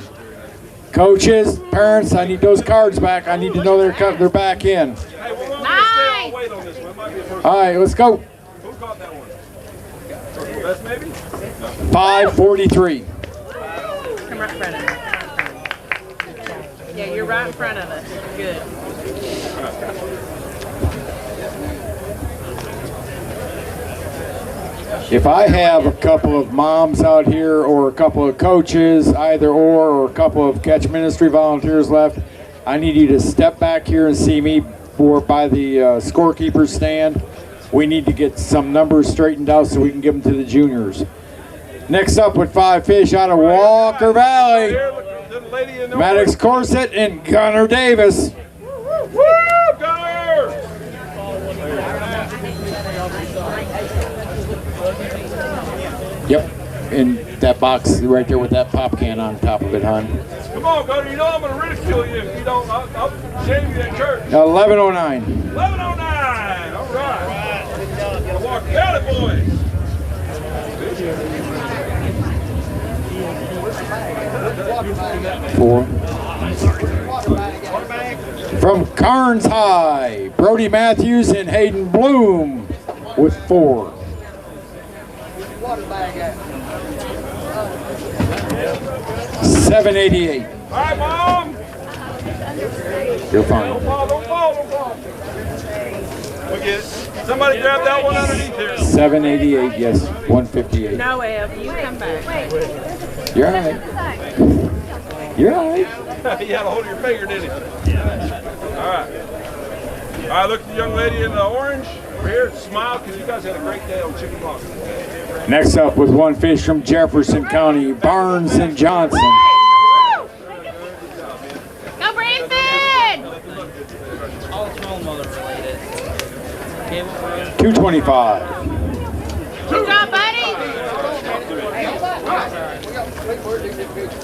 Coaches, parents, I need those cards back. I need to know they're back in. All right, let's go.
Who caught that one? Best maybe?
543.
Come right in front of us. Yeah, you're right in front of us. Good.
If I have a couple of moms out here or a couple of coaches, either or a couple of Catch Ministry volunteers left, I need you to step back here and see me by the scorekeeper stand. We need to get some numbers straightened out so we can give them to the juniors. Next up with 5 fish out of Walker Valley, Maddox Corset and Gunnar Davis.
Woo, Gunnar!
Yep, in that box right there with that pop can on top of it, hon.
Come on, Gunnar, you know I'm going to ridicule you if you don't. I'll shame you at church.
1109.
1109, all right. Walk Valley boys.
Four. From Carnes High, Brody Matthews and Hayden Bloom with 4. 788.
All right, Mom.
You're fine.
Don't fall. Look at it. Somebody grab that one underneath here.
788, yes. 158.
No, Ev, you come back.
You're all right. You're all right.
You had a hold of your finger, didn't you? All right. All right, look at the young lady in the orange over here. Smile, because you guys had a great day on Chickamauga.
Next up with 1 fish from Jefferson County, Barnes and Johnson.
Go Branson!
All smallmother related.
225.
Good job, buddy!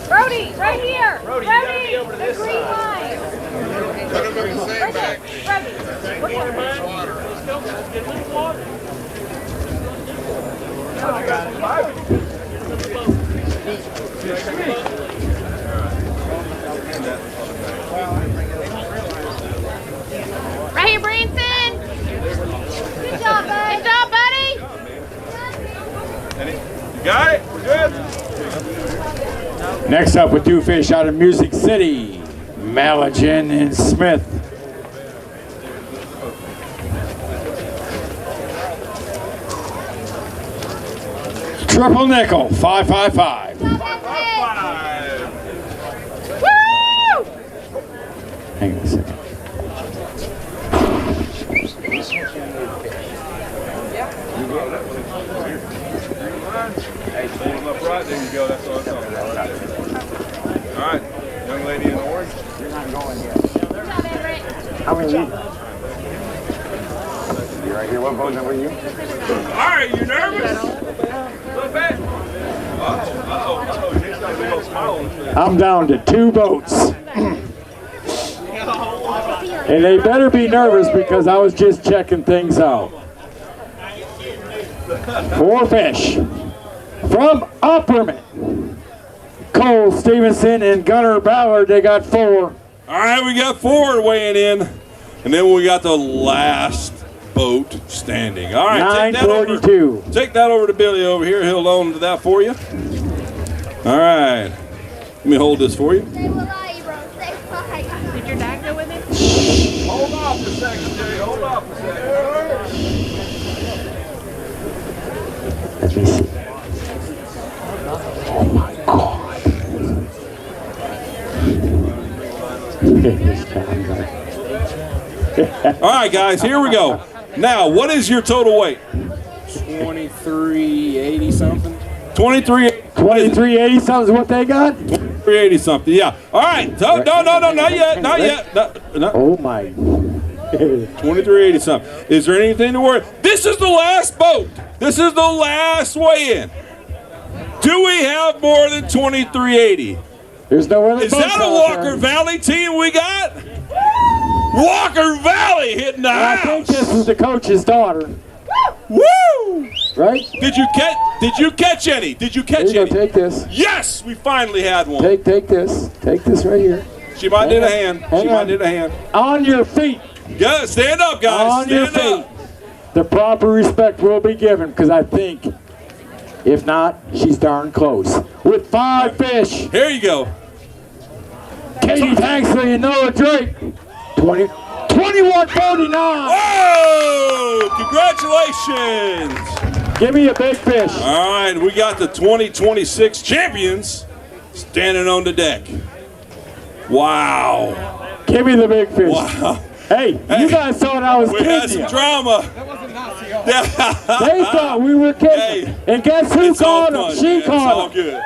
Brody, right here! Brody, the green line! Right there. Brody, look at her.
Next up with 2 fish out of Music City, Malagen and Smith. Triple nickel, 555. Hang on a second.
Hey, pull them up right, there you go, that's what I'm talking about right there. All right, young lady in orange. You're not going yet.
How many are you?
You right here, what boat number are you?
All right, you nervous? A little bit?
I'm down to 2 boats. And they better be nervous because I was just checking things out. 4 fish from Upperman. Cole Stevenson and Gunnar Ballard, they got 4.
All right, we got 4 weighing in. And then we got the last boat standing. All right, take that over to Billy over here. He'll loan to that for you. All right. Let me hold this for you.
Did your dad go with him?
Hold off for a second, Jerry. Hold off for a second.
Let me see. Oh my God.
All right, guys, here we go. Now, what is your total weight?
2380 something.
2380 something is what they got?
2380 something, yeah. All right, no, not yet, not yet. No.
Oh my.
2380 something. Is there anything to worry? This is the last boat. This is the last weigh-in. Do we have more than 2380?
There's no other.
Is that a Walker Valley team we got? Walker Valley hitting the house.
I think this is the coach's daughter.
Woo!
Right?
Did you catch any? Did you catch any?
Take this.
Yes, we finally had one.
Take this. Take this right here.
She might need a hand. She might need a hand.
On your feet.
Yeah, stand up, guys.
On your feet. The proper respect will be given because I think, if not, she's darn close. With 5 fish.
Here you go.
Katie Tanksley and Noah Drake. 2149.
Whoa! Congratulations.
Give me a big fish.
All right, we got the 2026 champions standing on the deck. Wow.
Give me the big fish.
Wow.
Hey, you guys thought I was kidding.
We had some drama.
They thought we were kidding.
Hey,
and guess who caught him? She caught him.
It's all good.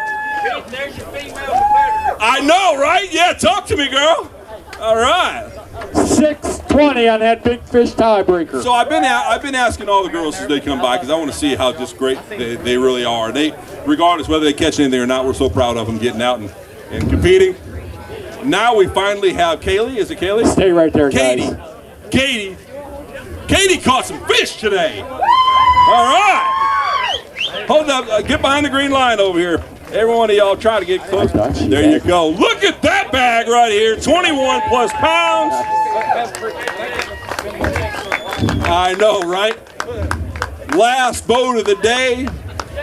There's your female competitor.
I know, right? Yeah, talk to me, girl. All right.
620 on that big fish tiebreaker.
So I've been asking all the girls as they come by because I want to see how just great they really are. They, regardless whether they catch anything or not, we're so proud of them getting out and competing. Now we finally have Kaylee. Is it Kaylee?
Stay right there, guys.
Katie caught some fish today. All right. Hold up. Get behind the green line over here. Every one of y'all try to get close. There you go. Look at that bag right here. 21 plus pounds. I know, right? Last boat of the day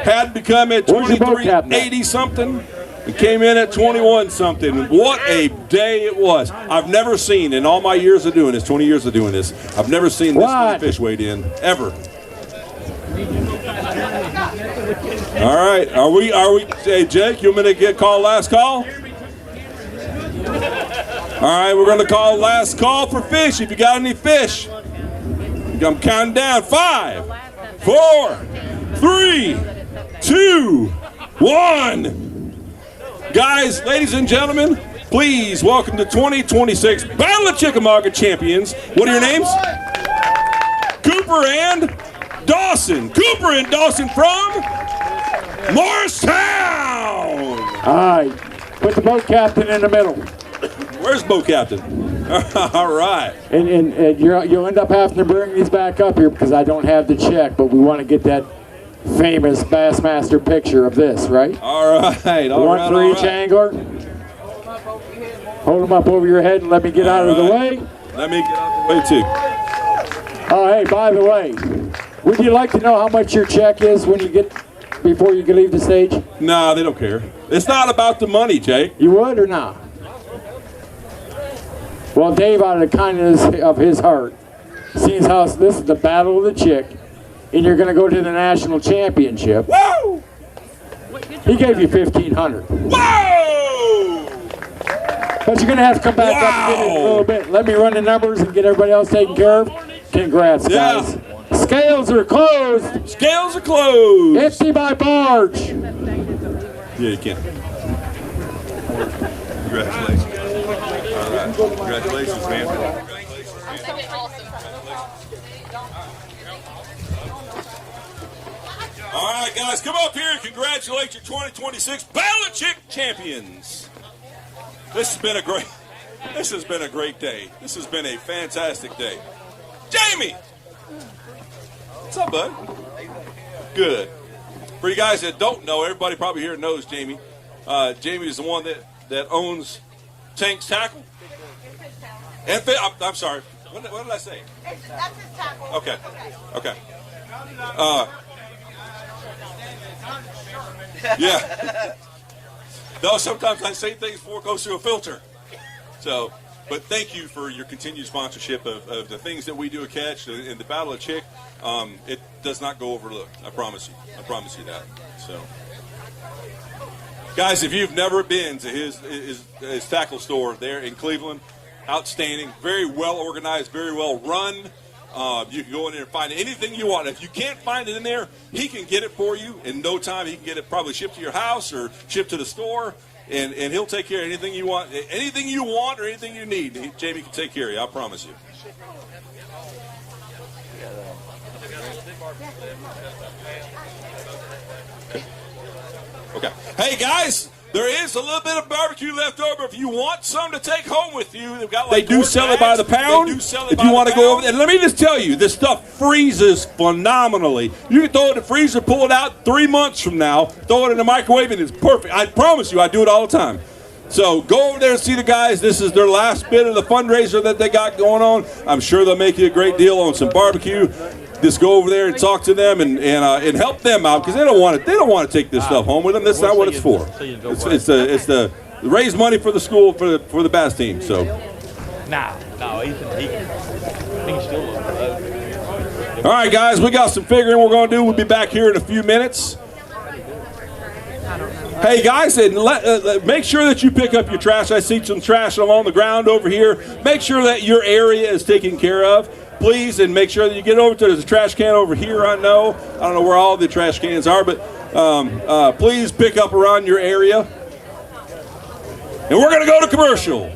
had to come at 2380 something. It came in at 21 something. What a day it was. I've never seen in all my years of doing this, 20 years of doing this, I've never seen this many fish weighed in, ever. All right, are we, hey Jake, you want me to call last call? All right, we're gonna call last call for fish. If you got any fish, I'm counting down. 5, 4, 3, 2, 1. Guys, ladies and gentlemen, please welcome the 2026 Battle of Chickamauga champions. What are your names? Cooper and Dawson. Cooper and Dawson from Morristown.
All right, put the boat captain in the middle.
Where's boat captain? All right.
And you'll end up having to bring these back up here because I don't have the check, but we want to get that famous Bassmaster picture of this, right?
All right.
One for each angler. Hold them up over your head and let me get out of the way.
Let me get out of the way too.
Oh, hey, by the way, would you like to know how much your check is when you get before you can leave the stage?
Nah, they don't care. It's not about the money, Jake.
You would or not? Well, Dave, out of the kindness of his heart, seeing how this is the battle of the chick, and you're going to go to the national championship.
Woo!
He gave you $1,500.
Whoa!
But you're going to have to come back up and get it a little bit. Let me run the numbers and get everybody else taken care of. Congrats, guys.
Yeah.
Scales are closed.
Scales are closed.
Empty by barge.
Yeah, you can. Congratulations. All right. Congratulations, man. All right, guys, come up here and congratulate your 2026 Battle of Chick champions. This has been a great day. This has been a fantastic day. Jamie! What's up, bud? Good. For you guys that don't know, everybody probably here knows Jamie. Jamie is the one that owns Tank's Tackle. And I'm sorry. What did I say?
That's his tackle.
Okay. Yeah. Though sometimes I say things before it goes through a filter. So, but thank you for your continued sponsorship of the things that we do at Catch in the Battle of Chick. It does not go overlooked. I promise you. I promise you that. So, guys, if you've never been to his tackle store there in Cleveland, outstanding, very well organized, very well run. You can go in there and find anything you want. If you can't find it in there, he can get it for you in no time. He can get it probably shipped to your house or shipped to the store, and he'll take care of anything you want. Anything you want or anything you need, Jamie can take care of you. I promise you. Okay. Hey, guys. There is a little bit of barbecue left over. If you want some to take home with you, they've got like
they do sell it by the pound. If you want to go over there, and let me just tell you, this stuff freezes phenomenally. You can throw it in the freezer, pull it out 3 months from now, throw it in the microwave, and it's perfect. I promise you, I do it all the time. So go over there and see the guys. This is their last bit of the fundraiser that they got going on. I'm sure they'll make you a great deal on some barbecue. Just go over there and talk to them and help them out, because they don't want to take this stuff home with them. That's not what it's for. It's to raise money for the school for the bass team. So.
No, he can still look.
All right, guys, we got some figuring we're going to do. We'll be back here in a few minutes. Hey, guys, and make sure that you pick up your trash. I see some trash along the ground over here. Make sure that your area is taken care of. Please, and make sure that you get over to there's a trash can over here. I don't know where all the trash cans are, but please pick up around your area. And we're going to go to commercial.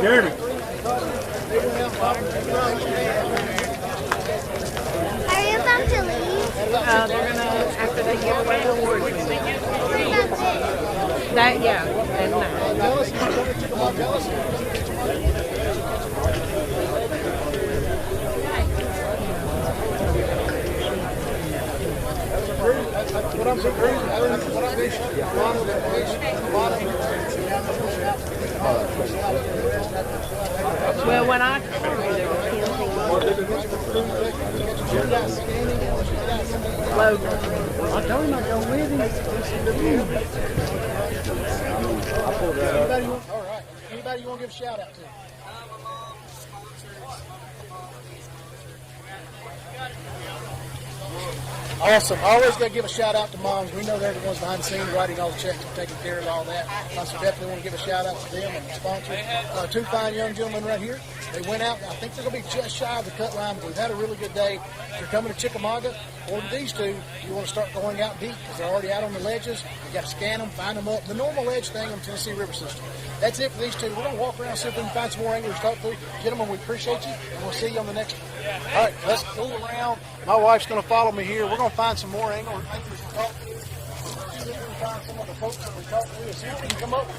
Jeremy. Are you about to leave?
They're gonna, after they give away the awards. That, yeah, and well, when I called you, there were 10 Logan. I told him I'd go with him.
All right. Anybody you want to give a shout out to? Awesome. Always got to give a shout out to moms. We know they're the ones behind the scenes writing all the checks and taking care of all that. I so definitely want to give a shout out to them and the sponsors. Two fine young gentlemen right here. They went out. I think they're going to be just shy of the cut line, but we've had a really good day. If you're coming to Chickamauga or to these two, you want to start going out deep because they're already out on the ledges. You got to scan them, find them up. The normal ledge thing on the Tennessee River system. That's it for these two. We're going to walk around, see if we can find some more anglers to talk to. Gentlemen, we appreciate you, and we'll see you on the next one. All right, let's go around. My wife's going to follow me here. We're going to find some more anglers to talk to. See if we can find some of the folks that we talked to and see if we can come up with.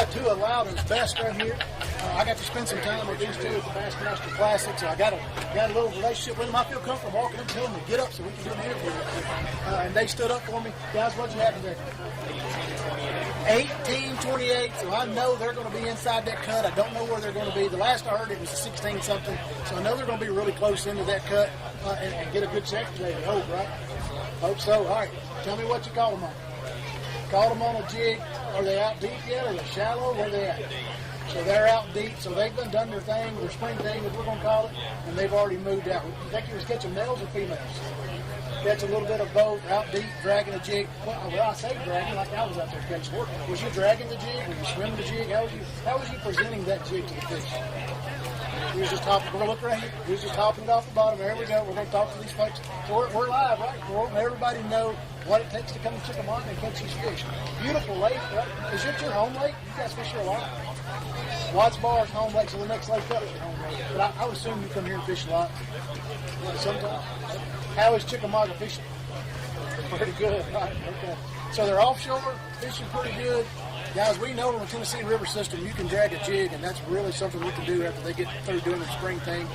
got two of Loudon's best right here. I got to spend some time with these two at the Bassmaster Classic, so I got a little relationship with them. I feel comfortable walking up to them and get up so we can do an interview. And they stood up for me. Guys, what'd you have today? 18-28, so I know they're going to be inside that cut. I don't know where they're going to be. The last I heard it was 16-something, so I know they're going to be really close into that cut and get a good check today, I hope, right? Hope so. All right, tell me what you caught them on. Caught them on a jig. Are they out deep yet? Are they shallow? Where are they at? So they're out deep, so they've done their thing, their spring thing, as we're going to call it, and they've already moved out. You think you was catching males or females? Catch a little bit of both, out deep, dragging a jig. Well, I say dragging, like I was out there catching. Was you dragging the jig? Were you swimming the jig? How was you presenting that jig to the fish? He was just topping. We're going to look right here. He was just topping it off the bottom. There we go. We're going to talk to these folks. So we're live, right? We're letting everybody know what it takes to come to Chickamauga and catch these fish. Beautiful lake, right? Is it your home lake? You guys fish here a lot? Watts Bar's home lake, so the next lake up is your home lake. But I would assume you come here and fish a lot. Sometimes. How is Chickamauga fishing? Pretty good, right? Okay. So they're offshore, fishing pretty good. Guys, we know in the Tennessee River system you can drag a jig, and that's really something we can do after they get through doing their spring thing.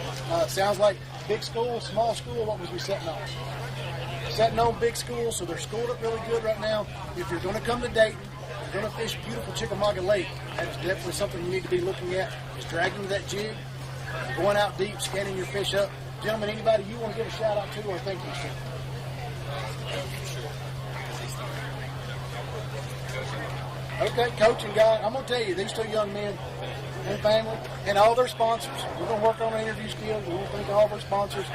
Sounds like big school, small school, what was we setting on? Setting on big school, so they're schooled up really good right now. If you're going to come to Dayton, you're going to fish beautiful Chickamauga Lake, that's definitely something you need to be looking at, is dragging that jig, going out deep, scanning your fish up. Gentlemen, anybody you want to give a shout out to or thank you to? Okay, coach and guy, I'm going to tell you, these two young men and family and all their sponsors, we're going to work on our interview skills. We want to thank all of our sponsors.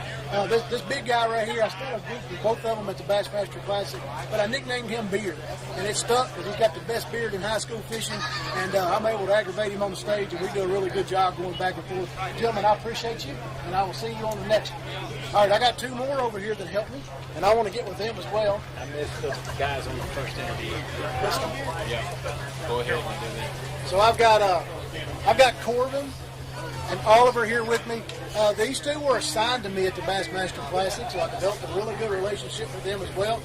This big guy right here, I still have beef with both of them at the Bassmaster Classic, but I nicknamed him Beard, and it stuck because he's got the best beard in high school fishing, and I'm able to aggravate him on the stage, and we do a really good job going back and forth. Gentlemen, I appreciate you, and I will see you on the next one. All right, I got two more over here that helped me, and I want to get with them as well.
I missed the guys on the first interview. Yeah. Go ahead and do that.
So I've got Corbin and Oliver here with me. These two were assigned to me at the Bassmaster Classic, so I developed a really good relationship with them as well.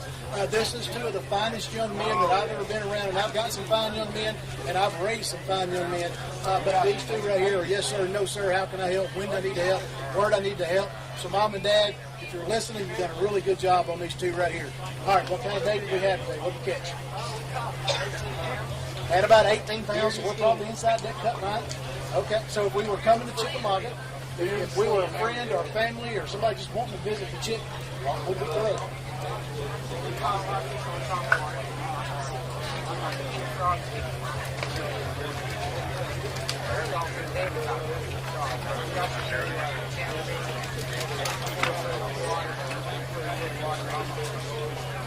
This is two of the finest young men that I've ever been around, and I've got some fine young men, and I've raised some fine young men. But these two right here are yes sir, no sir, how can I help, when do I need to help, where do I need to help. So Mom and Dad, if you're listening, you've done a really good job on these two right here. All right, what kind of day did we have today? What did you catch? Had about 18 pounds, so we're probably inside that cut line. Okay, so if we were coming to Chickamauga, if we were a friend or a family or somebody just wanting to visit the chick, we'd be thrilled.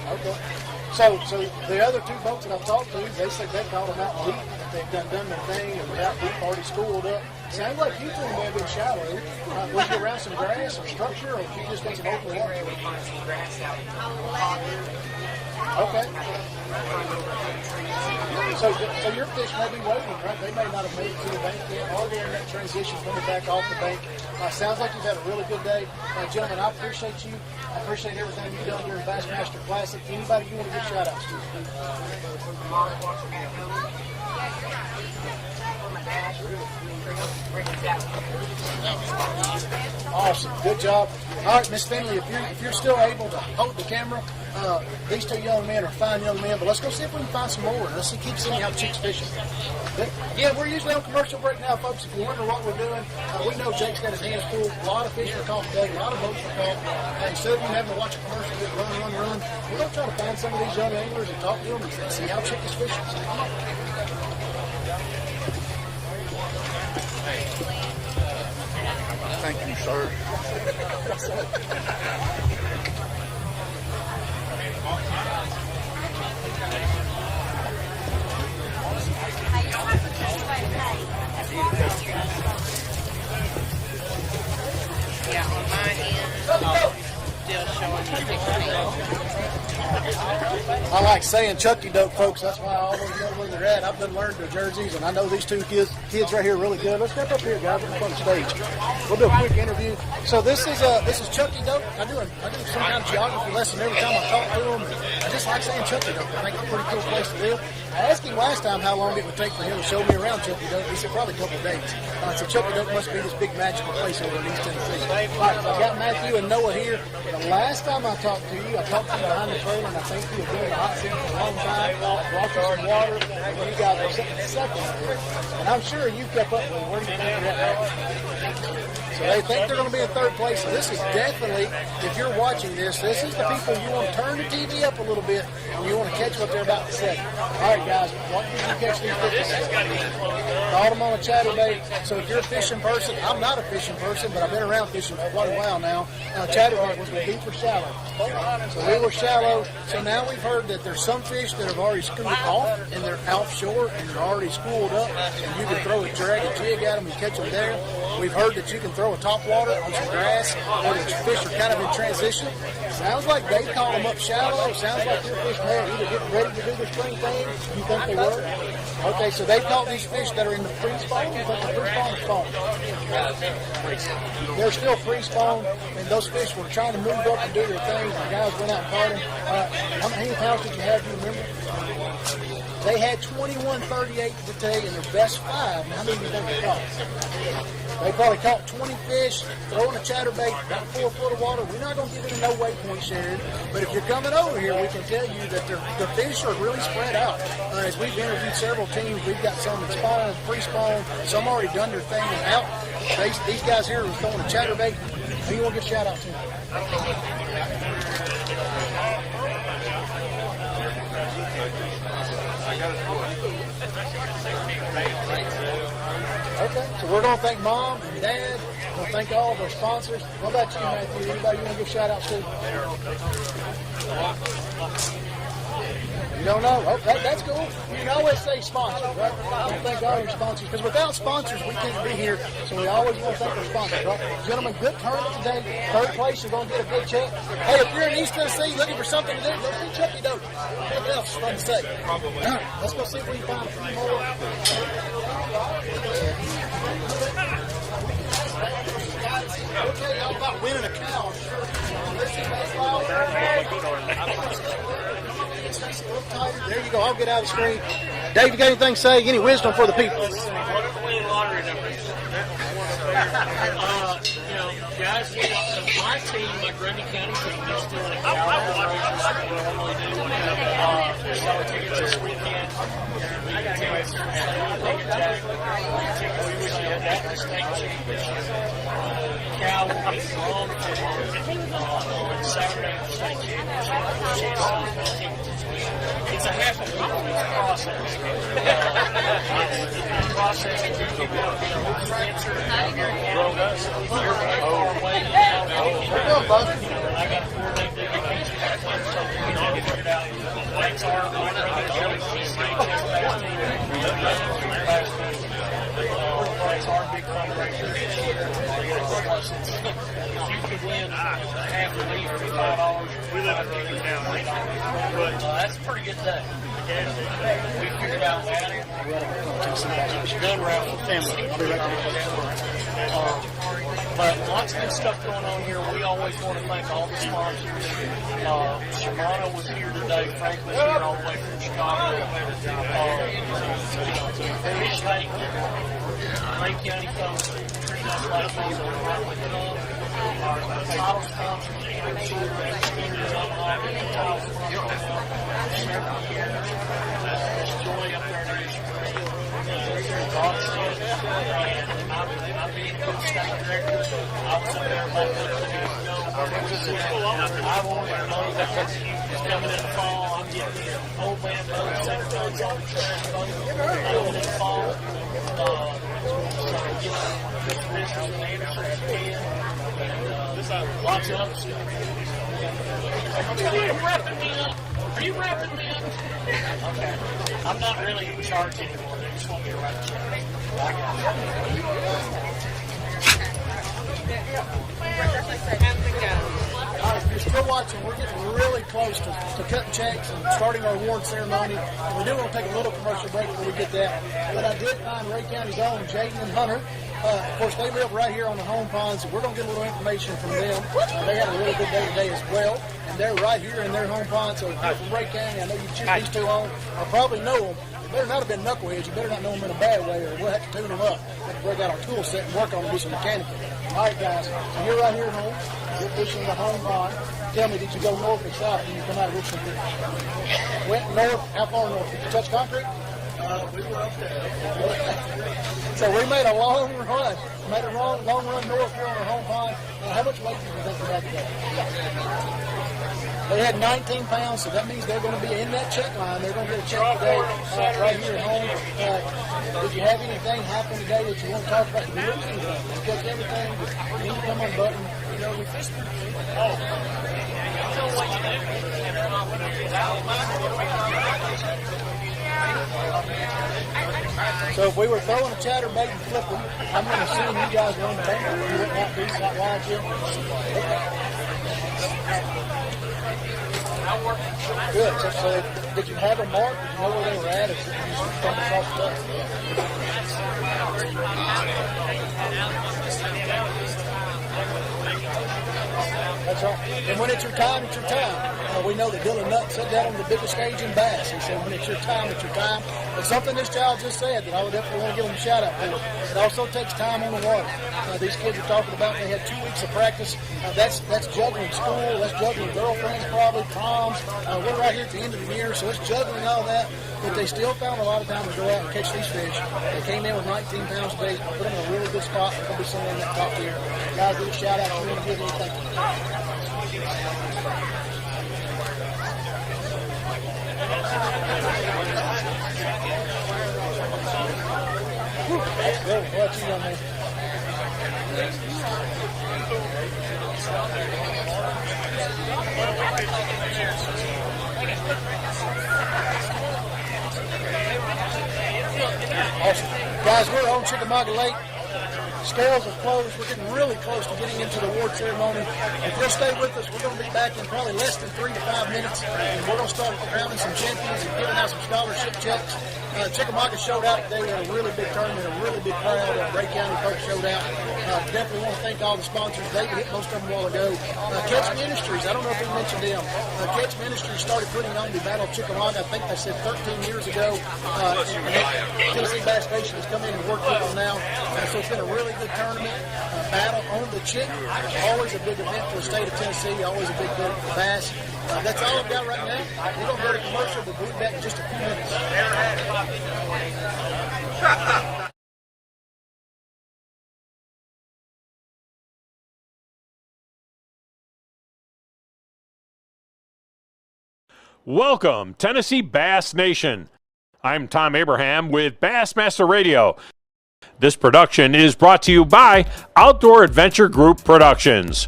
Okay. So the other two boats that I've talked to, they said they caught them out deep. They've done their thing and they're out deep, already schooled up. Sounds like you two may have been shallow. Was you around some grass or structure, or you just got some open water? Okay. So your fish may be waiting, right? They may not have made it to the bank yet, or they're in that transition coming back off the bank. Sounds like you've had a really good day. Gentlemen, I appreciate you. I appreciate everything you've done here in Bassmaster Classic. Anybody you want to give shout-outs to? Awesome. Good job. All right, Miss Finley, if you're still able to hold the camera, these two young men are fine young men, but let's go see if we can find some more. Let's keep seeing how Jake's fishing. Yeah, we're usually on commercial break now, folks. If you wonder what we're doing, we know Jake's got his hands full. A lot of fish were caught today, a lot of boats were caught. Instead of you having to watch a commercial get run, we're going to try to find some of these young anglers and talk to them and see how Jake is fishing. So come on.
Thank you, sir.
Yeah, on my end, still showing the 16.
I like saying Chucky dope, folks. That's why I always know where they're at. I've been learning their jerseys, and I know these two kids right here are really good. Let's step up here, guys. We're on stage. We'll do a quick interview. So this is Chucky dope. I do some kind of geography lesson every time I talk to them. I just like saying Chucky Dope. I think it's a pretty cool place to live. I asked him last time how long it would take for him to show me around Chucky Dope. He said probably a couple of days. So Chucky Dope must be this big magical place over in East Tennessee. All right, so I got Matthew and Noah here. The last time I talked to you behind the trailer, and I think you were doing the hot seat for a long time. Brought you some water, and you guys were sitting second here. And I'm sure you kept up with them. Where do you think you're at now? So they think they're going to be in third place. So this is definitely, if you're watching this is the people you want to turn the TV up a little bit and you want to catch what they're about to say. All right, guys, what did you catch these fish? Caught them on a chatterbait. So if you're a fishing person, I'm not a fishing person, but I've been around fishing for quite a while now. Chatterbait was deep or shallow. So we were shallow. So now we've heard that there's some fish that have already schooled off and they're offshore and they're already schooled up and you can throw a drag a jig at them and catch them there. We've heard that you can throw a top water on some grass or the fish are kind of in transition. Sounds like they call them up shallow. Sounds like your fish may either getting ready to do the spring thing. You think they were? Okay, so they caught these fish that are in the pre-spawn. You think the pre-spawn is spawn? They're still pre-spawn, and those fish were trying to move up and do their thing. The guys went out and caught them. How many pounds did you have? Do you remember? They had 21.38 today in their best 5. How many do you think they caught? They probably caught 20 fish, throwing a chatterbait, about 4 foot of water. We're not going to give it a no waypoint, Sharon, but if you're coming over here, we can tell you that the fish are really spread out. As we've interviewed several teams, we've got some that spawn, pre-spawn, some already done their thing and out. These guys here are throwing a chatterbait. Who you want to give a shout out to? Okay, so we're going to thank Mom and Dad. We're going to thank all of our sponsors. What about you, Matthew? Anybody you want to give shout out to? You don't know? Oh, that's cool. You can always say sponsors, right? I want to thank all your sponsors, because without sponsors, we can't be here. So we always want to thank our sponsors, right? Gentlemen, good tournament today. Third place, you're going to get a good check. Hey, if you're in East Tennessee looking for something to do, go see Chucky Dope. What else is fun to say? All right, let's go see if we can find a few more. Okay, y'all about winning a cow. There you go. I'll get out of the screen. Dave, you got anything to say? Any wisdom for the people?
What if we win lottery numbers? Guys, my team, my Grundy County team, is still in a cow operation like we normally do. Selling tickets this weekend. We got tickets. We wish we had that state championship. Cow will be drawn on Saturday for state championship. It's a half a week process. Process is usually going to be a whole transfer. Grown us. You're far away. I got to coordinate the vacation. So we all get figured out. Lights are Lights are big fundraisers. You could win half a week for $5. We live in Lincoln County. That's a pretty good day. We figured out that. Gun raffle family. I'll be right there. But lots of good stuff going on here. We always want to thank all the sponsors. Shimano was here today. Frank was here all the way from Chicago. Lake County folks treat us like things are right with them. Our title sponsors, title sponsors, several years. Joy up there in Austin, and I'm being coach staff director. I was up there about 2 years ago. I've always known that it's coming in the fall. I'm getting the old man boat, 7 tons on the trash boat, coming in the fall. Lots of other stuff. Are you wrapping me up? Okay. I'm not really in charge anymore. They just want me to wrap it up.
If you're still watching, we're getting really close to cutting checks and starting our award ceremony. And we do want to take a little commercial break before we get that. But I did find Ray County's own Jaden and Hunter. Of course, they live right here on the home pond, so we're going to get a little information from them. They had a really good day today as well, and they're right here in their home pond. So if you're from Ray County, I know you cheer these two on. I probably know them. They better not have been knuckleheads. You better not know them in a bad way, or we'll have to tune them up. We'll have to break out our tool set and work on them, do some mechanical. All right, guys. So you're right here at home. You're fishing the home pond. Tell me, did you go north or south when you come out of Richmond Creek? Went north. How far north? Did you touch concrete? We were up there. So we made a long run. Made a long run north here on our home pond. How much weight did you think we had today? They had 19 pounds, so that means they're going to be in that check line. They're going to get a check today right here at home. Did you have anything happen today that you want to talk about? Did you lose anything? Did you catch everything? Did you come unbuttoned? You know, we fished. So if we were throwing a chatterbait and flipping, I'm going to assume you guys were on the bank. You wouldn't have these that wide yet. Good. So did you have them marked? Did you know where they were at? Or did you just come across the ducks? That's right. And when it's your time, it's your time. We know that Dylan Nutt said that on the biggest stage in bass. He said, when it's your time, it's your time. It's something this child just said that I would definitely want to give him a shout out for. It also takes time on the water. These kids are talking about they had 2 weeks of practice. That's juggling school. That's juggling girlfriends, probably proms. We're right here at the end of the year, so it's juggling all that. But they still found a lot of time to go out and catch these fish. They came in with 19 pounds today. Put them in a really good spot. There'll be someone in that top tier. Guys, give a shout out to you and give anything. That's good. What you done there? Awesome. Guys, we're on Chickamauga Lake. Scales are closed. We're getting really close to getting into the award ceremony. If you'll stay with us, we're going to be back in probably less than 3 to 5 minutes. And we're going to start crowning some champions and giving out some scholarship checks. Chickamauga showed out today. We had a really big tournament, a really big crowd. Ray County folks showed out. Definitely want to thank all the sponsors. David hit most of them a while ago. Catch Ministries, I don't know if we mentioned them. Catch Ministries started putting on the Battle of Chickamauga, I think they said 13 years ago. Tennessee Bass Nation has come in and worked with them now. So it's been a really good tournament. Battle on the Chick. Always a big event for the state of Tennessee. Always a big event for bass. That's all I've got right now. We're going to go to commercial, but we'll be back in just a few minutes.
Welcome, Tennessee Bass Nation. I'm Tom Abraham with Bassmaster Radio. This production is brought to you by Outdoor Adventure Group Productions.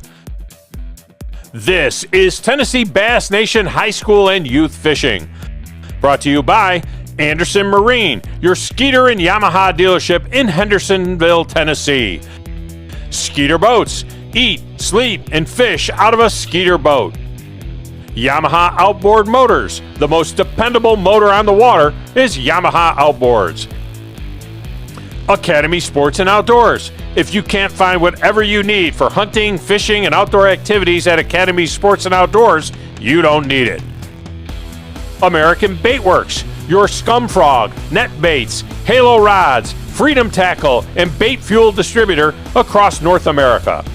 This is Tennessee Bass Nation High School and Youth Fishing. Brought to you by Anderson Marine, your Skeeter and Yamaha dealership in Hendersonville, Tennessee. Skeeter Boats. Eat, sleep, and fish out of a Skeeter boat. Yamaha Outboard Motors. The most dependable motor on the water is Yamaha Outboards. Academy Sports and Outdoors. If you can't find whatever you need for hunting, fishing, and outdoor activities at Academy Sports and Outdoors, you don't need it. American Bait Works. Your Scum Frog, net baits, Halo rods, Freedom Tackle, and bait fuel distributor across North America.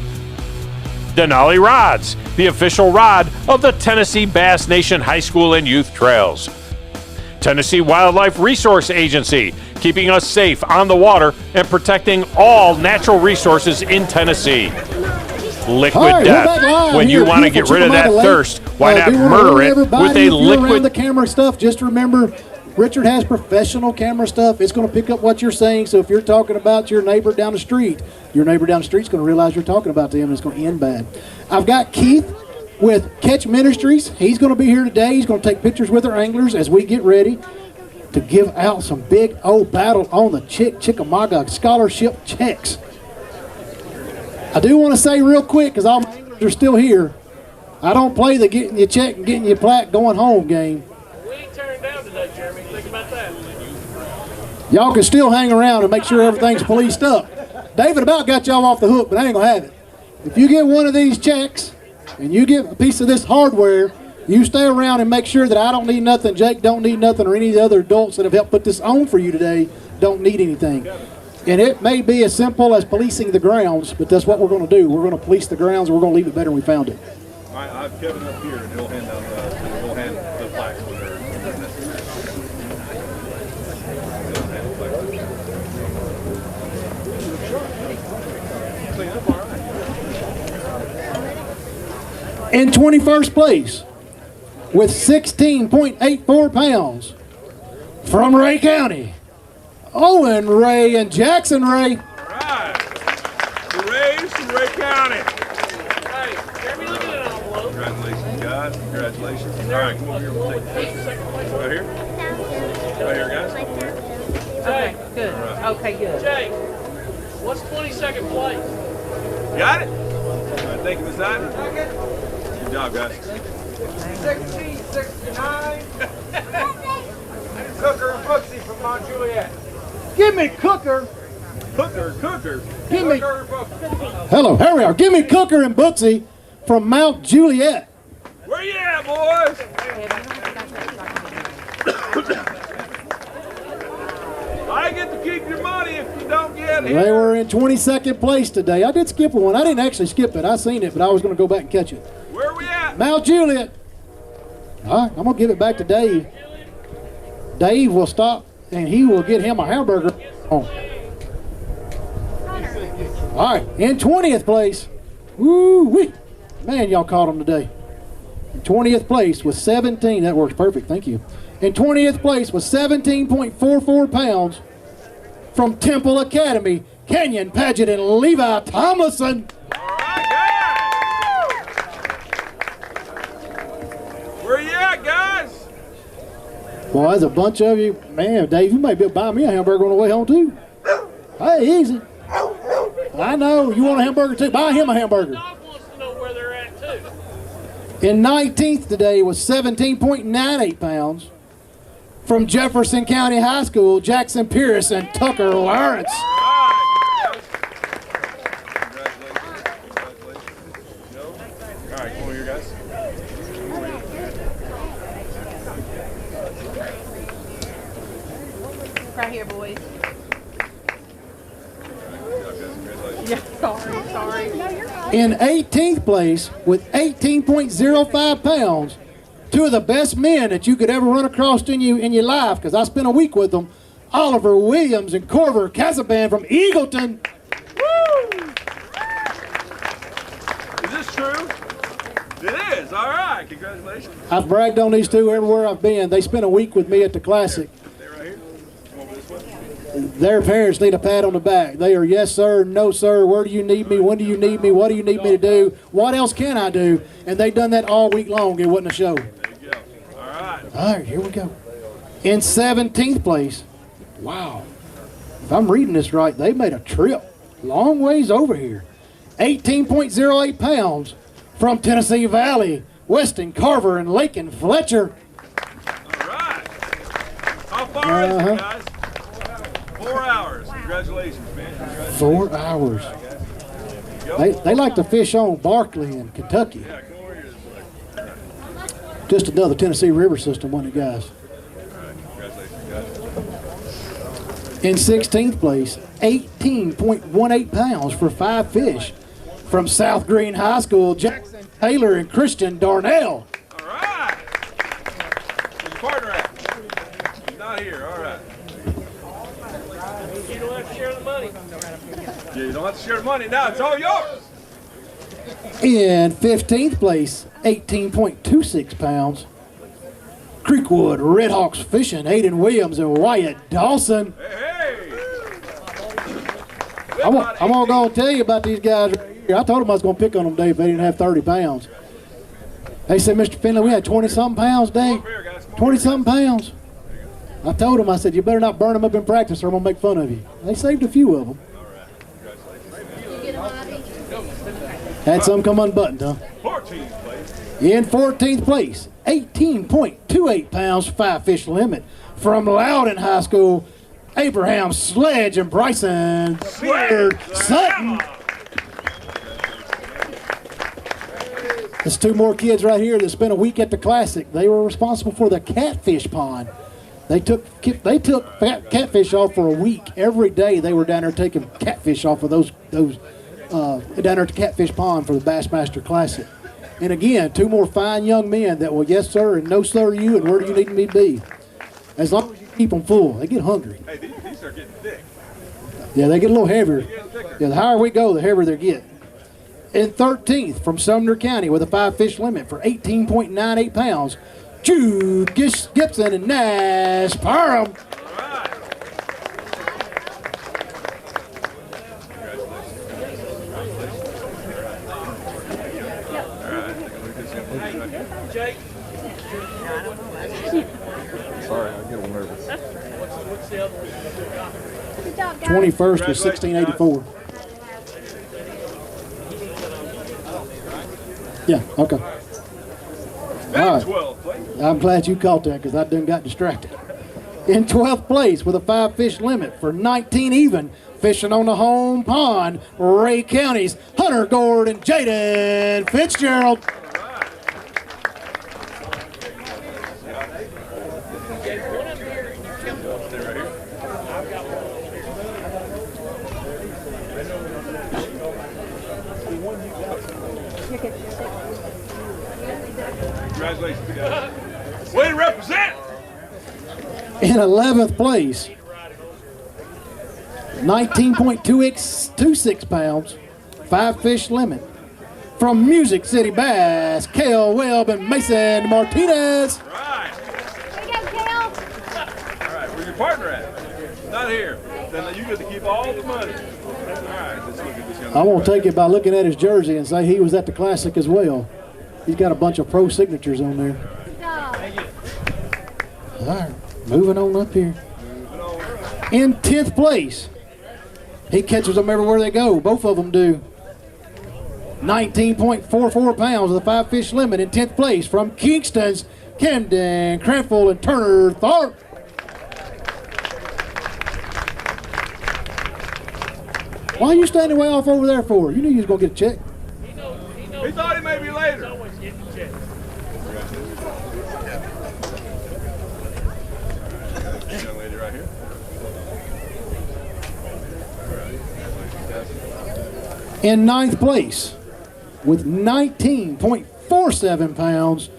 Denali Rods, the official rod of the Tennessee Bass Nation High School and Youth Trails. Tennessee Wildlife Resource Agency, keeping us safe on the water and protecting all natural resources in Tennessee. Liquid Death. When you want to get rid of that thirst, why not murder it with a liquid?
Around the camera stuff, just remember, Richard has professional camera stuff. It's going to pick up what you're saying. So if you're talking about your neighbor down the street, your neighbor down the street is going to realize you're talking about them, and it's going to end bad. I've got Keith with Catch Ministries. He's going to be here today. He's going to take pictures with our anglers as we get ready to give out some big old battle on the Chickamauga scholarship checks. I do want to say real quick, because all my anglers are still here, I don't play the getting your check and getting your plaque going home game.
We ain't turned down today, Jeremy. Think about that.
Y'all can still hang around and make sure everything's policed up. David about got y'all off the hook, but I ain't gonna have it. If you get one of these checks and you get a piece of this hardware, you stay around and make sure that I don't need nothing, Jake don't need nothing, or any of the other adults that have helped put this on for you today don't need anything. And it may be as simple as policing the grounds, but that's what we're going to do. We're going to police the grounds, and we're going to leave it better than we found it.
All right, I've Kevin up here, and he'll hand out the plaques when they're necessary.
In 21st place, with 16.84 pounds, from Ray County, Owen Ray and Jackson Ray.
All right. Hooray to Ray County.
Hey, Jeremy, look at that envelope.
Congratulations, guys. Congratulations. All right, come over here. We'll take the picture. Right here? Right here, guys.
Okay, good. Okay, good.
Jake, what's 22nd place?
Got it? All right, thank you, Miss Ivy. Good job, guys.
1669. Cooker and Brooksy from Mount Juliet. Give me Cooker.
Cooker.
Give me. Hello, here we are. Give me Cooker and Brooksy from Mount Juliet.
Where you at, boys? I get to keep your money if you don't get it.
They were in 22nd place today. I did skip one. I didn't actually skip it. I seen it, but I was going to go back and catch it.
Where we at?
Mount Juliet. All right, I'm going to give it back to Dave. Dave will stop, and he will get him a hamburger. Oh. All right, in 20th place. Woo-wee. Man, y'all caught him today. In 20th place with 17. That works perfect. Thank you. In 20th place with 17.44 pounds from Temple Academy, Kenyon Paget and Levi Tomlinson.
Where you at, guys?
Boy, there's a bunch of you. Man, Dave, you might be able to buy me a hamburger on the way home, too. Hey, easy. I know. You want a hamburger, too? Buy him a hamburger.
Dog wants to know where they're at, too.
In 19th today was 17.98 pounds from Jefferson County High School, Jackson Pierce and Tucker Lawrence.
All right, come over here, guys.
Right here, boys. Yeah, sorry. No, you're fine.
In 18th place with 18.05 pounds, two of the best men that you could ever run across in your life, because I spent a week with them, Oliver Williams and Corver Casaban from Eagleton.
Woo! Is this true? It is. All right. Congratulations.
I've bragged on these two everywhere I've been. They spent a week with me at the Classic.
Stay right here. Come over this way.
Their parents need a pat on the back. They are yes, sir, no, sir. Where do you need me? When do you need me? What do you need me to do? What else can I do? And they've done that all week long. It wasn't a show.
There you go. All right.
All right, here we go. In 17th place, wow. If I'm reading this right, they made a trip. Long ways over here. 18.08 pounds from Tennessee Valley, Weston Carver and Lakin Fletcher.
All right. How far is it, guys? 4 hours. Congratulations, man. Congratulations.
4 hours. They like to fish on Barkley in Kentucky.
Yeah, come over here this way.
Just another Tennessee River system, wasn't it, guys?
All right. Congratulations, guys.
In 16th place, 18.18 pounds for 5 fish from South Green High School, Jackson Taylor and Christian Darnell.
All right. Where's your partner at? He's not here. All right.
You don't have to share the money.
Yeah, you don't have to share the money now. It's all yours.
In 15th place, 18.26 pounds, Creekwood Redhawks Fishing, Aiden Williams and Wyatt Dawson.
Hey.
I'm gonna go and tell you about these guys right here. I told them I was gonna pick on them, Dave, if they didn't have 30 pounds. They said, Mr. Finley, we had 20-something pounds, Dave. 20-something pounds. I told them, I said, you better not burn them up in practice or I'm gonna make fun of you. They saved a few of them. Had some come unbuttoned, huh?
14th place.
In 14th place, 18.28 pounds, 5 fish limit from Loudon High School, Abraham Sledge and Bryson Sutton. There's two more kids right here that spent a week at the Classic. They were responsible for the catfish pond. They took catfish off for a week. Every day they were down there taking catfish off of those down there at the Catfish Pond for the Bassmaster Classic. And again, two more fine young men that will yes sir and no sir you and where do you need me to be. As long as you keep them full, they get hungry.
Hey, these are getting thick.
Yeah, they get a little heavier. Yeah, the higher we go, the heavier they get. In 13th from Sumner County with a 5-fish limit for 18.98 pounds, Jude Gibson and Nash Parham.
Jake. Sorry, I get a little nervous.
21st was 1684. Yeah, okay. All right. I'm glad you caught that because I done got distracted. In 12th place with a 5-fish limit for 19 even, fishing on the home pond, Ray County's Hunter Gord and Jaden Fitzgerald.
Congratulations, guys. Way to represent!
In 11th place, 19.26 pounds, 5-fish limit. From Music City Bass, Kale Webb and Mason Martinez.
All right. All right, where's your partner at? Not here. Then you get to keep all the money. All right, let's look at this young man.
I'm going to take it by looking at his jersey and say he was at the Classic as well. He's got a bunch of pro signatures on there. All right, moving on up here. In 10th place, he catches them everywhere they go. Both of them do. 19.44 pounds with a 5-fish limit in 10th place from Kingston's Camden, Cranful, and Turner Tharp. Why are you standing way off over there for? You knew you was going to get a check.
He thought he may be later. Young lady right here.
In 9th place with 19.47 pounds,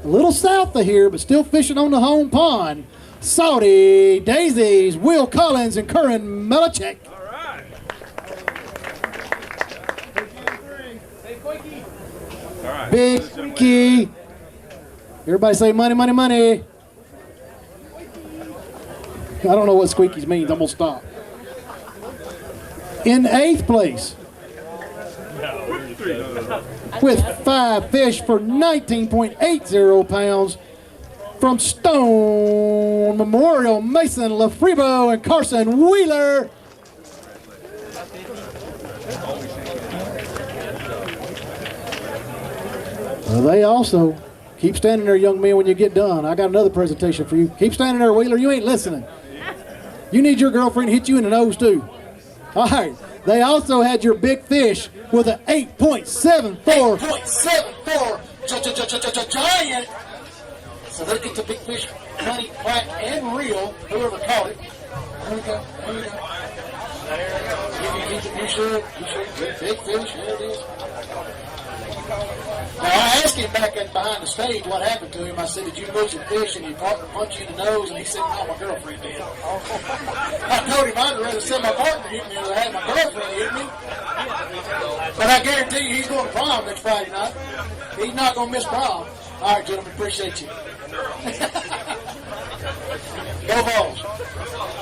a little south of here, but still fishing on the home pond, Saudi Daisies, Will Collins and Curran Melichek.
All right. All right.
Big Quickie. Everybody say money, money, money. I don't know what squeakies means. I'm going to stop. In 8th place, with 5 fish for 19.80 pounds, from Stone Memorial, Mason Lafribo and Carson Wheeler. Well, they also keep standing there, young men, when you get done. I got another presentation for you. Keep standing there, Wheeler. You ain't listening. You need your girlfriend to hit you in the nose, too. All right. They also had your big fish with an 8.74.
8.74 giant. So they get the big fish, money, black, and real, whoever caught it. There we go. There we go. You sure? Big fish, there it is. Now, I asked him back behind the stage what happened to him. I said, did you lose your fish and your partner punched you in the nose? And he said, no, my girlfriend did. I told him I'd rather send my partner hit me than have my girlfriend hit me. But I guarantee you he's going to prom next Friday night. He's not going to miss prom. All right, gentlemen, appreciate you. Go Vols.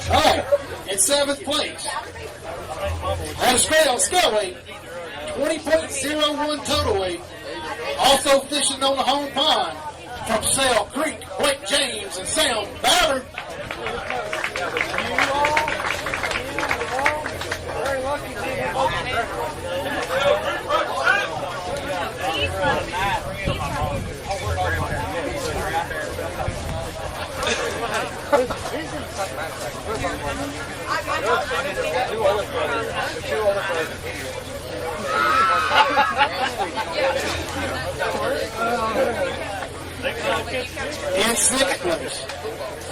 All right, in 7th place. At a scale weight, 20.01 total weight. Also fishing on the home pond from Sail Creek, Blake James and Sam Ballard. In sixth place,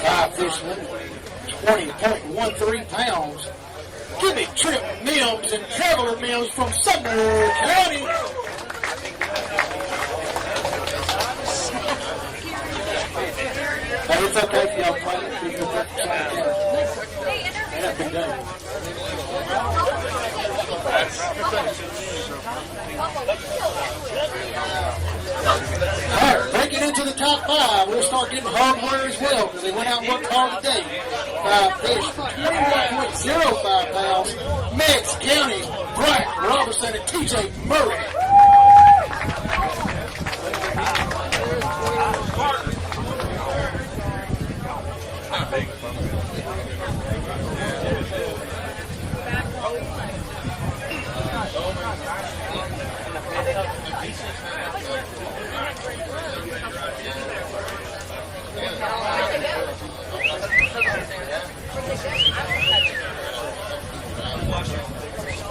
5 fish limit, 20.13 pounds. Give me Trip Mims and Traveler Mims from Sumner County. Hey, it's okay if y'all play it. That's been done. Alright, breaking into the top 5, we'll start getting hardware as well because they went out and worked hard today. 5 fish for 21.05 pounds. Meigs County, Brian Robertson and TJ Murray.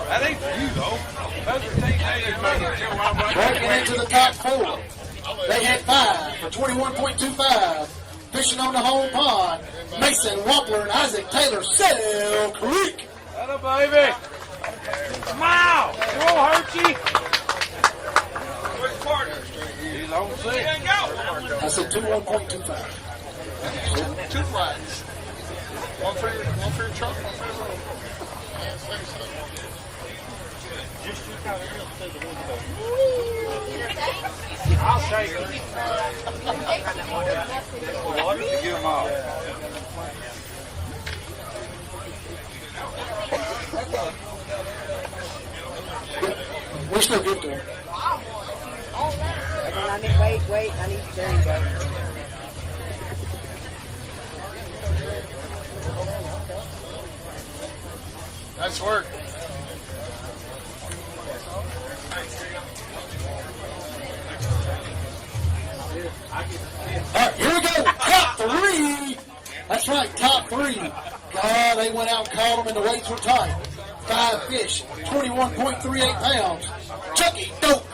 That ain't for you, though.
Breaking into the top 4. They had 5 for 21.25. Fishing on the home pond. Mason Wampler and Isaac Taylor, Sail Creek.
Hello, baby. Smile. You won't hurt you. Where's the partner? He's on the scene.
I said 21.25.
2 flags. One for your truck, one for your road.
I'll take it. Well, you get them all.
We're still good to him.
Wait, I need, there you go.
Nice work.
All right, here we go. Top 3. That's right, top 3. God, they went out and caught them and the weights were tight. 5 fish, 21.38 pounds. Chucky Dope,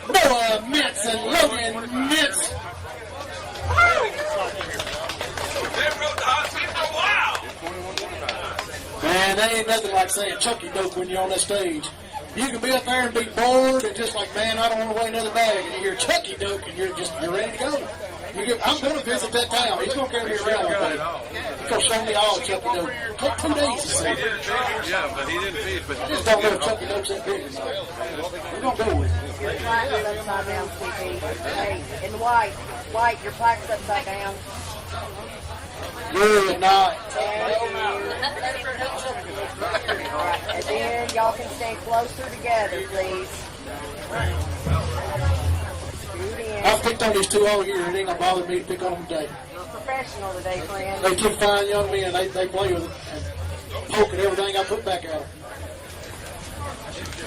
Noah Mintz, and Logan Mintz. Man, they ain't nothing like saying Chucky Dope when you're on that stage. You can be up there and be bored and just like, man, I don't want to weigh another bag. And you hear Chucky Dope and you're ready to go. I'm going to visit that town. He's going to carry me around one day. He's going to show me all Chucky Dope. Take 2 days to see.
Yeah, but he didn't feed. But
I just don't know if Chucky Dope's that big or not. We're going to go with it.
Your plaque is upside down, CP. Hey, in the white, your plaque's upside down.
Good night.
And then y'all can stay closer together, please.
I've picked on these 2 all year. It ain't going to bother me to pick on them today.
You're professional today, friend.
They 2 fine young men. They play with it and poke at everything I put back at them.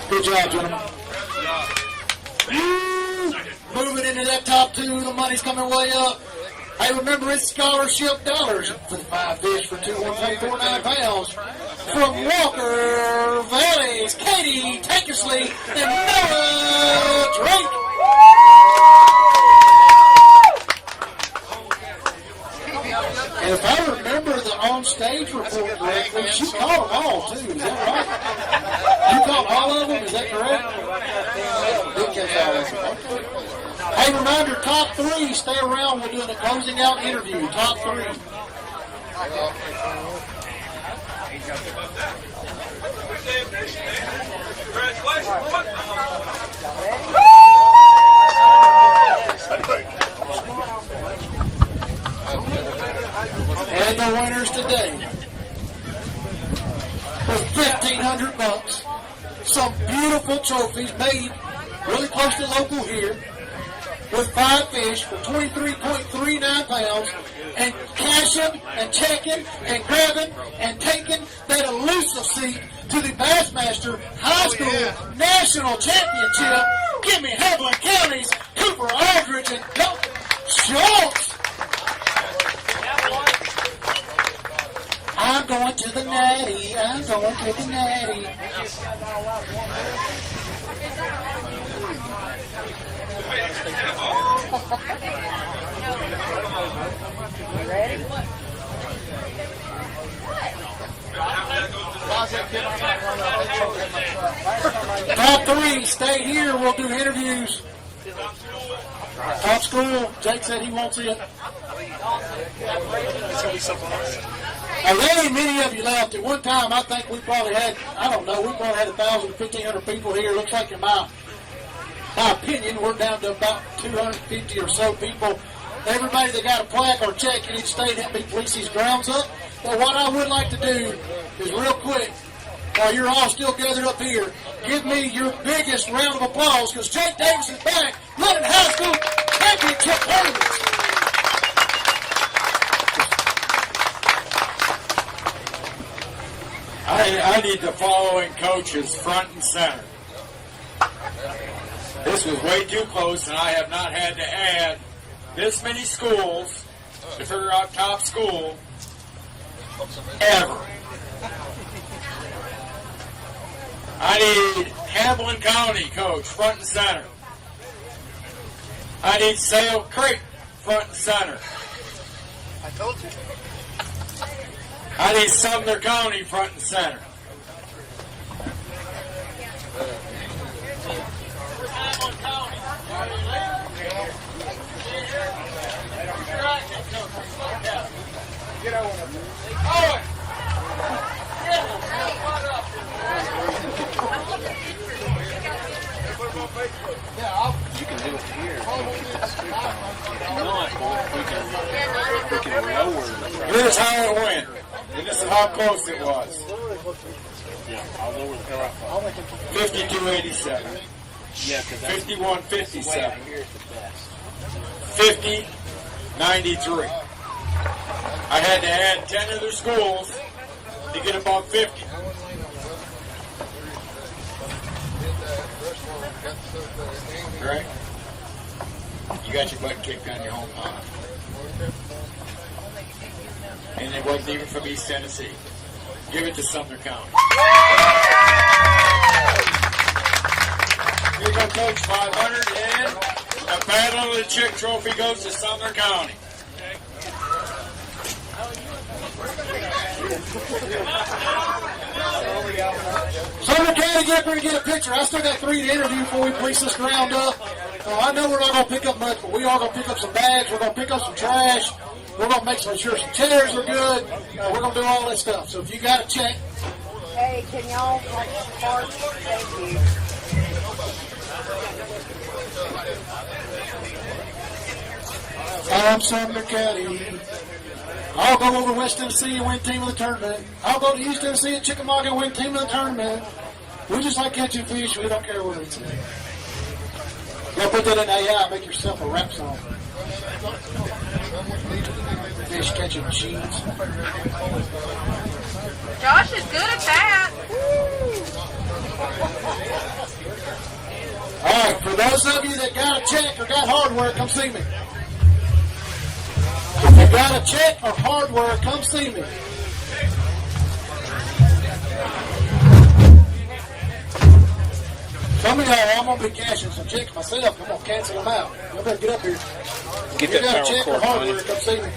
Good job, gentlemen. Moving into that top 2, the money's coming way up. Hey, remember it's scholarship dollars for the 5 fish for 21.49 pounds. From Walker Valleys, Katie Tankersley and Noah Drake. And if I remember the on-stage report correctly, she caught them all, too. Is that right? You caught all of them? Is that correct? Did catch all of them. Hey, reminder, top 3, stay around. We're doing a closing out interview. Top 3. And the winners today with $1,500, some beautiful trophies made really close to local here, with 5 fish for 23.39 pounds, and cashing and checking and grabbing and taking that elusive seat to the Bassmaster High School National Championship. Give me Hamlin County's Cooper Aldridge and Schultz. I'm going to the natty. I'm going to the natty.
Ready?
Top three, stay here. We'll do interviews. Top school, Jake said he wants it. Now, there ain't many of you left. At one time, I think we probably had, I don't know, we probably had 1,000, 1,500 people here. Looks like in my opinion, we're down to about 250 or so people. Everybody that got a plaque or check, you need to stay and help me police these grounds up. But what I would like to do is real quick, while you're all still gathered up here, give me your biggest round of applause because Jake Davis is back running high school championship tournaments.
I need the following coaches front and center. This was way too close, and I have not had to add this many schools to figure out top school ever. I need Hamlin County coach front and center. I need Sale Creek front and center.
I told you.
I need Sumner County front and center.
Get over there.
You can do it here. We can lower.
Here's how it went, and this is how close it was.
Yeah, I'll lower the power.
52-87.
Yeah,
51-57. 50-93. I had to add 10 other schools to get above 50. Right? You got your butt kicked on your home pond. And it wasn't even from East Tennessee. Give it to Sumner County. Here comes Coach 500, and the Battle of the Chick Trophy goes to Sumner County.
Sumner County, get ready to get a picture. I still got 3 to interview before we police this ground up. I know we're not going to pick up much, but we are going to pick up some bags. We're going to pick up some trash. We're going to make sure some chairs are good. We're going to do all that stuff. So if you got a check.
Hey, can y'all like park? Thank you.
I'm Sumner County. I'll go over West Tennessee and win team of the tournament. I'll go to East Tennessee and Chickamauga and win team of the tournament. We just like catching fish. We don't care what it's in. You'll put that in AI, make yourself a rap song. Fish catching machines.
Josh is good at that.
All right, for those of you that got a check or got hardware, come see me. If you got a check or hardware, come see me. Some of y'all, I'm going to be cashing some checks myself. I'm going to cancel them out. Y'all better get up here. If you got a check or hardware, come see me.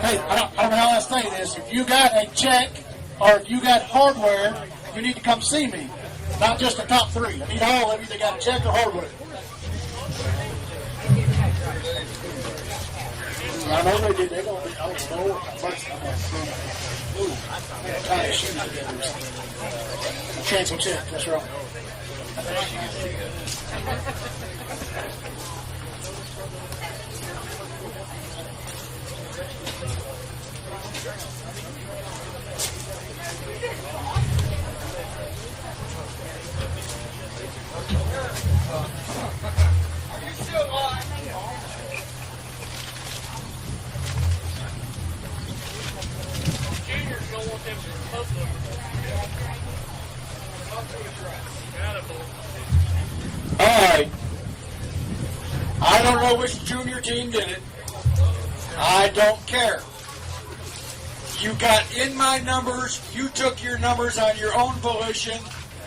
Hey, I don't know how I say this. If you got a check or if you got hardware, you need to come see me. Not just the top 3. I need all of you that got a check or hardware. I know they did. They're going to be out the door. Tie shoes together. Cancel check. That's right. All right.
I don't know which junior team did it. I don't care. You got in my numbers. You took your numbers on your own volition.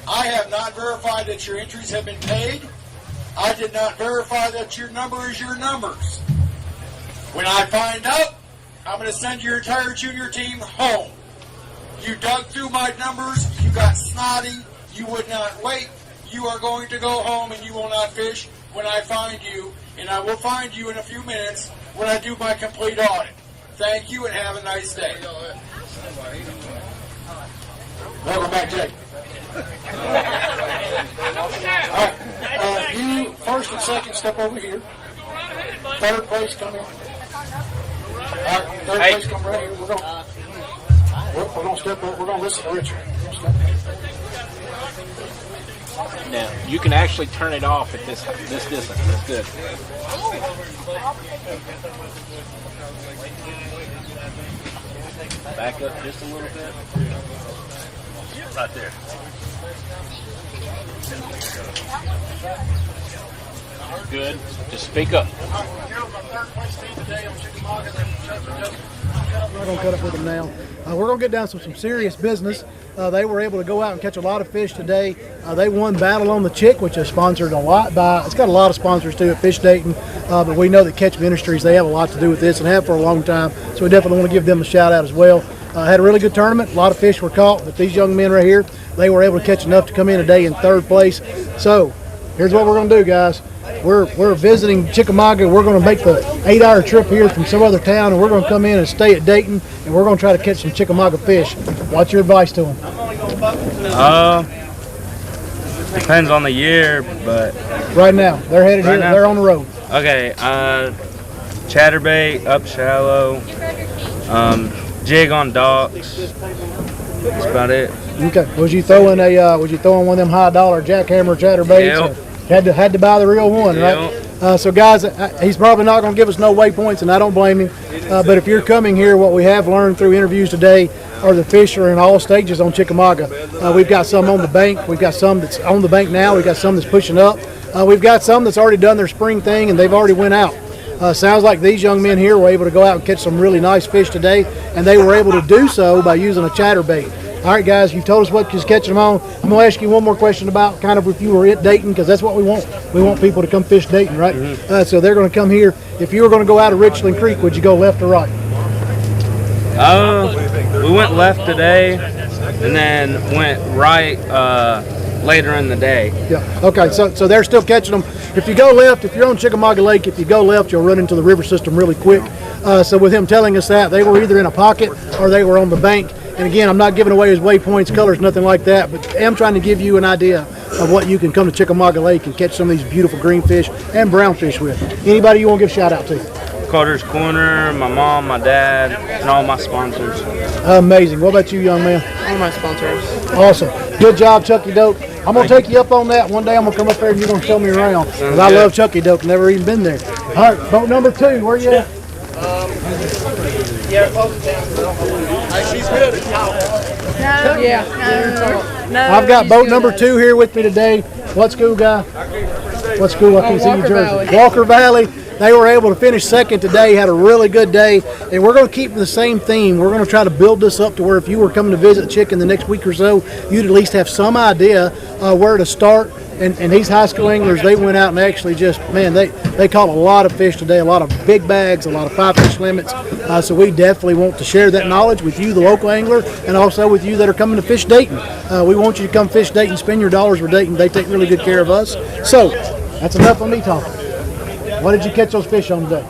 I have not verified that your entries have been paid. I did not verify that your number is your numbers. When I find out, I'm going to send your entire junior team home. You dug through my numbers. You got snotty. You would not wait. You are going to go home and you will not fish when I find you. And I will find you in a few minutes when I do my complete audit. Thank you and have a nice day. Welcome back, Jake. All right, you first and second step over here. Third place come in. All right, third place come right here. We're gonna step up. We're gonna listen to Richard.
Now you can actually turn it off at this distance. That's good. Back up just a little bit. Right there. Good. Just speak up.
I'm not going to cut up with them now. We're going to get down to some serious business. They were able to go out and catch a lot of fish today. They won Battle on the Chick, which is sponsored a lot by, it's got a lot of sponsors too at Fish Dayton, but we know that Catch Ministries, they have a lot to do with this and have for a long time, so we definitely want to give them a shout out as well. Had a really good tournament. A lot of fish were caught, but these young men right here, they were able to catch enough to come in today in third place. So here's what we're going to do, guys. We're visiting Chickamauga. We're going to make the 8-hour trip here from some other town, and we're going to come in and stay at Dayton, and we're going to try to catch some Chickamauga fish. What's your advice to them?
Depends on the year, but
right now they're headed here. They're on the road.
Okay, chatterbait up shallow, jig on docks. That's about it.
Okay. Was you throwing one of them high dollar jackhammer chatterbaits?
Yep.
Had to buy the real one, right? So guys, he's probably not going to give us no waypoints, and I don't blame him. But if you're coming here, what we have learned through interviews today are the fish are in all stages on Chickamauga. We've got some on the bank. We've got some that's on the bank now. We've got some that's pushing up. We've got some that's already done their spring thing, and they've already went out. Sounds like these young men here were able to go out and catch some really nice fish today, and they were able to do so by using a chatterbait. All right, guys, you've told us what you're catching them on. I'm going to ask you one more question about kind of if you were at Dayton, because that's what we want. We want people to come fish Dayton, right?
Mm-hmm.
So they're going to come here. If you were going to go out of Richland Creek, would you go left or right?
We went left today and then went right later in the day.
Yeah. Okay, so they're still catching them. If you go left, if you're on Chickamauga Lake, if you go left, you'll run into the river system really quick. So with him telling us that, they were either in a pocket or they were on the bank. And again, I'm not giving away his waypoints, colors, nothing like that, but I am trying to give you an idea of what you can come to Chickamauga Lake and catch some of these beautiful green fish and brown fish with. Anybody you want to give a shout out to?
Carter's Corner, my mom, my dad, and all my sponsors.
Amazing. What about you, young man?
All my sponsors.
Awesome. Good job, Chucky Dope. I'm going to take you up on that. One day I'm going to come up there and you're going to show me around. Because I love Chucky Dope. Never even been there. All right, boat number 2. Where you at?
She's good.
No,
I've got boat number 2 here with me today. What school guy? What school? I can see your jersey. Walker Valley. They were able to finish second today, had a really good day, and we're going to keep the same theme. We're going to try to build this up to where if you were coming to visit Chick in the next week or so, you'd at least have some idea where to start. And these high school anglers, they went out and actually just, man, they caught a lot of fish today, a lot of big bags, a lot of 5-fish limits. So we definitely want to share that knowledge with you, the local angler, and also with you that are coming to fish Dayton. We want you to come fish Dayton, spend your dollars with Dayton. They take really good care of us. So that's enough of me talking. What did you catch those fish on today?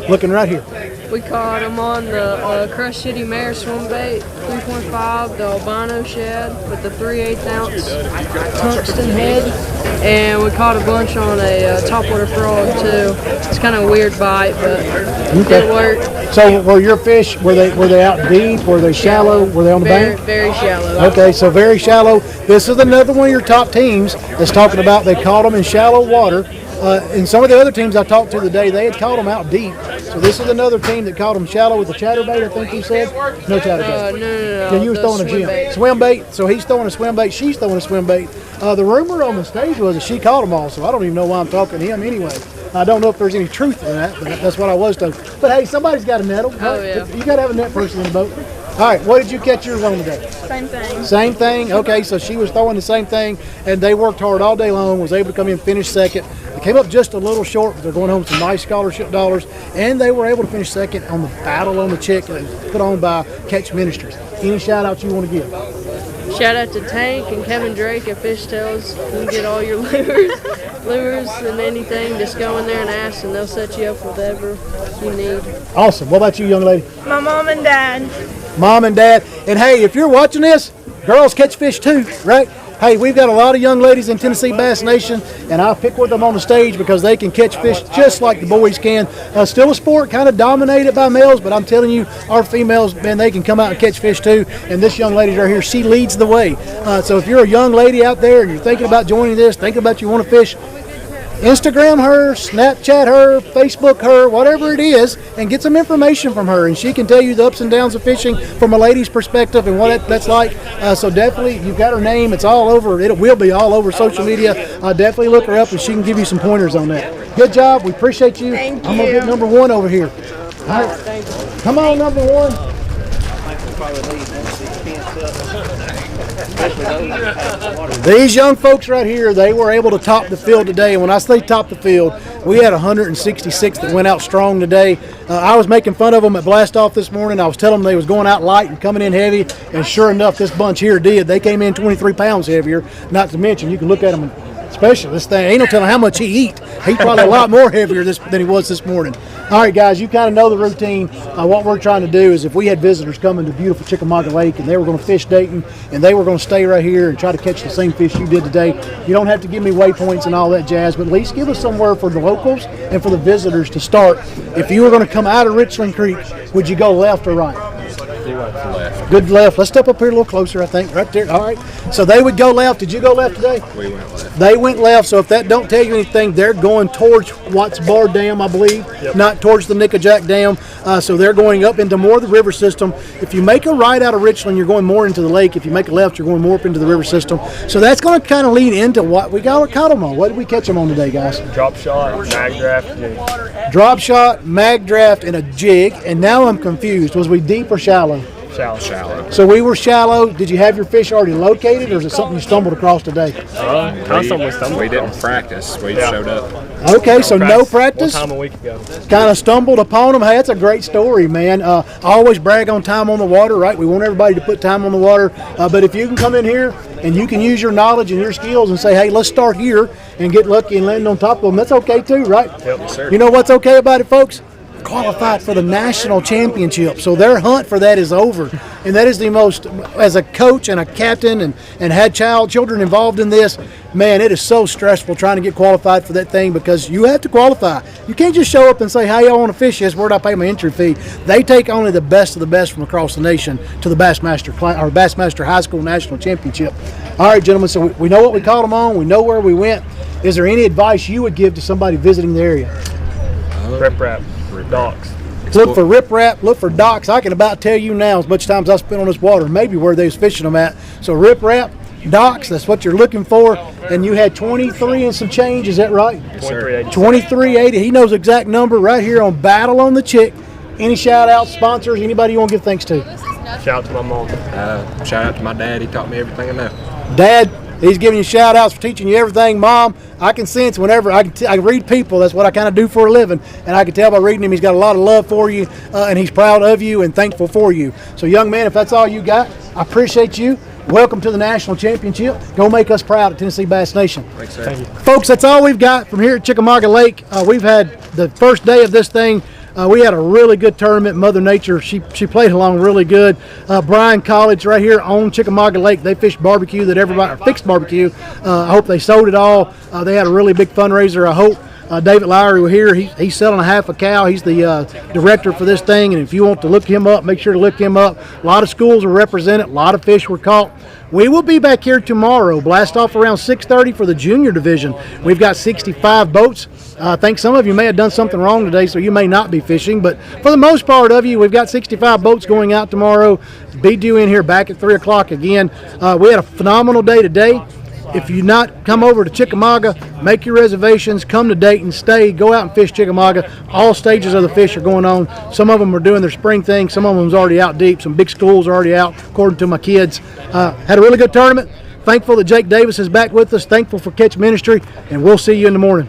Looking right here.
We caught them on the Crush City Mare swim bait, 3.5, the albino shad with the 3/8 ounce tungsten head, and we caught a bunch on a topwater frog too. It's kind of a weird bite, but it worked.
So were your fish, were they out deep? Were they shallow? Were they on the bank?
Very shallow.
Okay, so very shallow. This is another one of your top teams that's talking about they caught them in shallow water. And some of the other teams I talked to today, they had caught them out deep. So this is another team that caught them shallow with a chatterbait, I think he said. No chatterbait.
No.
Yeah, you were throwing a jig. Swim bait. So he's throwing a swim bait. She's throwing a swim bait. The rumor on the stage was that she caught them all, so I don't even know why I'm talking to him anyway. I don't know if there's any truth in that, but that's what I was told. But hey, somebody's got a nettle.
Oh, yeah.
You got to have a net person in the boat. All right, what did you catch yours on today?
Same thing.
Same thing? Okay, so she was throwing the same thing, and they worked hard all day long, was able to come in and finish second. They came up just a little short, but they're going home with some nice scholarship dollars, and they were able to finish second on the Battle on the Chick that was put on by Catch Ministries. Any shout-outs you want to give?
Shout out to Tank and Kevin Drake at Fishtails. You can get all your lures and anything. Just go in there and ask, and they'll set you up with whatever you need.
Awesome. What about you, young lady?
My mom and dad.
Mom and dad. And hey, if you're watching this, girls catch fish too, right? Hey, we've got a lot of young ladies in Tennessee Bass Nation, and I'll pick with them on the stage because they can catch fish just like the boys can. Still a sport kind of dominated by males, but I'm telling you, our females, man, they can come out and catch fish too. And this young lady right here, she leads the way. So if you're a young lady out there and you're thinking about joining this, thinking about you want to fish, Instagram her, Snapchat her, Facebook her, whatever it is, and get some information from her, and she can tell you the ups and downs of fishing from a lady's perspective and what that's like. So definitely, you've got her name. It's all over. It will be all over social media. Definitely look her up, and she can give you some pointers on that. Good job. We appreciate you.
Thank you.
I'm going to get number one over here. All right. Come on, number one. These young folks right here, they were able to top the field today. And when I say top the field, we had 166 that went out strong today. I was making fun of them at Blast Off this morning. I was telling them they was going out light and coming in heavy. And sure enough, this bunch here did. They came in 23 pounds heavier. Not to mention, you can look at them, especially this thing. Ain't no telling how much he eat. He's probably a lot more heavier than he was this morning. All right, guys, you kind of know the routine. What we're trying to do is if we had visitors coming to beautiful Chickamauga Lake and they were going to fish Dayton and they were going to stay right here and try to catch the same fish you did today, you don't have to give me waypoints and all that jazz, but at least give us somewhere for the locals and for the visitors to start. If you were going to come out of Richland Creek, would you go left or right?
Left.
Good left. Let's step up here a little closer, I think. Right there. All right. So they would go left. Did you go left today?
We went left.
They went left. So if that don't tell you anything, they're going towards Watts Bar Dam, I believe, not towards the Nickajack Dam. So they're going up into more of the river system. If you make a right out of Richland, you're going more into the lake. If you make a left, you're going more up into the river system. So that's going to kind of lead into what we caught them on. What did we catch them on today, guys?
Drop shot, mag draft, jig.
Drop shot, mag draft, and a jig. And now I'm confused. Was we deep or shallow?
Shallow.
So we were shallow. Did you have your fish already located, or is it something you stumbled across today?
We didn't practice. We showed up.
Okay, so no practice?
One time a week ago.
Kind of stumbled upon them. Hey, that's a great story, man. I always brag on time on the water, right? We want everybody to put time on the water. But if you can come in here and you can use your knowledge and your skills and say, hey, let's start here and get lucky and land on top of them, that's okay too, right?
Yep, sir.
You know what's okay about it, folks? Qualified for the national championship, so their hunt for that is over, and that is the most, as a coach and a captain and had children involved in this, man, it is so stressful trying to get qualified for that thing because you have to qualify. You can't just show up and say, hey, I want to fish this, where do I pay my entry fee? They take only the best of the best from across the nation to the Bassmaster High School National Championship. All right, gentlemen, so we know what we caught them on, we know where we went. Is there any advice you would give to somebody visiting the area?
Rip-rap. Docks.
Look for riprap, look for docks. I can about tell you now, as much time as I spent on this water, maybe where they was fishing them at. So riprap, docks, that's what you're looking for. And you had 23 and some change, is that right?
Yes, sir.
2380. He knows exact number right here on Battle on the Chick. Any shout outs, sponsors, anybody you want to give thanks to?
Shout out to my mom.
Shout out to my dad. He taught me everything I know.
Dad, he's giving you shout outs for teaching you everything. Mom, I can sense whenever I read people, that's what I kind of do for a living, and I can tell by reading him he's got a lot of love for you, and he's proud of you and thankful for you. So young man, if that's all you got, I appreciate you. Welcome to the National Championship. Go make us proud at Tennessee Bass Nation.
Thanks, sir.
Thank you.
Folks, that's all we've got from here at Chickamauga Lake. We've had the first day of this thing. We had a really good tournament. Mother Nature, she played along really good. Bryan College right here on Chickamauga Lake, they fished barbecue that everybody, fixed barbecue. I hope they sold it all. They had a really big fundraiser. I hope David Lowry was here. He's selling a half a cow. He's the director for this thing, and if you want to look him up, make sure to look him up. A lot of schools were represented. A lot of fish were caught. We will be back here tomorrow. Blast off around 6:30 for the junior division. We've got 65 boats. I think some of you may have done something wrong today, so you may not be fishing. But for the most part of you, we've got 65 boats going out tomorrow. Be due in here back at 3 o'clock again. We had a phenomenal day today. if you not come over to Chickamauga, make your reservations, come to Dayton, stay, go out and fish Chickamauga. All stages of the fish are going on. Some of them are doing their spring thing. Some of them's already out deep. Some big schools are already out, according to my kids. Had a really good tournament. Thankful that Jake Davis is back with us. Thankful for Catch Ministry, and we'll see you in the morning.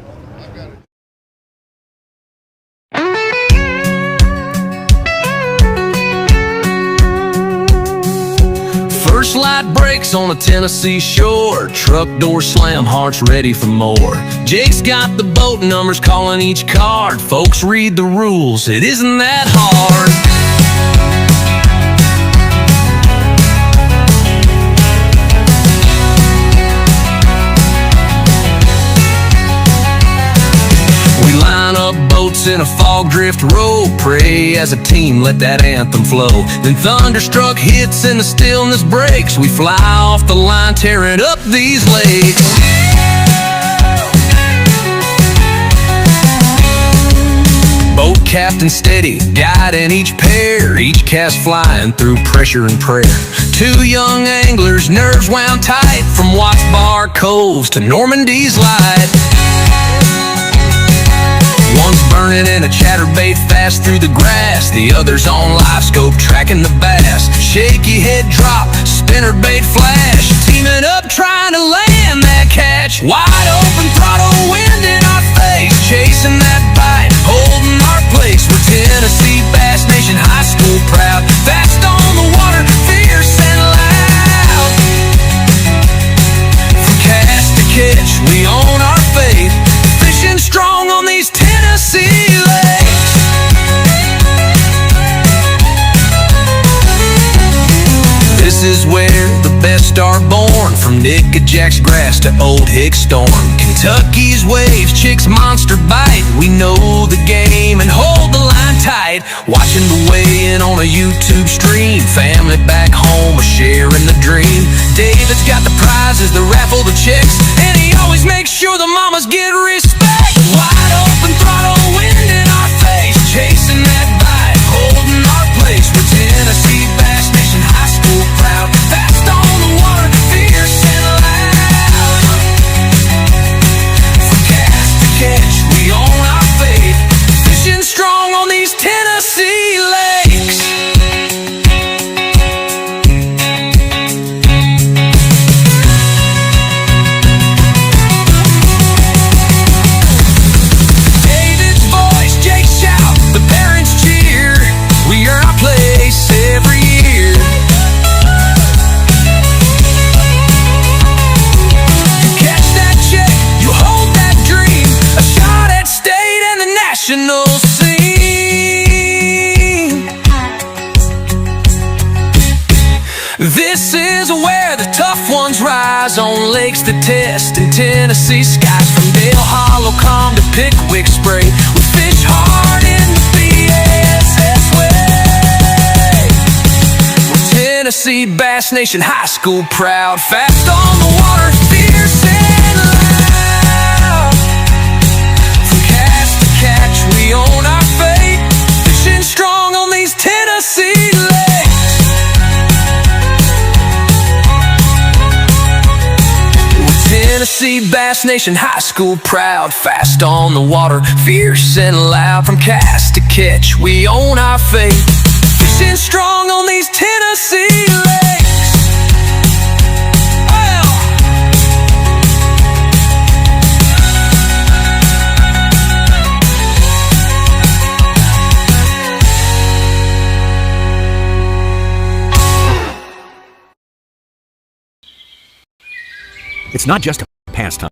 First light breaks on the Tennessee shore. Truck door slam, hearts ready for more. Jake's got the boat numbers calling each card. Folks, read the rules, it isn't that hard. We line up boats in a fog drift row, pray as a team, let that anthem flow. Then thunderstruck hits and the stillness breaks. We fly off the line, tearing up these lakes. Boat captain steady, guiding each pair, each cast flying through pressure and prayer. Two young anglers, nerves wound tight, from Watts Bar Coves to Normandy's Light. One's burning in a chatterbait fast through the grass, the other's on live scope tracking the bass. Shaky head drop, spinnerbait flash, teaming up trying to land that catch. Wide open throttle, wind in our face, chasing that bite, holding our place. We're Tennessee Bass Nation High School proud, fast on the water, fierce and loud. From cast to catch, we own our faith, fishing strong on these Tennessee lakes. This is where the best are born, from Nickajack's grass to Old Hick Storm. Kentucky's waves, Chick's monster bite. We know the game and hold the line tight. Watching the weigh-in on a YouTube stream, family back home are sharing the dream. David's got the prizes, the raffle, the checks, and he always makes sure the mamas get respect. Wide open throttle, wind in our face, chasing that bite, holding our place. We're Tennessee Bass Nation High School proud, fast on the water, fierce and loud. From cast to catch, we own our faith, fishing strong on these Tennessee lakes. Every year, you catch that check, you hold that dream, a shot at state and the national scene. This is where the tough ones rise, on lakes that test in Tennessee skies. From Dale Hollow Calm to Pickwick Spray, we fish hard in the BASS way. Tennessee Bass Nation High School proud, fast on the water, fierce and loud. From cast to catch, we own our fate, fishing strong on these Tennessee lakes. We're Tennessee Bass Nation High School proud, fast on the water, fierce and loud. From cast to catch, we own our fate, fishing strong on these Tennessee lakes. Well,
it's not just a pastime.